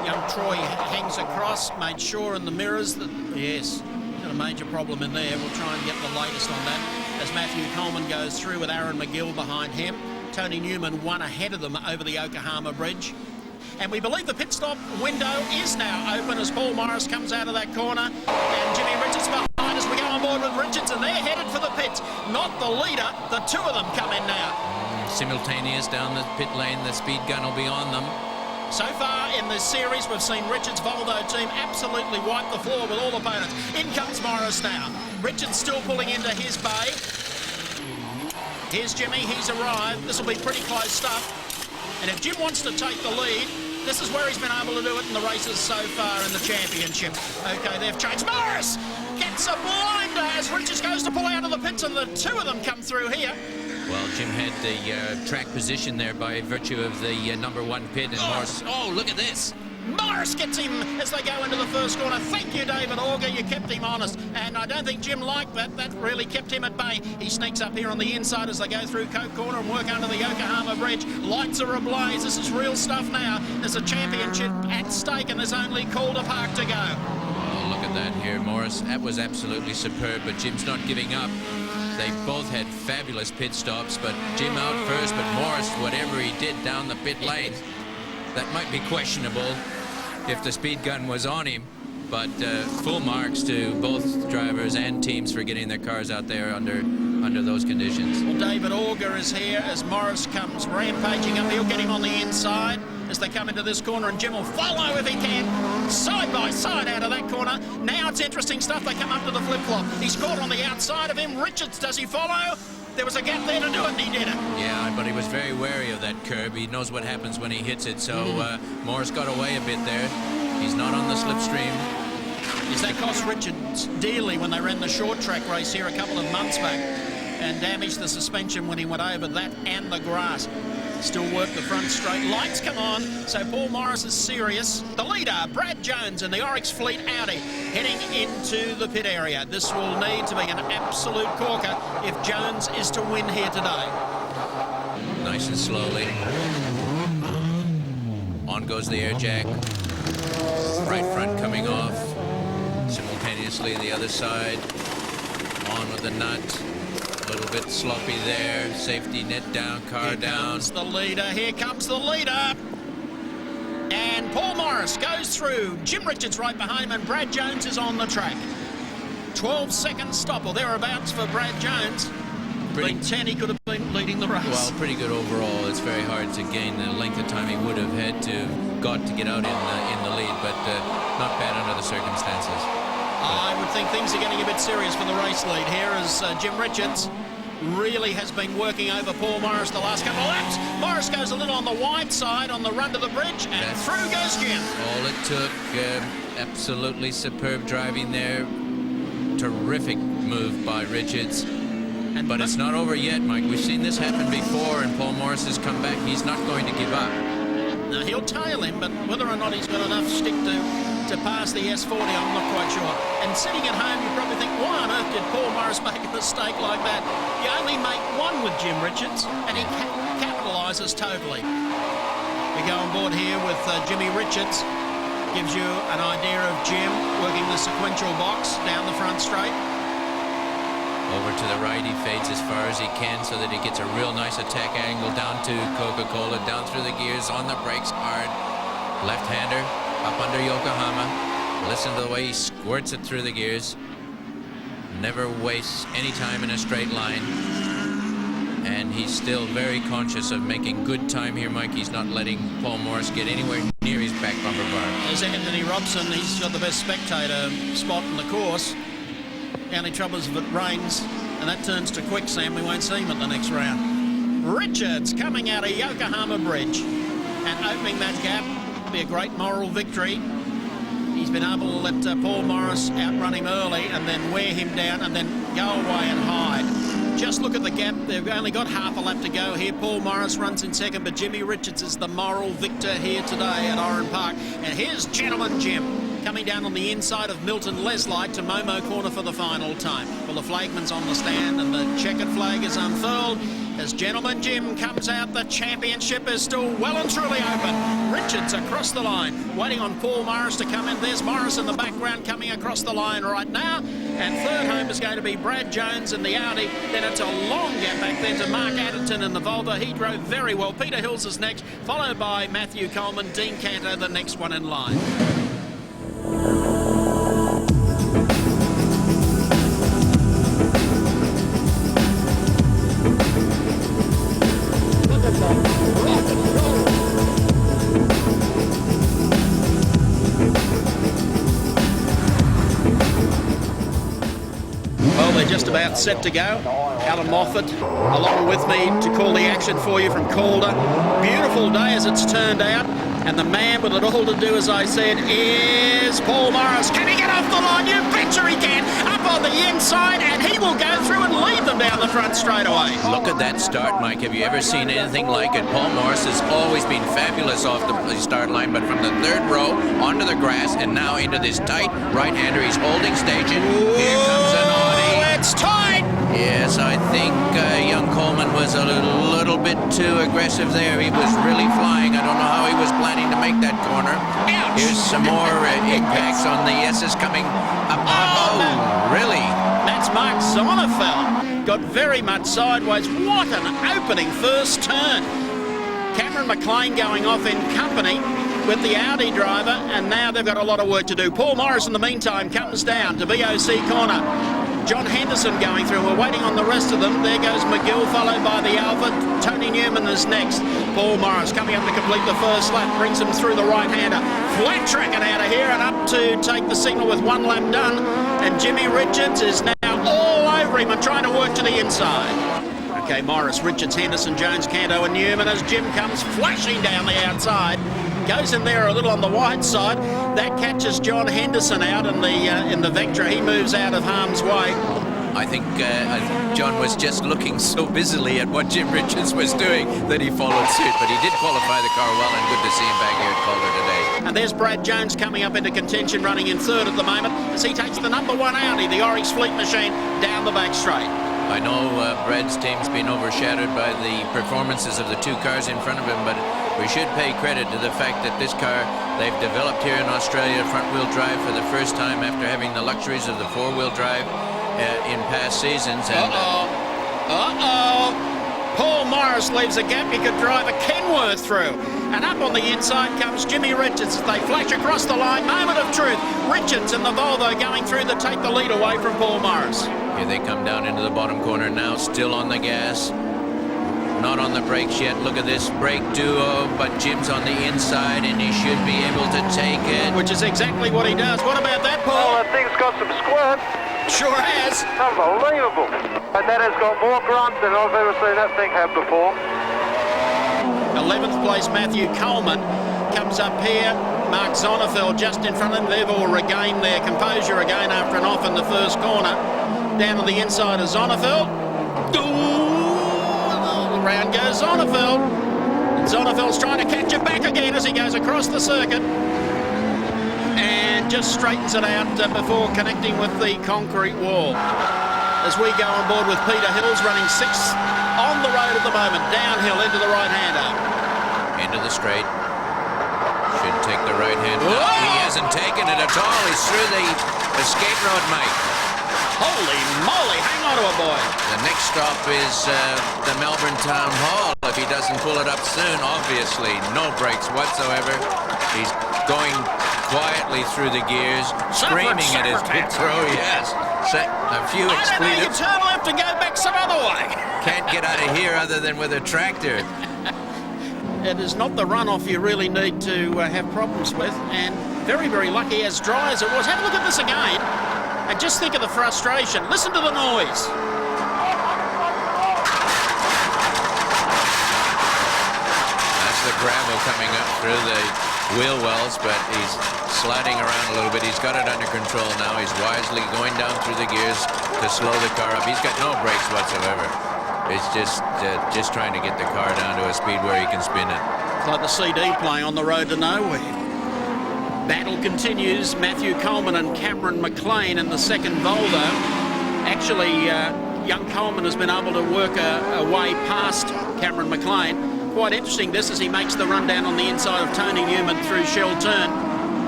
young Troy hangs across, made sure in the mirrors that, yes, got a major problem in there. We'll try and get the latest on that as Matthew Coleman goes through with Aaron McGill behind him. Tony Newman one ahead of them over the Yokohama Bridge. And we believe the pit stop window is now open as Paul Morris comes out of that corner. And Jimmy Richards behind us. We go on board with Richards, and they're headed for the pits. Not the leader. The two of them come in now. Simultaneous down the pit lane. The speed gun will be on them. So far in this series, we've seen Richards' Volvo team absolutely wipe the floor with all opponents. In comes Morris now. Richards still pulling into his bay. Here's Jimmy. He's arrived. This will be pretty close stuff. And if Jim wants to take the lead, this is where he's been able to do it in the races so far in the championship. Okay, they've changed. Morris gets It's a blinder as Richards goes to pull out of the pits, and the two of them come through here. Well, Jim had the track position there by virtue of the number 1 pit, and Morris. Oh, look at this. Morris gets him as they go into the first corner. Thank you, David Auger. You kept him honest. And I don't think Jim liked that. That really kept him at bay. He sneaks up here on the inside as they go through Coke Corner and work under the Yokohama Bridge. Lights are ablaze. This is real stuff now. There's a championship at stake, and there's only Calder Park to go. Oh, look at that here, Morris. That was absolutely superb, but Jim's not giving up. They both had fabulous pit stops, but Jim out first, but Morris, whatever he did down the pit lane, that might be questionable if the speed gun was on him, but full marks to both drivers and teams for getting their cars out there under those conditions. Well, David Auger is here as Morris comes rampaging up. He'll get him on the inside as they come into this corner, and Jim will follow if he can, side by side out of that corner. Now it's interesting stuff. They come up to the flip-flop. He's caught on the outside of him. Richards, does he follow? There was a gap there to do it, and he did it. Yeah, but he was very wary of that curb. He knows what happens when he hits it, so Morris got away a bit there. He's not on the slipstream. Yes, that cost Richards dearly when they ran the short track race here a couple of months back and damaged the suspension when he went over that and the grass. Still work the front straight. Lights come on, so Paul Morris is serious. The leader, Brad Jones, in the Oryx Fleet Audi, heading into the pit area. This will need to be an absolute corker if Jones is to win here today. Nice and slowly. On goes the air jack. Right front coming off. Simultaneously the other side. On with the nut. A little bit sloppy there. Safety net down, car down. Comes the leader. Here comes the leader. And Paul Morris goes through. Jim Richards right behind him, and Brad Jones is on the track. 12-second stop or thereabouts for Brad Jones. Been 10, he could have been leading the race. Well, pretty good overall. It's very hard to gain the length of time he would have had to got to get out in the lead, but not bad under the circumstances. I would think things are getting a bit serious for the race lead here as Jim Richards really has been working over Paul Morris the last couple of laps. Morris goes a little on the wide side on the run to the bridge, and through goes Jim. All it took. Absolutely superb driving there. Terrific move by Richards. But it's not over yet, Mike. We've seen this happen before, and Paul Morris has come back. He's not going to give up. Now, he'll tail him, but whether or not he's got enough stick to pass the S40, I'm not quite sure. And sitting at home, you probably think, why on earth did Paul Morris make a mistake like that? You only make one with Jim Richards, and he capitalises totally. We go on board here with Jimmy Richards. Gives you an idea of Jim working the sequential box down the front straight. Over to the right, he fades as far as he can so that he gets a real nice attack angle down to Coca-Cola, down through the gears, on the brakes hard. Left-hander, up under Yokohama. Listen to the way he squirts it through the gears. Never wastes any time in a straight line. And he's still very conscious of making good time here, Mike. He's not letting Paul Morris get anywhere near his back bumper bar. There's Anthony Robson. He's got the best spectator spot in the course. The only trouble is if it rains and that turns to quicksand, we won't see him at the next round. Richards coming out of Yokohama Bridge and opening that gap. It'll be a great moral victory. He's been able to let Paul Morris outrun him early and then wear him down and then go away and hide. Just look at the gap. They've only got half a lap to go here. Paul Morris runs in second, but Jimmy Richards is the moral victor here today at Oran Park. And here's Gentleman Jim coming down on the inside of Milton Leslie to Momo Corner for the final time. Well, the flagman's on the stand and the checkered flag is unfurled. As Gentleman Jim comes out, the championship is still well and truly open. Richards across the line, waiting on Paul Morris to come in. There's Morris in the background coming across the line right now. And third home is going to be Brad Jones in the Audi. Then it's a long gap back then to Mark Adderton in the Volvo. He drove very well. Peter Hills is next, followed by Matthew Coleman, Dean Cantor, the next one in line. Well, they're just about set to go. Allan Moffat along with me to call the action for you from Calder. Beautiful day as it's turned out. And the man with it all to do, as I said, is Paul Morris. Can he get off the line? You betcha he can. Up on the inside, and he will go through and lead them down the front straight away. Look at that start, Mike. Have you ever seen anything like it? Paul Morris has always been fabulous off the start line, but from the third row onto the grass and now into this tight right-hander, he's holding station. Here comes an Audi. It's tight. Yes, I think young Coleman was a little bit too aggressive there. He was really flying. I don't know how he was planning to make that corner. Ouch. Here's some more impacts on the S's coming up. Oh, really? That's Mark Zonnerfeld. Got very much sideways. What an opening first turn. Cameron McLean going off in company with the Audi driver, and now they've got a lot of work to do. Paul Morris, in the meantime, comes down to BOC corner. John Henderson going through. We're waiting on the rest of them. There goes McGill, followed by the Alpha. Tony Newman is next. Paul Morris coming up to complete the first lap, brings him through the right-hander. Flat tracking out of here and up to take the signal with one lap done. And Jimmy Richards is now all over him and trying to work to the inside. Okay, Morris, Richards, Henderson, Jones, Canto and Newman as Jim comes flashing down the outside. Goes in there a little on the wide side. That catches John Henderson out in the Vectra. He moves out of harm's way. I think John was just looking so busily at what Jim Richards was doing that he followed suit. But he did qualify the car well, and good to see him back here at Calder today. And there's Brad Jones coming up into contention, running in third at the moment, as he takes the number 1 Audi, the Oryx Fleet Machine, down the back straight. I know Brad's team's been overshadowed by the performances of the two cars in front of him, but we should pay credit to the fact that this car they've developed here in Australia front-wheel drive for the first time after having the luxuries of the four-wheel drive in past seasons. And, Paul Morris leaves a gap he could drive a Kenworth through. And up on the inside comes Jimmy Richards as they flash across the line. Moment of truth. Richards and the Volvo going through to take the lead away from Paul Morris. Here they come down into the bottom corner now, still on the gas. Not on the brakes yet. Look at this brake duo, but Jim's on the inside and he should be able to take it. Which is exactly what he does. What about that, Paul? Oh, that thing's got some squirt. Sure has. Unbelievable. And that has got more grunt than I've ever seen that thing have before. 11th place Matthew Coleman comes up here. Mark Zonnerfeld just in front of him. They've all regained their composure again after an off in the first corner. Down on the inside of Zonnerfeld. Round goes Zonnerfeld. And Zonnerfeld's trying to catch it back again as he goes across the circuit. And just straightens it out before connecting with the concrete wall. As we go on board with Peter Hills running 6th on the road at the moment, downhill into the right-hander. Into the straight. Should take the right-hander. No, he hasn't taken it at all. He's through the escape road, Mike. Holy moly, hang on to it, boy. The next stop is the Melbourne Town Hall. If he doesn't pull it up soon, obviously, no brakes whatsoever. He's going quietly through the gears, screaming at his pit crew, yes. A few expletives. I don't know, you turn left and go back some other way. Can't get out of here other than with a tractor. It is not the runoff you really need to have problems with, and very, very lucky as dry as it was. Have a look at this again, and just think of the frustration. Listen to the noise. That's the gravel coming up through the wheel wells, but he's sliding around a little bit. He's got it under control now. He's wisely going down through the gears to slow the car up. He's got no brakes whatsoever. It's just trying to get the car down to a speed where he can spin it. It's like the CD playing on the road to nowhere. Battle continues. Matthew Coleman and Cameron McLean in the second Volvo. Actually, young Coleman has been able to work a way past Cameron McLean. Quite interesting this as he makes the run down on the inside of Tony Newman through Shell Turn.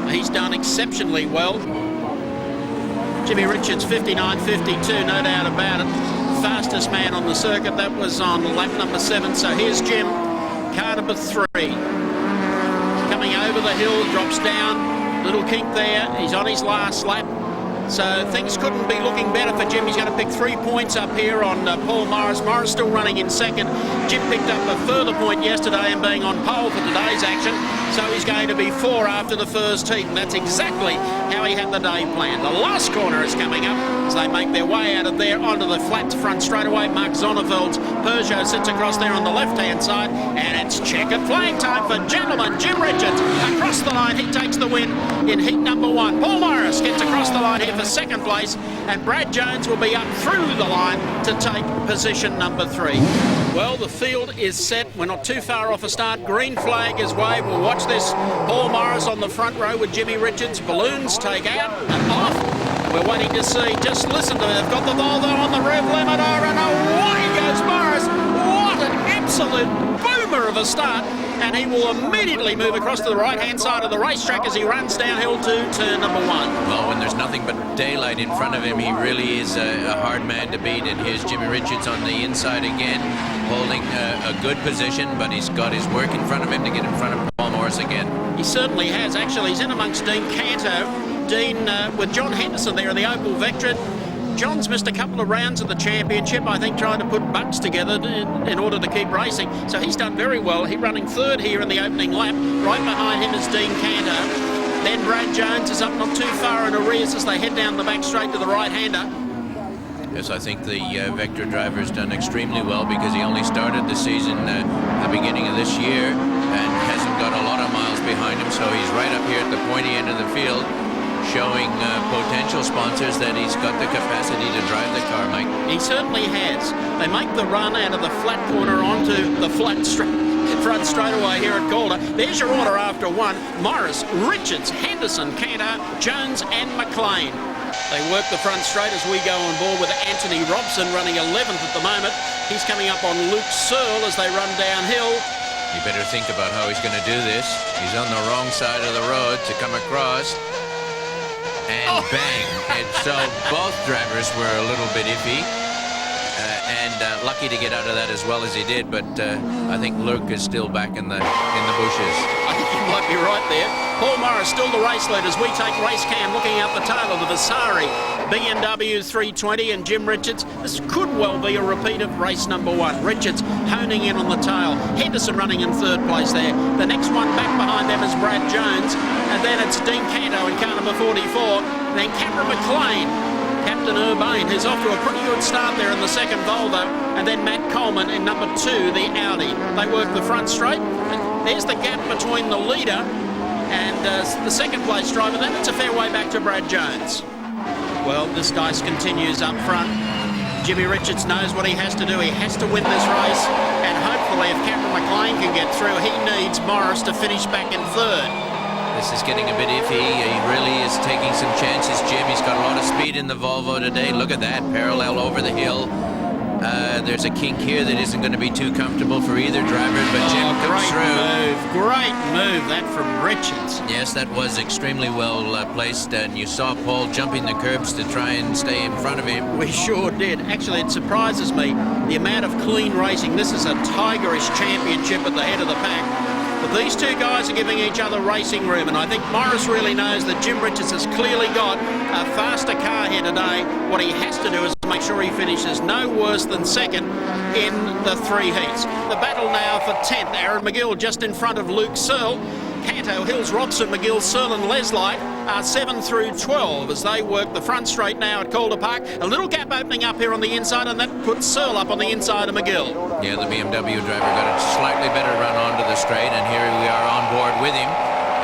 He's done exceptionally well. Jimmy Richards 59.52, no doubt about it. Fastest man on the circuit. That was on lap number 7. So here's Jim, car number 3. Coming over the hill, drops down, little kink there. He's on his last lap. So things couldn't be looking better for Jim. He's going to pick 3 points up here on Paul Morris. Morris still running in second. Jim picked up a further point yesterday and being on pole for today's action. so he's going to be 4 after the first heat, and that's exactly how he had the day planned. The last corner is coming up as they make their way out of there onto the flat front straightaway. Mark Zonneveld's Peugeot sits across there on the left-hand side, and it's checkered flag time for gentleman Jim Richards. Across the line, he takes the win in heat number 1. Paul Morris gets across the line here for second place, and Brad Jones will be up through the line to take position number 3. Well, the field is set. We're not too far off a start. Green flag is waved. We'll watch this. Paul Morris on the front row with Jimmy Richards. Balloons take out and off. We're waiting to see. Just listen to it. They've got the Volvo on the rev limiter, and away goes Morris. What an absolute boomer of a start. And he will immediately move across to the right-hand side of the racetrack as he runs downhill to turn number 1. Well, when there's nothing but daylight in front of him, he really is a hard man to beat. And here's Jimmy Richards on the inside again, holding a good position, but he's got his work in front of him to get in front of Paul Morris again. He certainly has. Actually, he's in amongst Dean Canto. Dean with John Henderson there in the Opel Vectrin. John's missed a couple of rounds of the championship, I think, trying to put bucks together in order to keep racing. So he's done very well. He's running 3rd here in the opening lap. Right behind him is Dean Canto. Then Brad Jones is up not too far in arrears as they head down the back straight to the right-hander. Yes, I think the Vector driver has done extremely well because he only started the season at the beginning of this year and hasn't got a lot of miles behind him. So he's right up here at the pointy end of the field, showing potential sponsors that he's got the capacity to drive the car, Mike. He certainly has. They make the run out of the flat corner onto the flat front straightaway here at Calder. There's your order after 1. Morris, Richards, Henderson, Cantor, Jones and McLean. They work the front straight as we go on board with Anthony Robson running 11th at the moment. He's coming up on Luke Searle as they run downhill. You better think about how he's going to do this. He's on the wrong side of the road to come across. And bang. And so both drivers were a little bit iffy. And lucky to get out of that as well as he did, but I think Luke is still back in the bushes. I think you might be right there. Paul Morris still the race lead as we take race cam looking out the tail of the Vasari BMW 320 and Jim Richards. This could well be a repeat of race number 1. Richards honing in on the tail. Henderson running in 3rd place there. The next one back behind them is Brad Jones, and then it's Dean Canto in car number 44. Then Cameron McLean, Captain Urbane, who's off to a pretty good start there in the second Volvo, and then Matt Coleman in number 2, the Audi. They work the front straight. There's the gap between the leader and the second place driver. Then it's a fair way back to Brad Jones. Well, this guy continues up front. Jimmy Richards knows what he has to do. He has to win this race, and hopefully if Cameron McLean can get through, he needs Morris to finish back in 3rd. This is getting a bit iffy. He really is taking some chances, Jim. He's got a lot of speed in the Volvo today. Look at that, parallel over the hill. There's a kink here that isn't going to be too comfortable for either driver, but Jim comes through. Great move, that from Richards. Yes, that was extremely well placed, and you saw Paul jumping the curbs to try and stay in front of him. We sure did. Actually, it surprises me the amount of clean racing. This is a tigerish championship at the head of the pack. But these two guys are giving each other racing room, and I think Morris really knows that Jim Richards has clearly got a faster car here today. What he has to do is make sure he finishes no worse than 2nd in the 3 heats. The battle now for 10th. Aaron McGill just in front of Luke Searle. Canto, Hills, Robson, McGill, Searle and Leslie are 7 through 12 as they work the front straight now at Calder Park. A little gap opening up here on the inside, and that puts Searle up on the inside of McGill. Yeah, the BMW driver got a slightly better run onto the straight, and here we are on board with him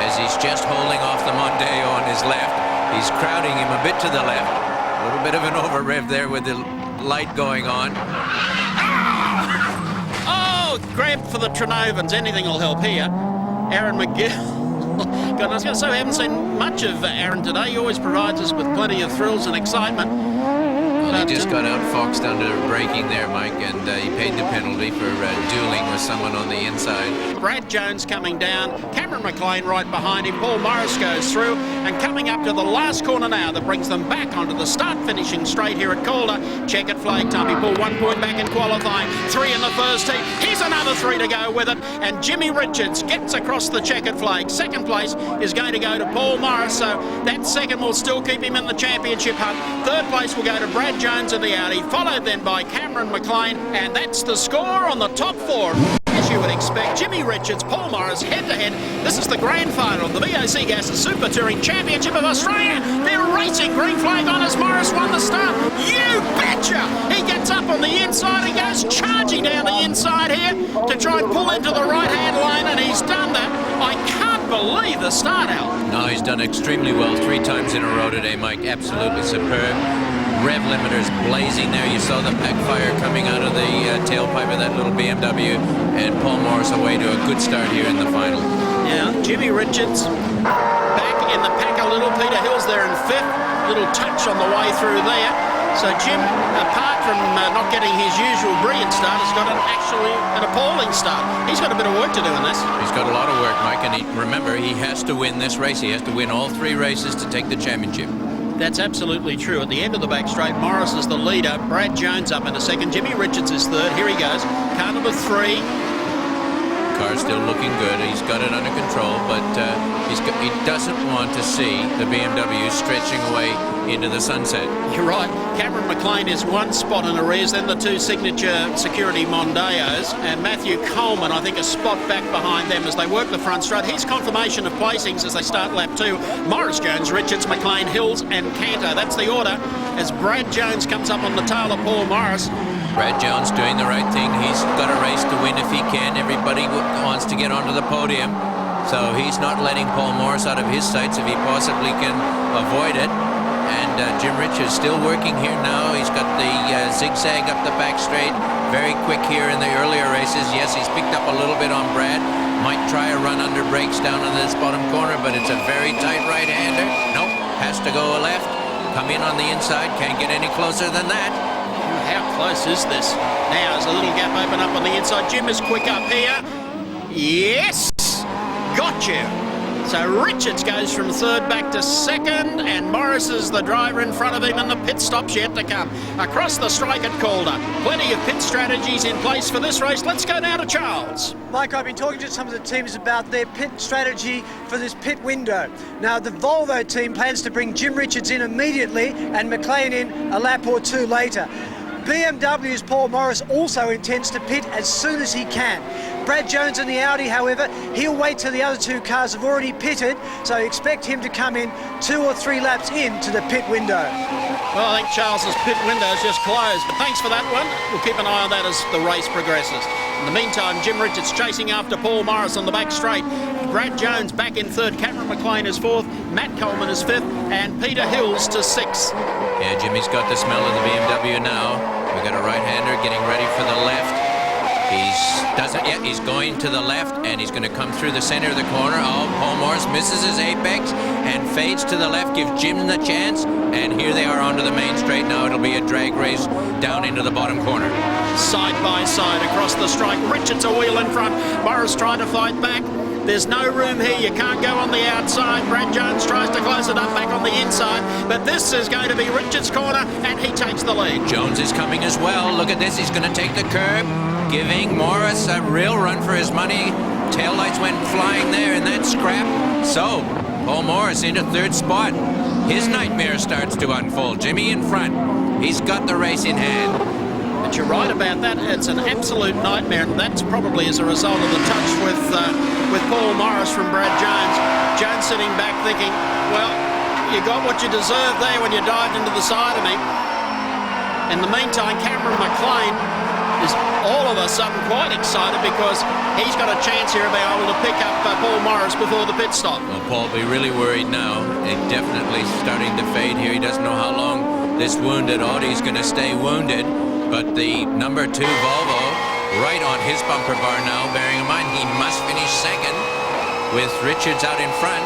as he's just holding off the Mondeo on his left. He's crowding him a bit to the left. A little bit of an over rev there with the light going on. Oh, grab for the Trinovans. Anything will help here. Aaron McGill. God, I was going to say, we haven't seen much of Aaron today. He always provides us with plenty of thrills and excitement. Well, he just got outfoxed under braking there, Mike, and he paid the penalty for dueling with someone on the inside. Brad Jones coming down, Cameron McLean right behind him, Paul Morris goes through, and coming up to the last corner now that brings them back onto the start-finishing straight here at Calder. Checkered flag time. He pulled 1 point back in qualifying, 3 in the first heat. Here's another 3 to go with it, and Jimmy Richards gets across the checkered flag. Second place is going to go to Paul Morris, so that second will still keep him in the championship hunt. Third place will go to Brad Jones of the Audi, followed then by Cameron McLean, and that's the score on the top 4. As you would expect. Jimmy Richards, Paul Morris, head-to-head. This is the grand final of the BOC Gas Super Touring Championship of Australia. They're racing, green flag on as Morris won the start. You betcha! He gets up on the inside and goes charging down the inside here to try and pull into the right-hand lane, and he's done that. I can't believe the start, Al. No, he's done extremely well 3 times in a row today, Mike. Absolutely superb. Rev limiters blazing there. You saw the backfire coming out of the tailpipe of that little BMW, and Paul Morris away to a good start here in the final. Now, Jimmy Richards back in the pack a little. Peter Hill's there in 5th. Little touch on the way through there. So Jim, apart from not getting his usual brilliant start, has got actually an appalling start. He's got a bit of work to do in this. He's got a lot of work, Mike, and remember, he has to win this race. He has to win all 3 races to take the championship. That's absolutely true. At the end of the back straight, Morris is the leader. Brad Jones up into 2nd. Jimmy Richards is 3rd. Here he goes. Car number 3. Car's still looking good. He's got it under control, but he doesn't want to see the BMW stretching away into the sunset. You're right. Cameron McLean is 1 spot in arrears, then the 2 signature security Mondeos, and Matthew Coleman, I think, a spot back behind them as they work the front straight. Here's confirmation of placings as they start lap 2. Morris, Jones, Richards, McLean, Hills and Cantor. That's the order as Brad Jones comes up on the tail of Paul Morris. Brad Jones doing the right thing. He's got a race to win if he can. Everybody wants to get onto the podium, so he's not letting Paul Morris out of his sights if he possibly can avoid it. And Jim Richards still working here now. He's got the zigzag up the back straight. Very quick here in the earlier races. Yes, he's picked up a little bit on Brad. Might try a run under brakes down in this bottom corner, but it's a very tight right-hander. Nope, has to go left. Come in on the inside. Can't get any closer than that. How close is this? Now there's a little gap open up on the inside. Jim is quick up here. Yes! Got you. So Richards goes from 3rd back to 2nd, and Morris is the driver in front of him, and the pit stop's yet to come. Across the strike at Calder. Plenty of pit strategies in place for this race. Let's go now to Charles. Mike, I've been talking to some of the teams about their pit strategy for this pit window. Now, the Volvo team plans to bring Jim Richards in immediately and McLean in a lap or 2 later. BMW's Paul Morris also intends to pit as soon as he can. Brad Jones in the Audi, however, he'll wait till the other 2 cars have already pitted, so expect him to come in 2 or 3 laps into the pit window. Well, I think Charles's pit window's just closed, but thanks for that one. We'll keep an eye on that as the race progresses. In the meantime, Jim Richards chasing after Paul Morris on the back straight. Brad Jones back in 3rd, Cameron McLean is 4th, Matt Coleman is 5th, and Peter Hills to 6th. Yeah, Jimmy's got the smell of the BMW now. We got a right-hander getting ready for the left. He's going to the left, and he's going to come through the center of the corner. Oh, Paul Morris misses his apex and fades to the left, gives Jim the chance, and here they are onto the main straight. Now it'll be a drag race down into the bottom corner. Side by side across the strike. Richards a wheel in front. Morris trying to fight back. There's no room here. You can't go on the outside. Brad Jones tries to close it up back on the inside. But this is going to be Richards' corner, and he takes the lead. Jones is coming as well. Look at this. He's going to take the curb, giving Morris a real run for his money. Taillights went flying there in that scrap. So, Paul Morris into 3rd spot. His nightmare starts to unfold. Jimmy in front. He's got the race in hand. But you're right about that. It's an absolute nightmare, and that's probably as a result of the touch with Paul Morris from Brad Jones. Jones sitting back thinking, well, you got what you deserved there when you dived into the side of me. In the meantime, Cameron McLean is all of a sudden quite excited because he's got a chance here of being able to pick up Paul Morris before the pit stop. Well, Paul will be really worried now. He's definitely starting to fade here. He doesn't know how long this wounded Audi is going to stay wounded. But the number 2 Volvo right on his bumper bar now, bearing in mind he must finish 2nd with Richards out in front.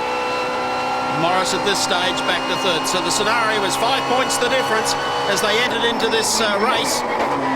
Morris at this stage back to 3rd. So the scenario was 5 points the difference as they entered into this race.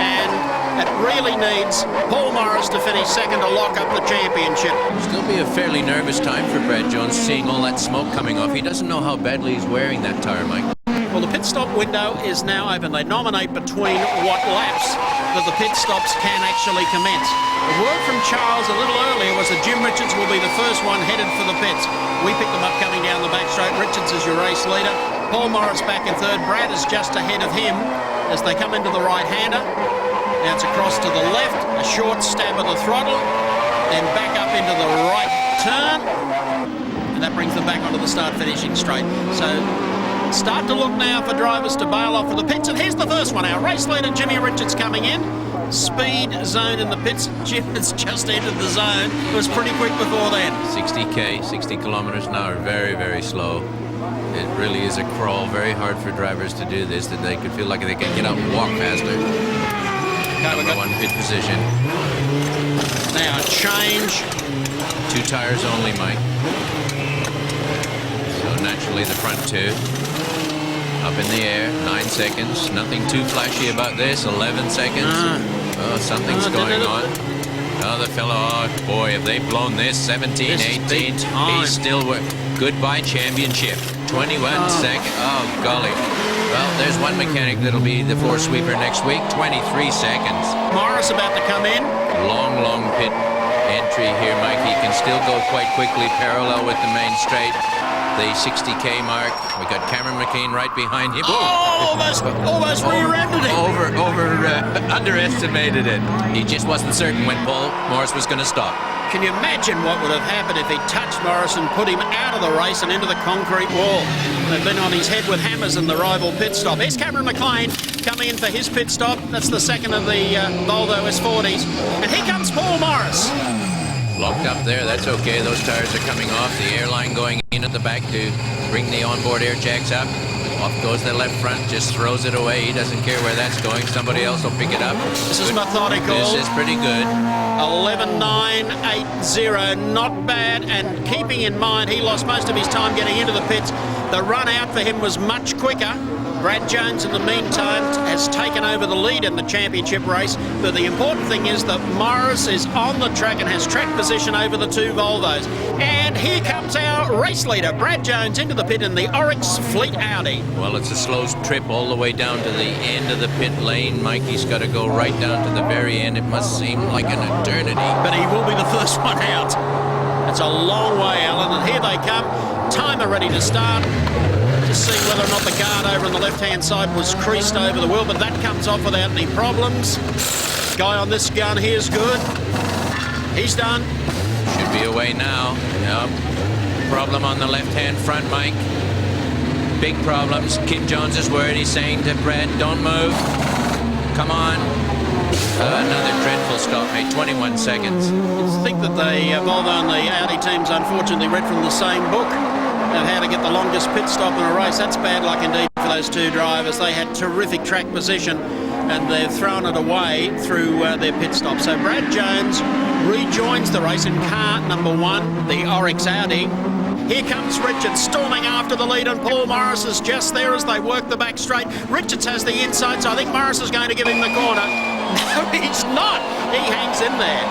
And it really needs Paul Morris to finish 2nd to lock up the championship. Still be a fairly nervous time for Brad Jones seeing all that smoke coming off. He doesn't know how badly he's wearing that tire, Mike. Well, the pit stop window is now open. They nominate between what laps that the pit stops can actually commence. The word from Charles a little earlier was that Jim Richards will be the first one headed for the pits. We picked them up coming down the back straight. Richards is your race leader. Paul Morris back in 3rd. Brad is just ahead of him as they come into the right-hander. Now it's across to the left. A short stab of the throttle. then back up into the right turn, and that brings them back onto the start-finishing straight. So start to look now for drivers to bail off for the pits, and here's the first one. Our race leader Jimmy Richards coming in. Speed zone in the pits. Jim has just entered the zone. It was pretty quick before then. 60k, 60 kilometers an hour, very, very slow. It really is a crawl. Very hard for drivers to do this, that they could feel like they can get out and walk faster. Okay, we've got one pit position. Now change. 2 tires only, Mike. So naturally the front 2. Up in the air, 9 seconds. Nothing too flashy about this. 11 seconds. Oh, something's going on. Oh, the fellow, oh boy, have they blown this. 17, 18. He's still goodbye championship. 21 seconds. Oh, golly. Well, there's one mechanic that'll be the 4 sweeper next week. 23 seconds. Morris about to come in. Long, long pit entry here, Mike. He can still go quite quickly, parallel with the main straight. The 60k mark. We got Cameron McKean right behind him. Oh, almost rear-ended it. Underestimated it. He just wasn't certain when Paul Morris was going to stop. Can you imagine what would have happened if he touched Morris and put him out of the race and into the concrete wall? They've been on his head with hammers in the rival pit stop. Here's Cameron McLean coming in for his pit stop. That's the second of the Volvo S40s. And here comes Paul Morris. Locked up there, that's okay. Those tires are coming off. The airline going in at the back to bring the onboard air jacks up. Off goes the left front, just throws it away. He doesn't care where that's going. Somebody else will pick it up. This is methodical. This is pretty good. 11.980, not bad. And keeping in mind, he lost most of his time getting into the pits. The run out for him was much quicker. Brad Jones, in the meantime, has taken over the lead in the championship race. But the important thing is that Morris is on the track and has track position over the 2 Volvos. And here comes our race leader, Brad Jones, into the pit in the Oryx Fleet Audi. Well, it's a slow trip all the way down to the end of the pit lane. Mikey's got to go right down to the very end. It must seem like an eternity. But he will be the first one out. It's a long way, Allan, and here they come. Timer ready to start. Just seeing whether or not the guard over on the left-hand side was creased over the wheel, but that comes off without any problems. Guy on this gun here is good. He's done. Should be away now. Yep. Problem on the left-hand front, Mike. Big problems. Kim Jones is worried. He's saying to Brad, don't move. Come on. Another dreadful stop, mate. 21 seconds. I think that the Volvo and the Audi teams unfortunately read from the same book of how to get the longest pit stop in a race. That's bad luck indeed for those 2 drivers. They had terrific track position and they've thrown it away through their pit stop. So Brad Jones rejoins the race in car number 1, the Oryx Audi. Here comes Richards storming after the lead, and Paul Morris is just there as they work the back straight. Richards has the inside, so I think Morris is going to give him the corner. No, he's not. He hangs in there.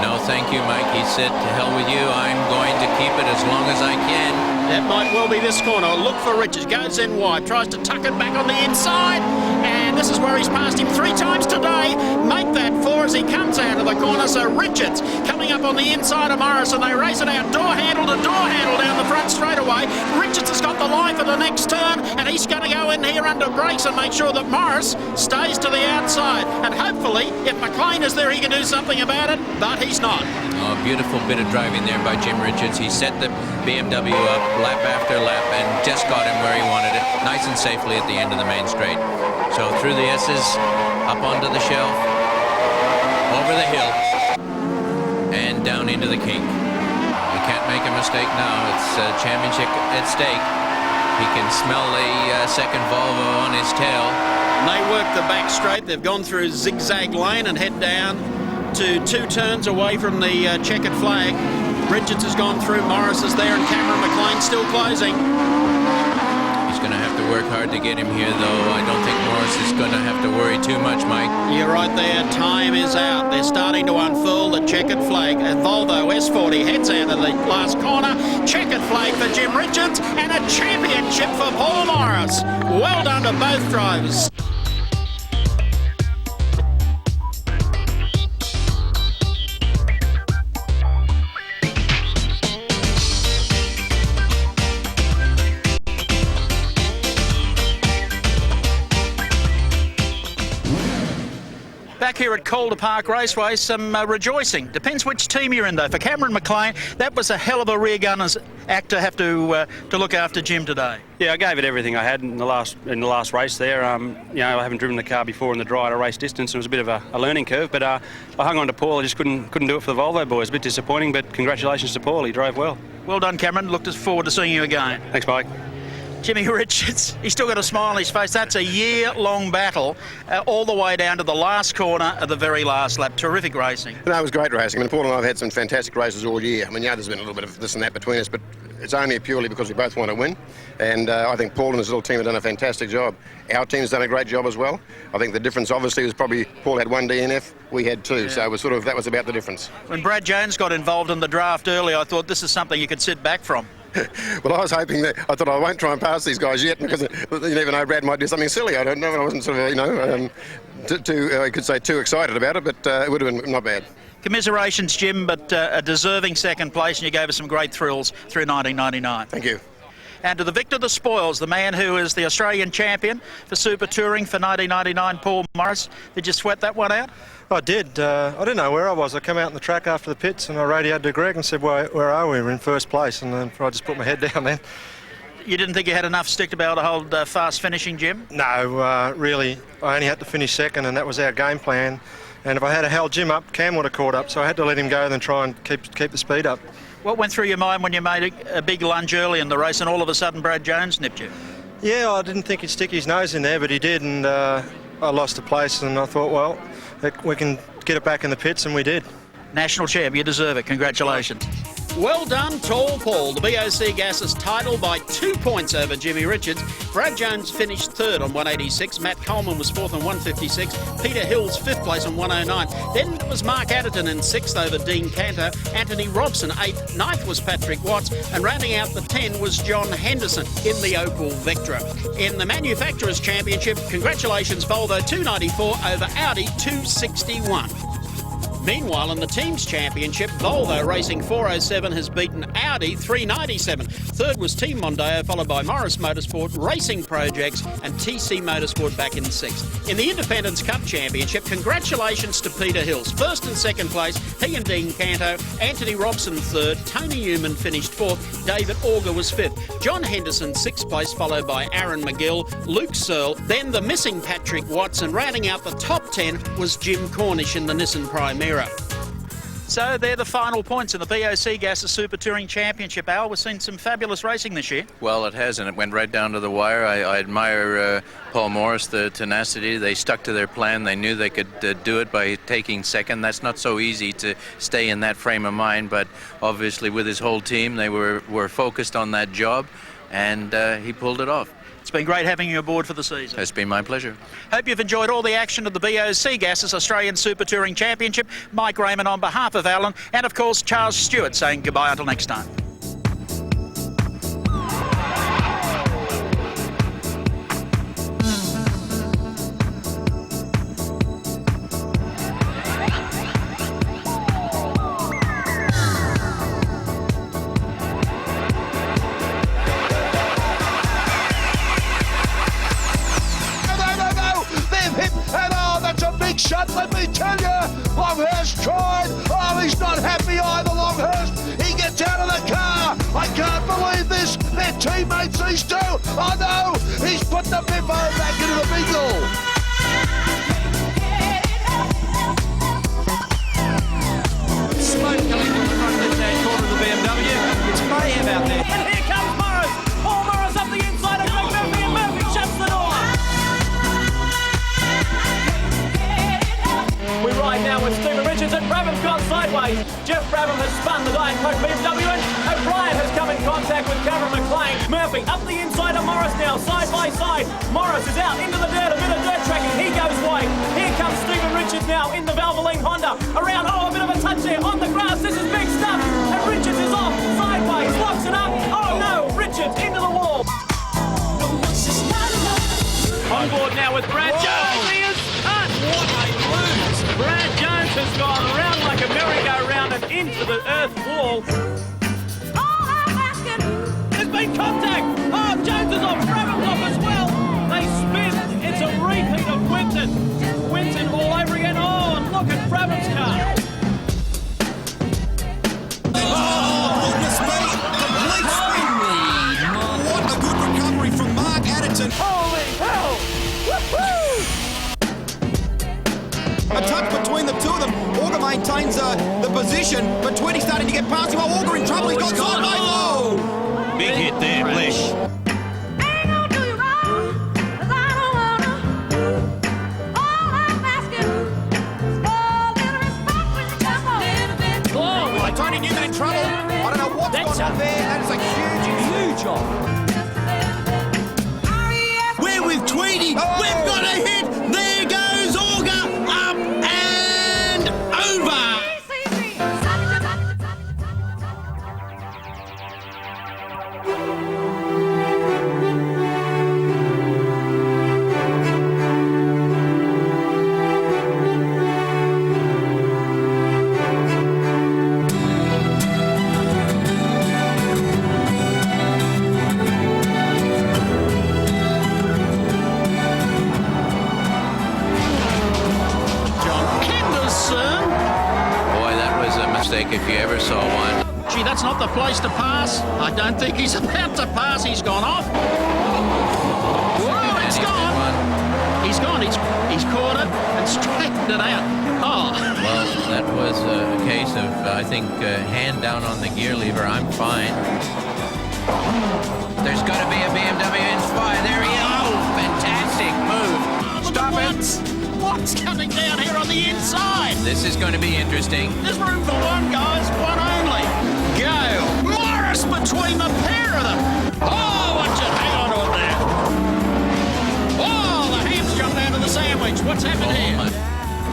No, thank you, Mike. He said, to hell with you. I'm going to keep it as long as I can. That might well be this corner. Look for Richards. Goes in wide. Tries to tuck it back on the inside. And this is where he's passed him 3 times today. Make that 4 as he comes out of the corner. So Richards coming up on the inside of Morris, and they race it out door handle to door handle down the front straight away. Richards has got the line for the next turn, and he's going to go in here under brakes and make sure that Morris stays to the outside. And hopefully, if McLean is there, he can do something about it, but he's not. Oh, beautiful bit of driving there by Jim Richards. He set the BMW up lap after lap and just got him where he wanted it, nice and safely at the end of the main straight. So through the S's, up onto the shelf, over the hill, and down into the kink. He can't make a mistake now. It's a championship at stake. He can smell the second Volvo on his tail. And they work the back straight. They've gone through zigzag lane and head down to 2 turns away from the checkered flag. Richards has gone through, Morris is there, and Cameron McLean still closing. He's going to have to work hard to get him here, though. I don't think Morris is going to have to worry too much, Mike. You're right there. Time is out. They're starting to unfurl the checkered flag. A Volvo S40 heads out of the last corner. Checkered flag for Jim Richards and a championship for Paul Morris. Well done to both drivers. back here at Calder Park Raceway, some rejoicing. Depends which team you're in, though. For Cameron McLean, that was a hell of a rear gunner's act to have to look after Jim today. Yeah, I gave it everything I had in the last race there. You know, I haven't driven the car before in the dry at a race distance. It was a bit of a learning curve, but I hung on to Paul. I just couldn't do it for the Volvo boys. A bit disappointing, but congratulations to Paul. He drove well. Well done, Cameron. Look forward to seeing you again. Thanks, Mike. Jimmy Richards, he's still got a smile on his face. That's a year-long battle all the way down to the last corner of the very last lap. Terrific racing. No, it was great racing. I mean, Paul and I have had some fantastic races all year. I mean, yeah, there's been a little bit of this and that between us, but it's only purely because we both want to win. And I think Paul and his little team have done a fantastic job. Our team's done a great job as well. I think the difference, obviously, was probably Paul had one DNF, we had two. Yeah. So it was that was about the difference. When Brad Jones got involved in the draft early, I thought this is something you could sit back from. Well, I was hoping that I thought I won't try and pass these guys yet because you never know, Brad might do something silly. I don't know. I wasn't sort of, I could say too excited about it, but it would have been not bad. Commiserations, Jim, but a deserving second place, and you gave us some great thrills through 1999. Thank you. And to the victor of the spoils, the man who is the Australian champion for Super Touring for 1999, Paul Morris. Did you sweat that one out? I did. I didn't know where I was. I came out in the track after the pits and I radioed to Greg and said, where are we? We're in first place. And then I just put my head down then. You didn't think you had enough stick to be able to hold fast finishing, Jim? No, really. I only had to finish second and that was our game plan. And if I had held Jim up, Cam would have caught up. So I had to let him go and then try and keep the speed up. What went through your mind when you made a big lunge early in the race and all of a sudden Brad Jones nipped you? Yeah, I didn't think he'd stick his nose in there, but he did. And I lost the place and I thought, well, we can get it back in the pits, and we did. National champ, you deserve it. Congratulations. Well done, Tall Paul. The BOC Gases title by 2 points over Jimmy Richards. Brad Jones finished third on 186. Matt Coleman was fourth on 156. Peter Hills fifth place on 109. Then it was Mark Adderton in sixth over Dean Cantor. Anthony Robson eighth. Ninth was Patrick Watts. And rounding out the 10 was John Henderson in the Opel Vectra. In the Manufacturers' Championship, congratulations Volvo 294 over Audi 261. Meanwhile, in the Teams Championship, Volvo Racing 407 has beaten Audi 397. Third was Team Mondeo, followed by Morris Motorsport, Racing Projects and TC Motorsport back in sixth. In the Independence Cup Championship, congratulations to Peter Hills. First and second place, he and Dean Canto. Anthony Robson third, Tony Newman finished fourth, David Auger was fifth. John Henderson sixth place, followed by Aaron McGill, Luke Searle, then the missing Patrick Watts, and rounding out the top 10 was Jim Cornish in the Nissan Primera. So they're the final points in the BOC Gases Super Touring Championship. Al, we've seen some fabulous racing this year. Well, it has, and it went right down to the wire. I admire Paul Morris, the tenacity. They stuck to their plan. They knew they could do it by taking second. That's not so easy to stay in that frame of mind, but obviously with his whole team, they were focused on that job, and he pulled it off. It's been great having you aboard for the season. It's been my pleasure. Hope you've enjoyed all the action of the BOC Gases Australian Super Touring Championship. Mike Raymond on behalf of Allan, and of course Charles Stewart saying goodbye until next time. Shot, let me tell you, Longhurst tried. Oh, he's not happy either, Longhurst. He gets out of the car. I can't believe this. They're teammates, these two. Oh no, he's put the Biffo back into the Beagle. Smoke coming from the front left-hand corner of the BMW. It's mayhem out there. And here comes Morris. Paul Morris up the inside of Greg Murphy, and Murphy shuts the door. We ride now with Stephen Richards, and Brabham's gone sideways. Jeff Brabham has spun the Diet Coke BMW, and O'Brien has come in contact with Cameron McLean. Murphy up the inside of Morris now, side by side. Morris is out into the dirt, a bit of dirt tracking. He goes wide. Here comes Stephen Richards now in the Valvoline Honda. Around, a bit of a touch there on the grass. This is big stuff. And Richards is off, sideways, locks it up. Oh no, Richards into the wall. On board now with Brad Jones. He is cut. What a lose. Brad Jones has gone around like a merry-go-round and into the earth wall. There's been contact. Oh, Jones is off. Brabham's off as well. They spin. It's a repeat of Winton. Winton all over again. Oh, A touch between the two of them. Auger maintains the position, but Tweedy starting to get past him. Auger in trouble. He's gone sideways. Oh! Big hit there, Blish. Tony Newman in trouble. I don't know what's gone on there. That is a huge off. We're with Tweedy. Oh. We've got a hit. There goes Auger. Up and over. If you ever saw one. Gee, that's not the place to pass. I don't think he's about to pass. He's gone off. Whoa, it's gone. He's gone. He's caught it and straightened it out. Oh. Well, that was a case of, I think, hand down on the gear lever. I'm fine. There's got to be a BMW Inspire. There he is. Oh, fantastic move. Stop it. What's coming down here on the inside? This is going to be interesting. There's room for one, guys. One only. Go. Morris between the pair of them. Oh, watch it. Hang on to it there. Oh, the hams jumped out of the sandwich. What's happened here?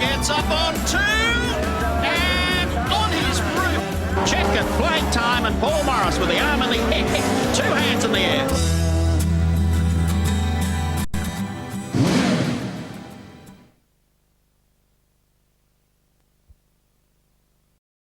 Gets up on two. And on his roof. Checkered flag time and Paul Morris with the arm in the air. Two hands in the air.